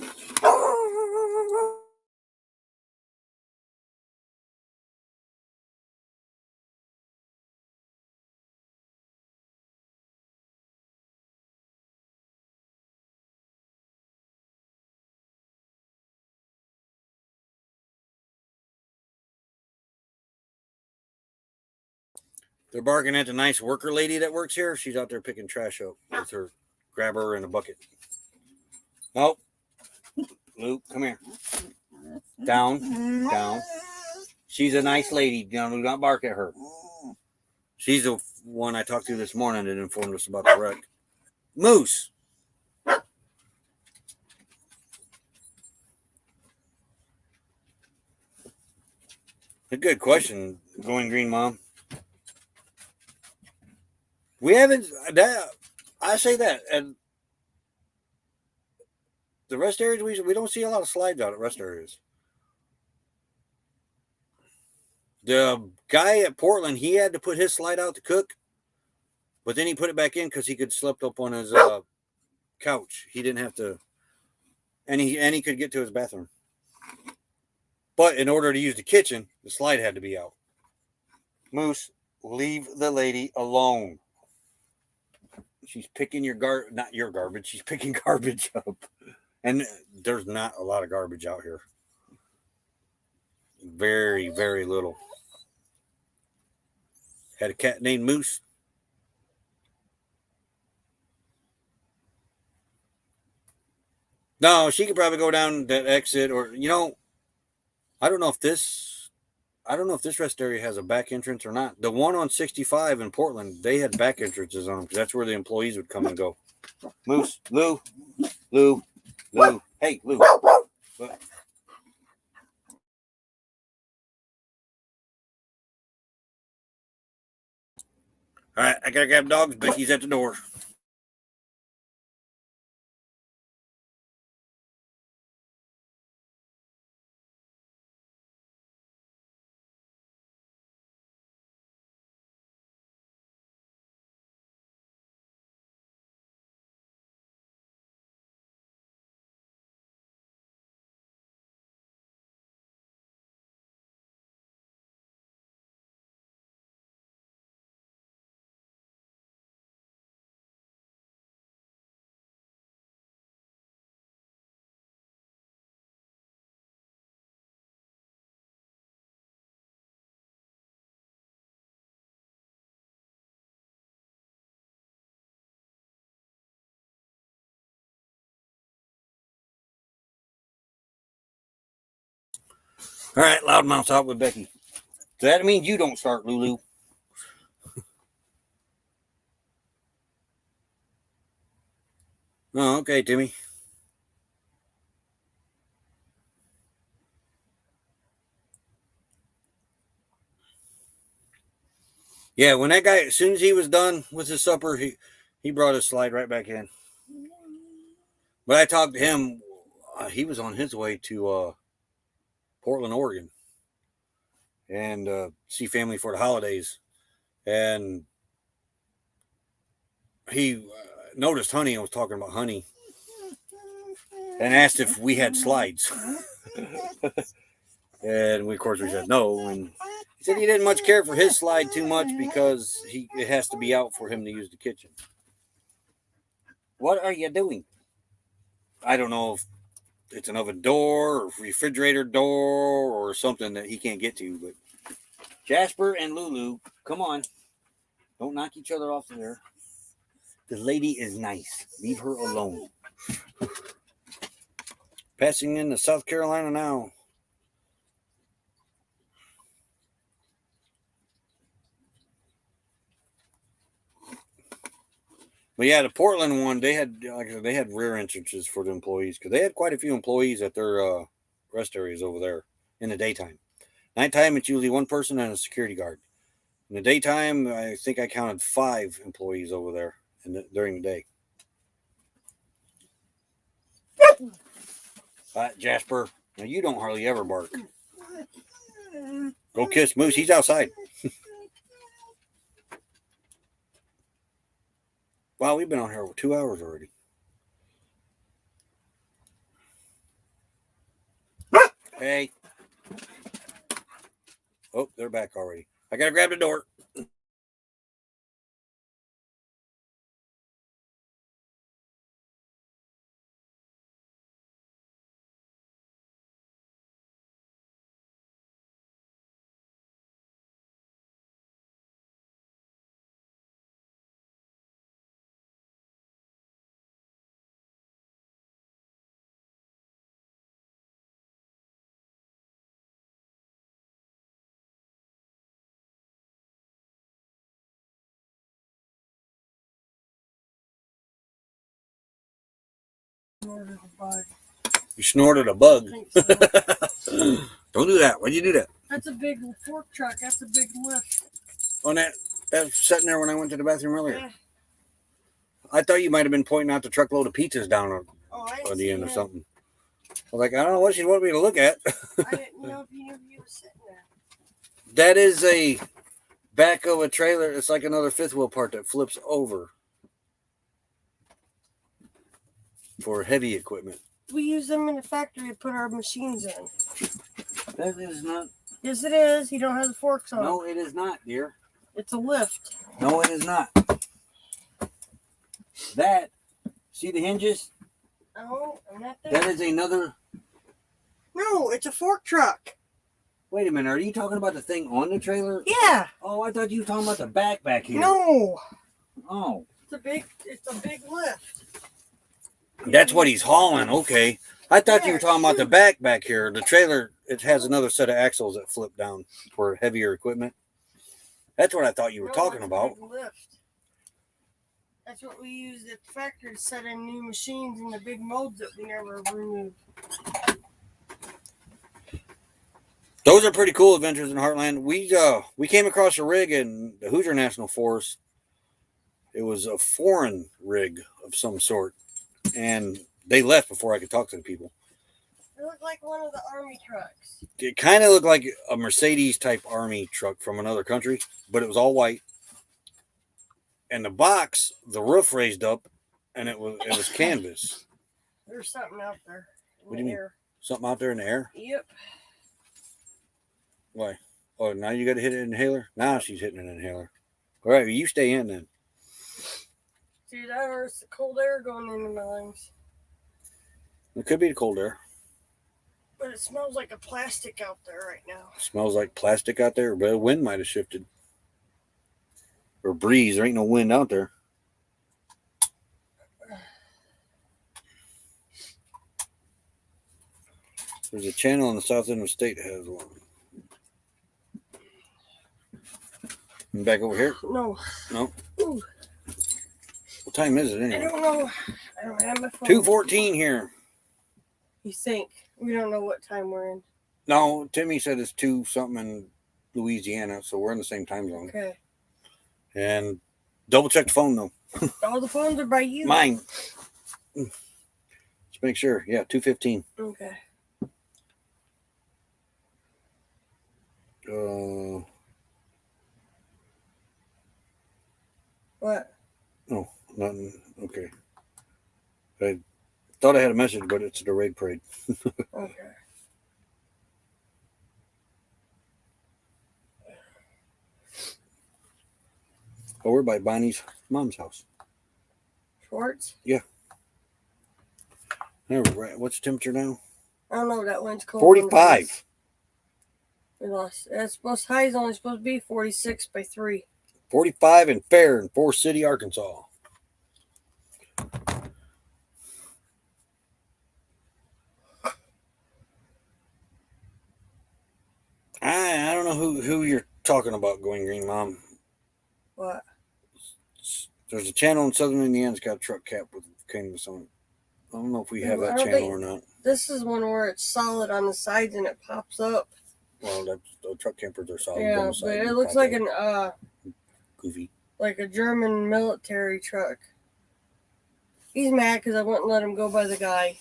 They're barking at the nice worker lady that works here. She's out there picking trash up with her grabber and a bucket. Nope. Luke, come here. Down, down. She's a nice lady. Do not bark at her. She's the one I talked to this morning that informed us about the wreck. Moose. A good question, Going Green Mom. We haven't, that, I say that, and the rest areas, we don't see a lot of slides out at rest areas. The guy at Portland, he had to put his slide out to cook, but then he put it back in because he could slept up on his couch. He didn't have to, and he could get to his bathroom. But in order to use the kitchen, the slide had to be out. Moose, leave the lady alone. She's picking not your garbage. She's picking garbage up. And there's not a lot of garbage out here. Very, very little. Had a cat named Moose. No, she could probably go down that exit, or, you know, I don't know if this rest area has a back entrance or not. The one on 65 in Portland, they had back entrances on them because that's where the employees would come and go. Moose, Lou. Hey, Lou. Look. All right, I gotta grab dogs. Becky's at the door. All right, loudmouth out with Becky. So that means you don't start, Lulu. Oh, okay, Timmy. Yeah, when that guy, as soon as he was done with his supper, he brought his slide right back in. But I talked to him. He was on his way to Portland, Oregon, and see family for the holidays. And he noticed Honey. I was talking about Honey, and asked if we had slides. And we, of course, we said no. And he Said he didn't much care for his slide too much because it has to be out for him to use the kitchen. What are you doing? I don't know if it's an oven door or refrigerator door or something that he can't get to, but Jasper and Lulu, come on. Don't knock each other off there. The lady is nice. Leave her alone. Passing into South Carolina now. But yeah, the Portland one, they had rear entrances for the employees because they had quite a few employees at their rest areas over there in the daytime. Nighttime, it's usually one person and a security guard. In the daytime, I think I counted 5 employees over there during the day. Jasper, now you don't hardly ever bark. Go kiss Moose. He's outside. Wow, we've been on here over 2 hours already. Hey. Oh, they're back already. I gotta grab the door. You snorted a bug. Don't do that. Why'd you do that? That's a big fork truck. That's a big lift. On that's sitting there when I went to the bathroom earlier. Yeah. I thought you might have been pointing out the truckload of pizzas down on the end or something. I was like, I don't know what you want me to look at. I didn't know if you knew you were sitting there. That is a back of a trailer. It's like another fifth wheel part that flips over for heavy equipment. We use them in the factory to put our machines in. That is not. Yes, it is. You don't have the forks on. No, it is not, dear. It's a lift. No, it is not. That, see the hinges? Oh, I'm not there. That is another. No, it's a fork truck. Wait a minute. Are you talking about the thing on the trailer? Yeah. Oh, I thought you were talking about the back here. No. Oh. It's a big lift. That's what he's hauling. Okay. I thought you were talking about the back here. The trailer, it has another set of axles that flip down for heavier equipment. That's what I thought you were talking about. Big lift. That's what we use at the factory to set in new machines in the big molds that we never removed. Those are pretty cool adventures in Heartland. We came across a rig in the Hoosier National Forest. It was a foreign rig of some sort. And they left before I could talk to the people. It looked like one of the army trucks. It kind of looked like a Mercedes type army truck from another country, but it was all white. And the box, the roof raised up, and it was canvas. There's something out there. What do you mean? Something out there in the air? Yep. Why? Oh, now you got to hit an inhaler? Now she's hitting an inhaler. All right, well, you stay in then. Dude, that hurts the cold air going into my lungs. It could be the cold air. But it smells like a plastic out there right now. It smells like plastic out there, but the wind might have shifted. Or breeze. There ain't no wind out there. There's a channel in the south end of the state that has one. And back over here? No. No. Ooh. What time is it I anyway? don't know. I don't have my phone. 2:14 here. You think? We don't know what time we're in. No, Timmy said it's 2 something in Louisiana, so we're in the same time zone. Okay. And double check the phone though. All the phones are by you. Mine. Let's make sure. Yeah, 2:15. Okay. What? Oh, nothing. Okay. I thought I had a message, but it's the raid parade. Okay. Over by Bonnie's mom's house. Schwartz? What's the temperature now? I don't know. That one's cold. 45. We lost. That's supposed high is only supposed to be 46 by 3. 45 and fair in Forest City, Arkansas. I don't know who you're talking about going green, Mom. What? There's a channel in Southern Indiana that's got a truck cap with canvas on it. I don't know if we have that channel or not. This is one where it's solid on the sides and it pops up. Well, the truck campers are solid. Yeah, but it looks like an goofy, like a German military truck. He's mad because I wouldn't let him go by the guy.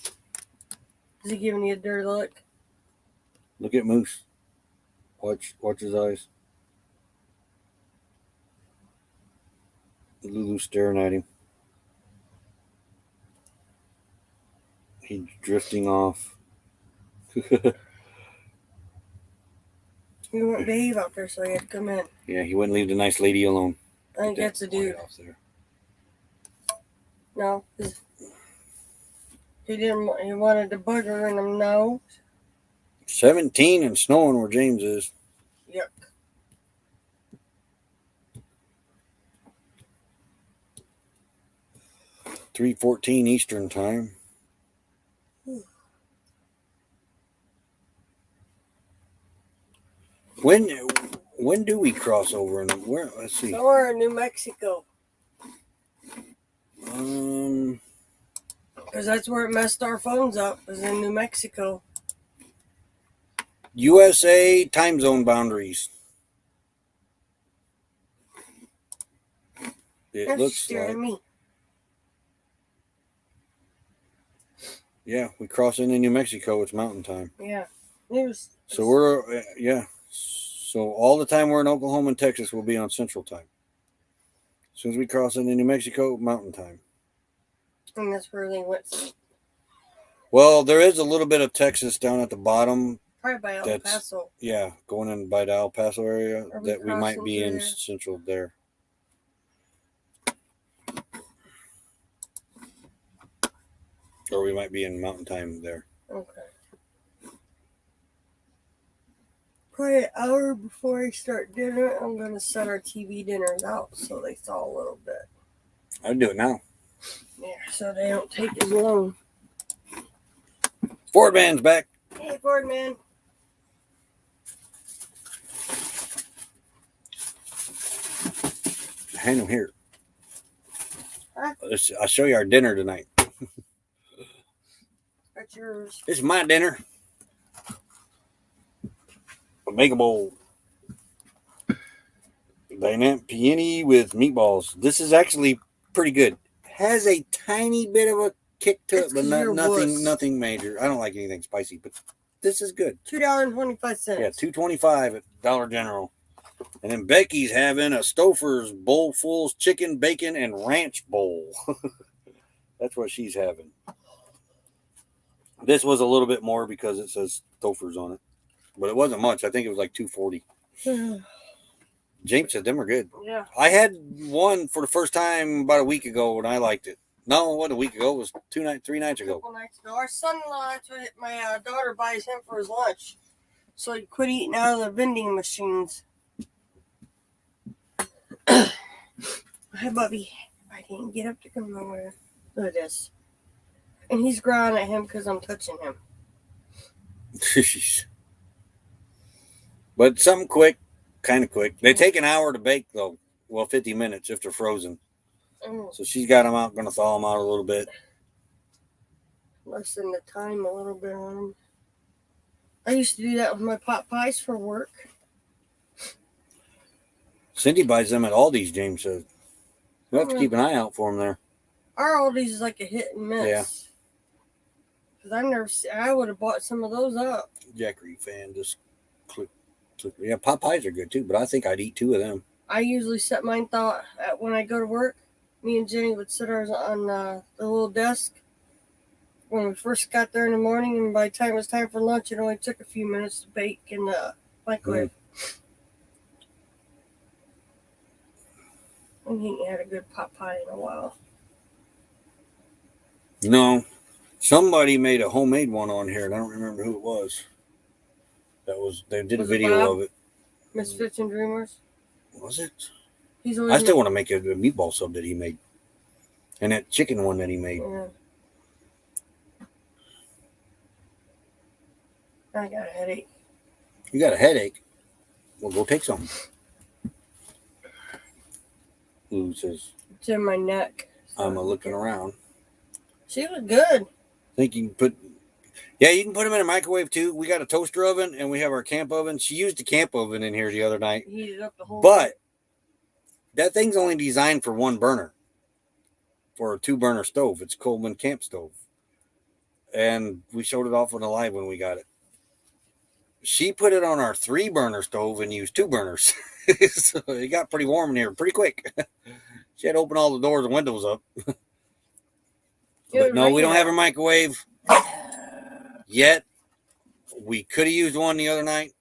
Is he giving you a dirty look? Look at Moose. Watch his eyes. Lulu's staring at him. He's drifting off. He wouldn't behave out there, so he had to come in. Yeah, he wouldn't leave the nice lady alone. I think that's a dude. Off there. No, he didn't. He wanted the booger in him. No. 17 and snowing where James is. Yep. $3:14 Eastern time. When do we cross over and where? Let's see. Somewhere in New Mexico. Because that's where it messed our phones up. Was in New Mexico. USA time zone boundaries. It looks staring like. at me. Yeah, we cross into New Mexico. It's mountain time. Yeah. So we're So all the time we're in Oklahoma and Texas will be on Central time. As soon as we cross into New Mexico, mountain time. And that's where they went. Well, there is a little bit of Texas down at the bottom. Probably by El Paso. Yeah, going in by the El Paso area that we might be in there? Central there. Or we might be in mountain time there. Okay. Probably an hour before I start dinner, I'm going to set our TV dinners out so they thaw a little bit. I'd do it now. Yeah, so they don't take as long. Ford man's back. Hey, Ford man. Hand him here. Huh? I'll show you our dinner tonight. That's yours. This is my dinner. A mega bowl. Dynamic peony with meatballs. This is actually pretty good. Has a tiny bit of a kick to it, but nothing major. I don't like anything spicy, but this is good. $2.25. Yeah, $2.25 at Dollar General. And then Becky's having a Stouffer's bowl full of chicken, bacon, and ranch bowl. That's what she's having. This was a little bit more because it says Stouffer's on it. But it wasn't much. I think it was like $2.40. James said them are good. Yeah. I had one for the first time about a week ago and I liked it. No, it wasn't a week ago. It was 3 nights ago. Couple nights ago. Our son-in-law, that's what my daughter buys him for his lunch. So he quit eating out of the vending machines. Hi, Bubby. I didn't get up to come nowhere. Look at this. And he's growling at him because I'm touching him. But something quick, kind of quick. They take an hour to bake, though. Well, 50 minutes if they're frozen. So she's got them out, going to thaw them out a little bit. Lessen the time a little bit on them. I used to do that with my pot pies for work. Cindy buys them at Aldi's, James says. You'll have to keep an eye out for them there. Our Aldi's is like a hit and miss. Yeah. Because I would have bought some of those up. Jackery fan, just click. Yeah, pot pies are good too, but I think I'd eat 2 of them. I usually set mine when I go to work. Me and Jenny would sit ours on the little desk when we first got there in the morning, and by the time it was time for lunch, it only took a few minutes to bake in the microwave. And he ain't had a good pot pie in a while. No, somebody made a homemade one on here, and I don't remember who it was. They did Was a it video Bob? of it. Misfits and Dreamers. Was it? He's I always still want to make a meatball sub that he made, and that chicken one that he made. Yeah. I got a headache. You got a headache? Well, go take some. Who says? It's in my neck. I'm looking around. She look good. Think you can put? Yeah, you can put them in a microwave too. We got a toaster oven, and we have our camp oven. She used the camp oven in here the other night, Heated up the whole. but that thing's only designed for one burner, for a 2-burner stove. It's Coleman camp stove, and we showed it off on the live when we got it. She put it on our 3-burner stove and used 2 burners. So it got pretty warm in here pretty quick. She had to open all the doors and windows up. But no, we don't have a microwave yet. We could have used one the other night.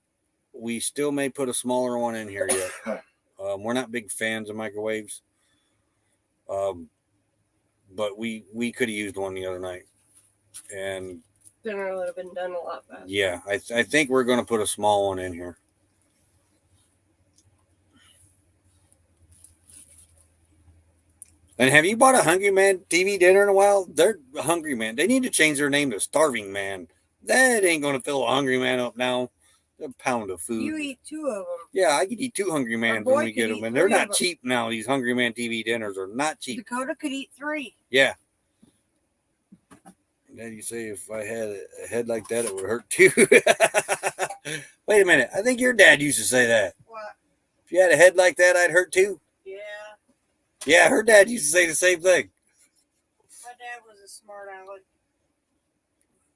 We still may put a smaller one in here yet. We're not big fans of microwaves. But we could have used one the other night. And dinner would have been done a lot faster. yeah, I think we're going to put a small one in here. And have you bought a Hungry Man TV dinner in a while? They're Hungry Man. They need to change their name to Starving Man. That ain't going to fill a Hungry Man up now. A pound of food. You eat 2 of them. Yeah, I could eat 2 Hungry Mans when we get them. And they're not cheap now. These Hungry Man TV dinners are not cheap. Dakota could eat 3. Yeah. And then you say if I had a head like that, it would hurt too. Wait a minute. I think your dad used to say that. What? If you had a head like that, I'd hurt too. Yeah. Yeah, her dad used to say the same thing. My dad was a smart aleck.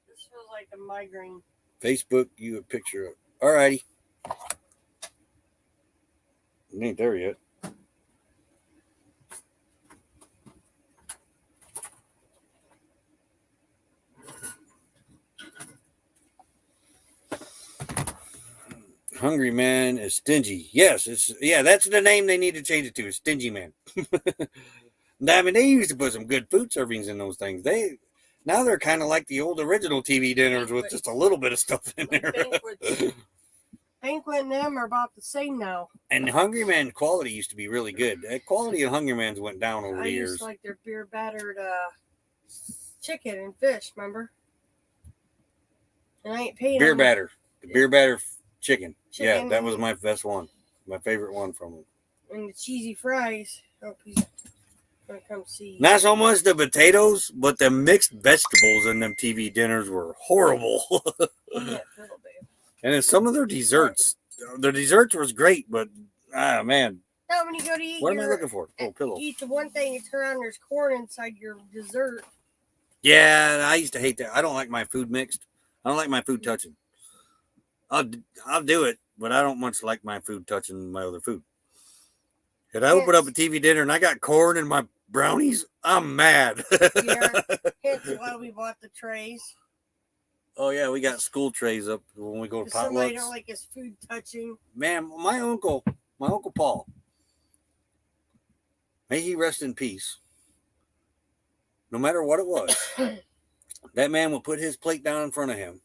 This feels like a migraine. Facebook, you a picture of. Alrighty. It ain't there yet. Hungry Man is stingy. Yes, that's the name they need to change it to. Stingy Man. I mean, they used to put some good food servings in those things. Now they're kind of like the old original TV dinners with just a little bit of stuff in there. Banquet and them are about the same now. And Hungry Man quality used to be really good. The quality of Hungry Man's went down over the years. I used to like their beer battered chicken and fish, remember? And I ain't paying Beer them. batter. The beer batter chicken. Yeah, Chicken. that was my best one. My favorite one from them. And the cheesy fries. Oh, he's gonna come see. Not so much the potatoes, but the mixed vegetables in them TV dinners were horrible. Yeah, pillow, babe. And then some of their desserts. Their desserts was great, but man. No, when you go to eat What am I looking for? Oh, pillow. Eat the one thing, you turn around, there's corn inside your dessert. Yeah, I used to hate that. I don't like my food mixed. I don't like my food touching. I'll do it, but I don't much like my food touching my other food. If I open up a TV dinner and I got corn in my brownies, I'm mad. Yeah, hence why we bought the trays. Oh yeah, we got school trays up when we go to Somebody potlucks. don't like his food touching. Man, my uncle Paul, may he rest in peace. No matter what it was, that man would put his plate down in front of him,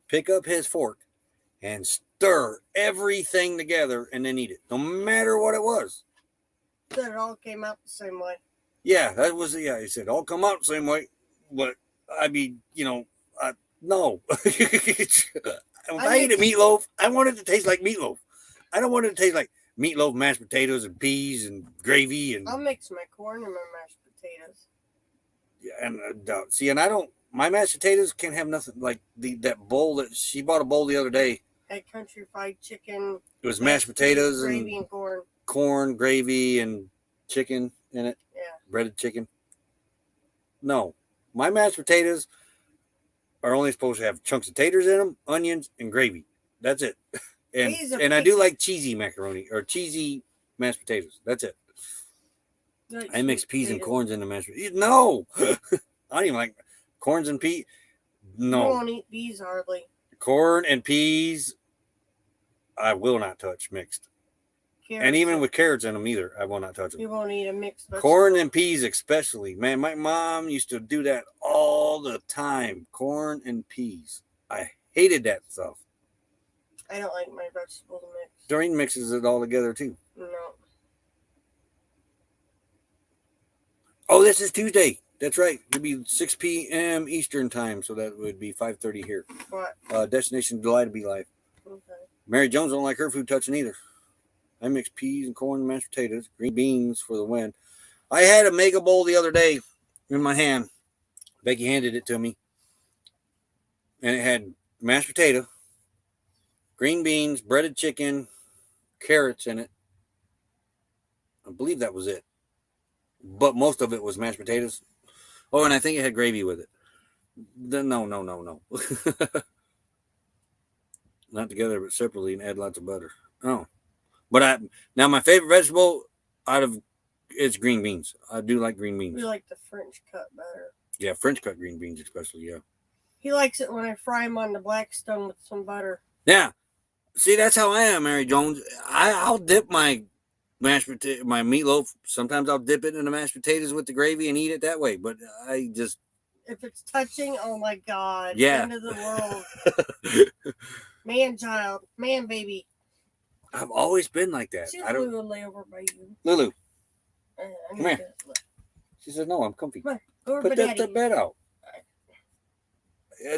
pick up his fork, and stir everything together and then eat it, no matter what it was. So it all came out the same way. Yeah, that was he said all come out the same way, but I mean, no. If I eat a meatloaf, I want it to taste like meatloaf. I don't want it to taste like meatloaf, mashed potatoes, and peas and gravy and. I'll mix my corn and my mashed potatoes. Yeah, and and I don't. My mashed potatoes can't have nothing like that bowl that she bought a bowl the other day. That country fried chicken. It was mashed potatoes gravy and corn. Corn, gravy, and chicken in it. Yeah. Breaded chicken. No, my mashed potatoes are only supposed to have chunks of taters in them, onions, and gravy. That's it. And I do like cheesy macaroni or cheesy mashed potatoes. That's it. Like I mix peas and corns in the mashed potatoes. No, I don't even like corns and peas. No, I won't eat peas hardly. Corn and peas, I will not touch mixed. carrots. And even with carrots in them either, I will not touch them. You won't eat a mixed vegetable. Corn and peas especially. Man, my mom used to do that all the time. Corn and peas. I hated that stuff. I don't like my vegetables mixed. Doreen mixes it all together too. No. Oh, this is Tuesday. That's right. It'd be 6 p.m. Eastern time, so that would be 5:30 here. What? Destination Delight to be live. Okay. Mary Jones don't like her food touching either. I mix peas and corn and mashed potatoes, green beans for the win. I had a mega bowl the other day in my hand. Becky handed it to me. And it had mashed potato, green beans, breaded chicken, carrots in it. I believe that was it. But most of it was mashed potatoes. Oh, and I think it had gravy with it. No. Not together, but separately, and add lots of butter. Oh. But now my favorite vegetable is green beans. I do like green beans. We like the French cut better. Yeah, French cut green beans especially, yeah. He likes it when I fry them on the Blackstone with some butter. Yeah. See, that's how I am, Mary Jones. I'll dip my meatloaf. Sometimes I'll dip it in the mashed potatoes with the gravy and eat it that way. But I just... If it's touching, oh my God. Yeah. End of the world. Man child. Man baby. I've always been like that. See I don't... Lulu lay over by you. Lulu, I come here. She says, no, I'm comfy. Come on. Go over Put by that Daddy. bed out.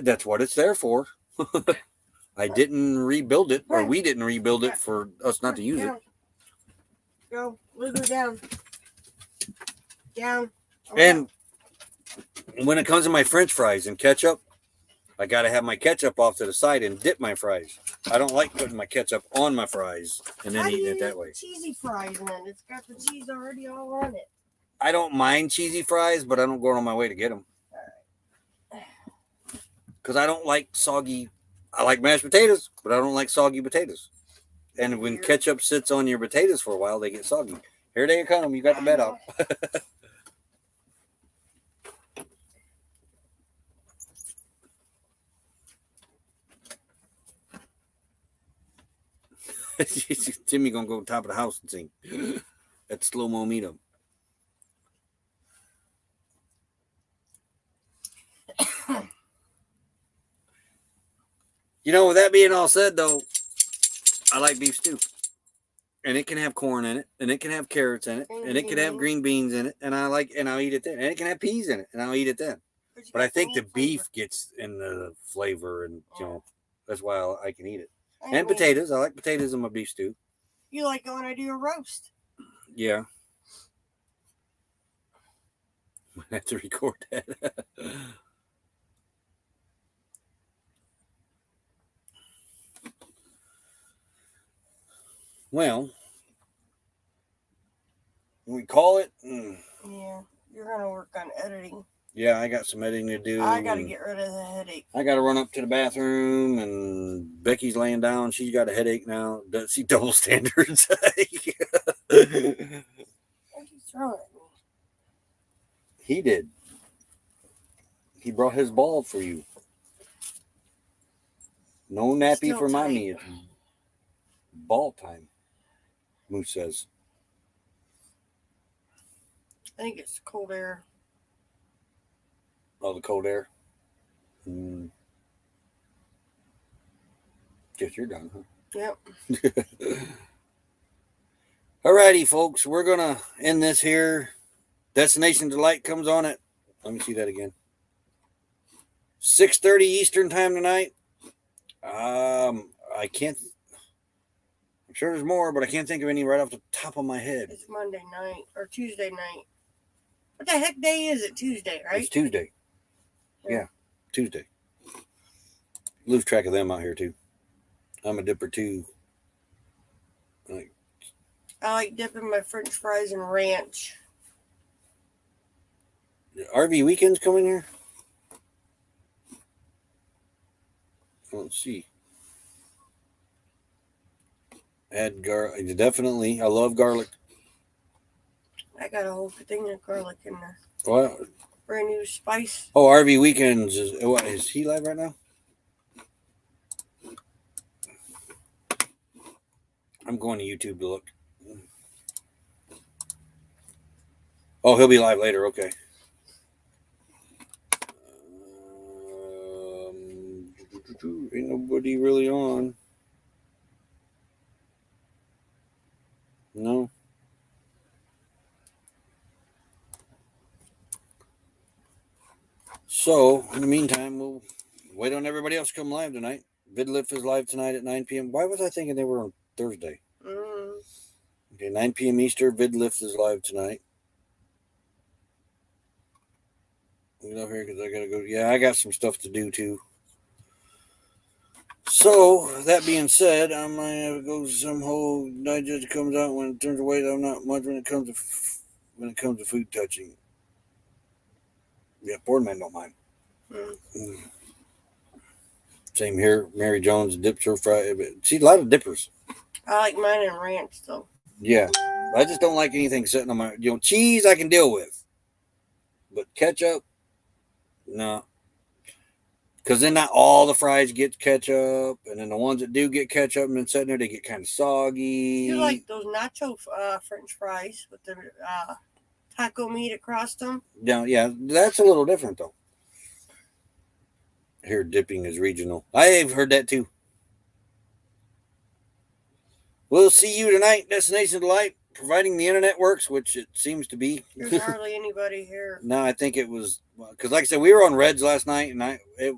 That's what it's there for. I didn't rebuild it, or we didn't rebuild it for us not to use it. Go, Lulu, down. Down. And when it comes to my French fries and ketchup, I got to have my ketchup off to the side and dip my fries. I don't like putting my ketchup on my fries and then eating it that way. Cheesy fries, man. It's got the cheese already all on it. I don't mind cheesy fries, but I don't go on my way to get them. Because I don't like soggy. I like mashed potatoes, but I don't like soggy potatoes. And when ketchup sits on your potatoes for a while, they get soggy. Here they come. You got the bed out. Timmy gonna go to the top of the house and sing. That's slow-mo meetup. You know, with that being all said, though, I like beef stew. And it can have corn in it, and it can have carrots in it, and it can have green beans in it, and I'll eat it then. And it can have peas in it, and I'll eat it then. But I think the beef gets in the flavor, and that's why I can eat it. And potatoes. I like potatoes in my beef stew. You like it when I do a roast? Yeah. I have to record that. Well, we call it. Yeah, you're going to work on editing. Yeah, I got some editing to do. I got to get rid of the headache. I got to run up to the bathroom, and Becky's laying down. She's got a headache now. Does she double standards? He did. He brought his ball for you. No nappy Still for tight. mommy. It's ball time, Moose says. I think it's cold air. Oh, the cold air. Guess you're done, huh? Yep. Alrighty, folks. We're going to end this here. Destination Delight comes on at, let me see that again, 6:30 Eastern time tonight. I can't, I'm sure there's more, but I can't think of any right off the top of my head. It's Monday night or Tuesday night. What the heck day is it? Tuesday, right? It's Tuesday. Yeah, Tuesday. Lose track of them out here, too. I'm a dipper, too. I like dipping my French fries in ranch. RV Weekends coming here? Let's see. Add garlic. Definitely. I love garlic. I got a whole thing of garlic in there. What? Brand new spice. Oh, RV Weekends. Is he live right now? I'm going to YouTube to look. Oh, he'll be live later. Okay. Ain't nobody really on. No. So, in the meantime, we'll wait on everybody else to come live tonight. VidLift is live tonight at 9 p.m. Why was I thinking they were on Thursday? Okay, 9 p.m. Eastern. VidLift is live tonight. Get up here because I gotta go. Yeah, I got some stuff to do too. So that being said, I might have to go some whole digest comes out when it turns away. I'm not much when it comes to food touching. Yeah, board man don't mind. Same here. Mary Jones dips her fry. See, a lot of dippers. I like mine in ranch though. Yeah, I just don't like anything sitting on my. Cheese I can deal with, but ketchup, no. Because then not all the fries get ketchup, and then the ones that do get ketchup and then sitting there, they get kind of soggy. You like those nacho French fries with the taco meat across them? Yeah, that's a little different though. Here, dipping is regional. I've heard that too. We'll see you tonight, Destination Delight, providing the internet works, which it seems to be. There's hardly anybody here. No, I think it was because, like I said, we were on Reds last night, and it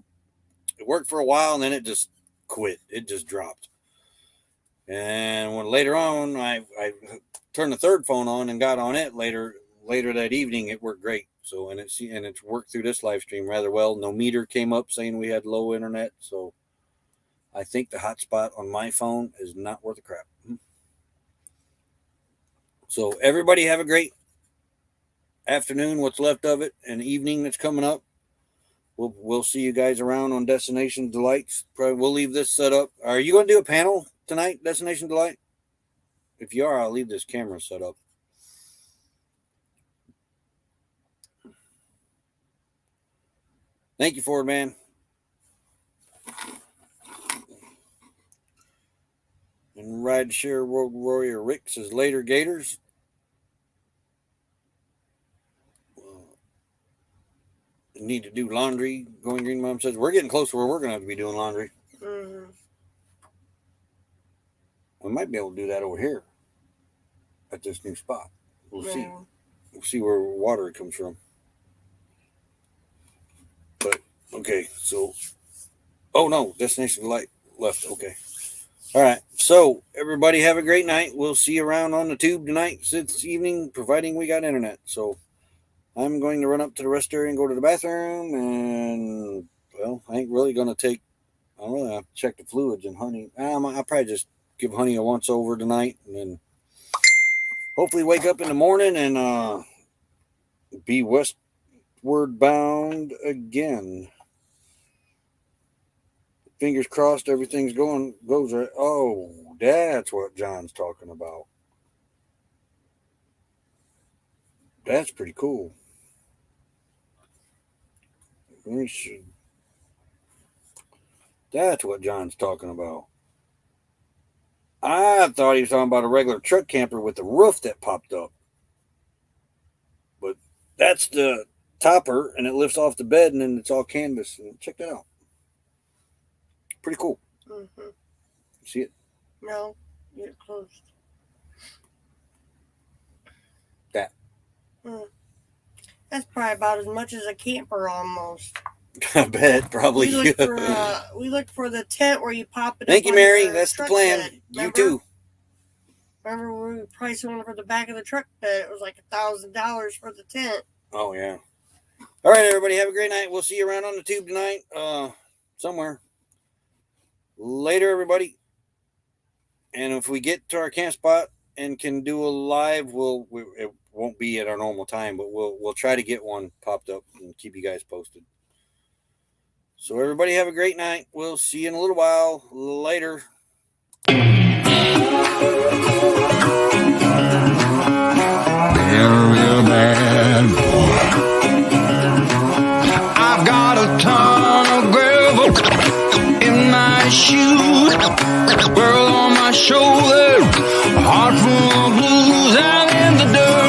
worked for a while, and then it just quit. It just dropped. And when later on, I turned the third phone on and got on it later that evening. It worked great. So and it's worked through this live stream rather well. No meter came up saying we had low internet. So I think the hotspot on my phone is not worth a crap. So everybody have a great afternoon, what's left of it, and evening that's coming up. We'll see you guys around on Destination Delights. Probably we'll leave this set up. Are you going to do a panel tonight, Destination Delight? If you are, I'll leave this camera set up. Thank you, Ford Man. And Rideshare World Warrior Rick says later Gators. Need to do laundry. Going Green Mom says we're getting close to where we're going to have to be doing laundry. Mm-hmm. We might be able to do that over here at this new spot. We'll see. Yeah. We'll see where water it comes from. But okay, so no, Destination Light left. Okay. All right. So everybody have a great night. We'll see you around on the tube tonight this evening, providing we got internet. So I'm going to run up to the rest area and go to the bathroom, and well, I ain't really going to take. I don't really have to check the fluids and honey. I'll probably just give honey a once over tonight, and then hopefully wake up in the morning and be westward bound again. Fingers crossed, everything's goes right. Oh, that's what John's talking about. That's pretty cool. That's what John's talking about. I thought he was talking about a regular truck camper with the roof that popped up. But that's the topper, and it lifts off the bed, and then it's all canvas. And check that out. Pretty cool. Mm-hmm. See it? No, you're closed. That. That's probably about as much as a camper almost. I bet, probably. We looked for the tent where you pop it. Thank you, Mary. That's the plan. You too. Remember when we priced one for the back of the truck bed? It was like $1,000 for the tent. Oh, yeah. All right, everybody. Have a great night. We'll see you around on the tube tonight. Somewhere. Later, everybody. And if we get to our camp spot and can do a live, it won't be at our normal time, but we'll try to get one popped up and keep you guys posted. So everybody have a great night. We'll see you in a little while. Later. Real bad boy. I've got a ton of gravel in my shoes, girl on my shoulder, a heart full of blues out in the dirt.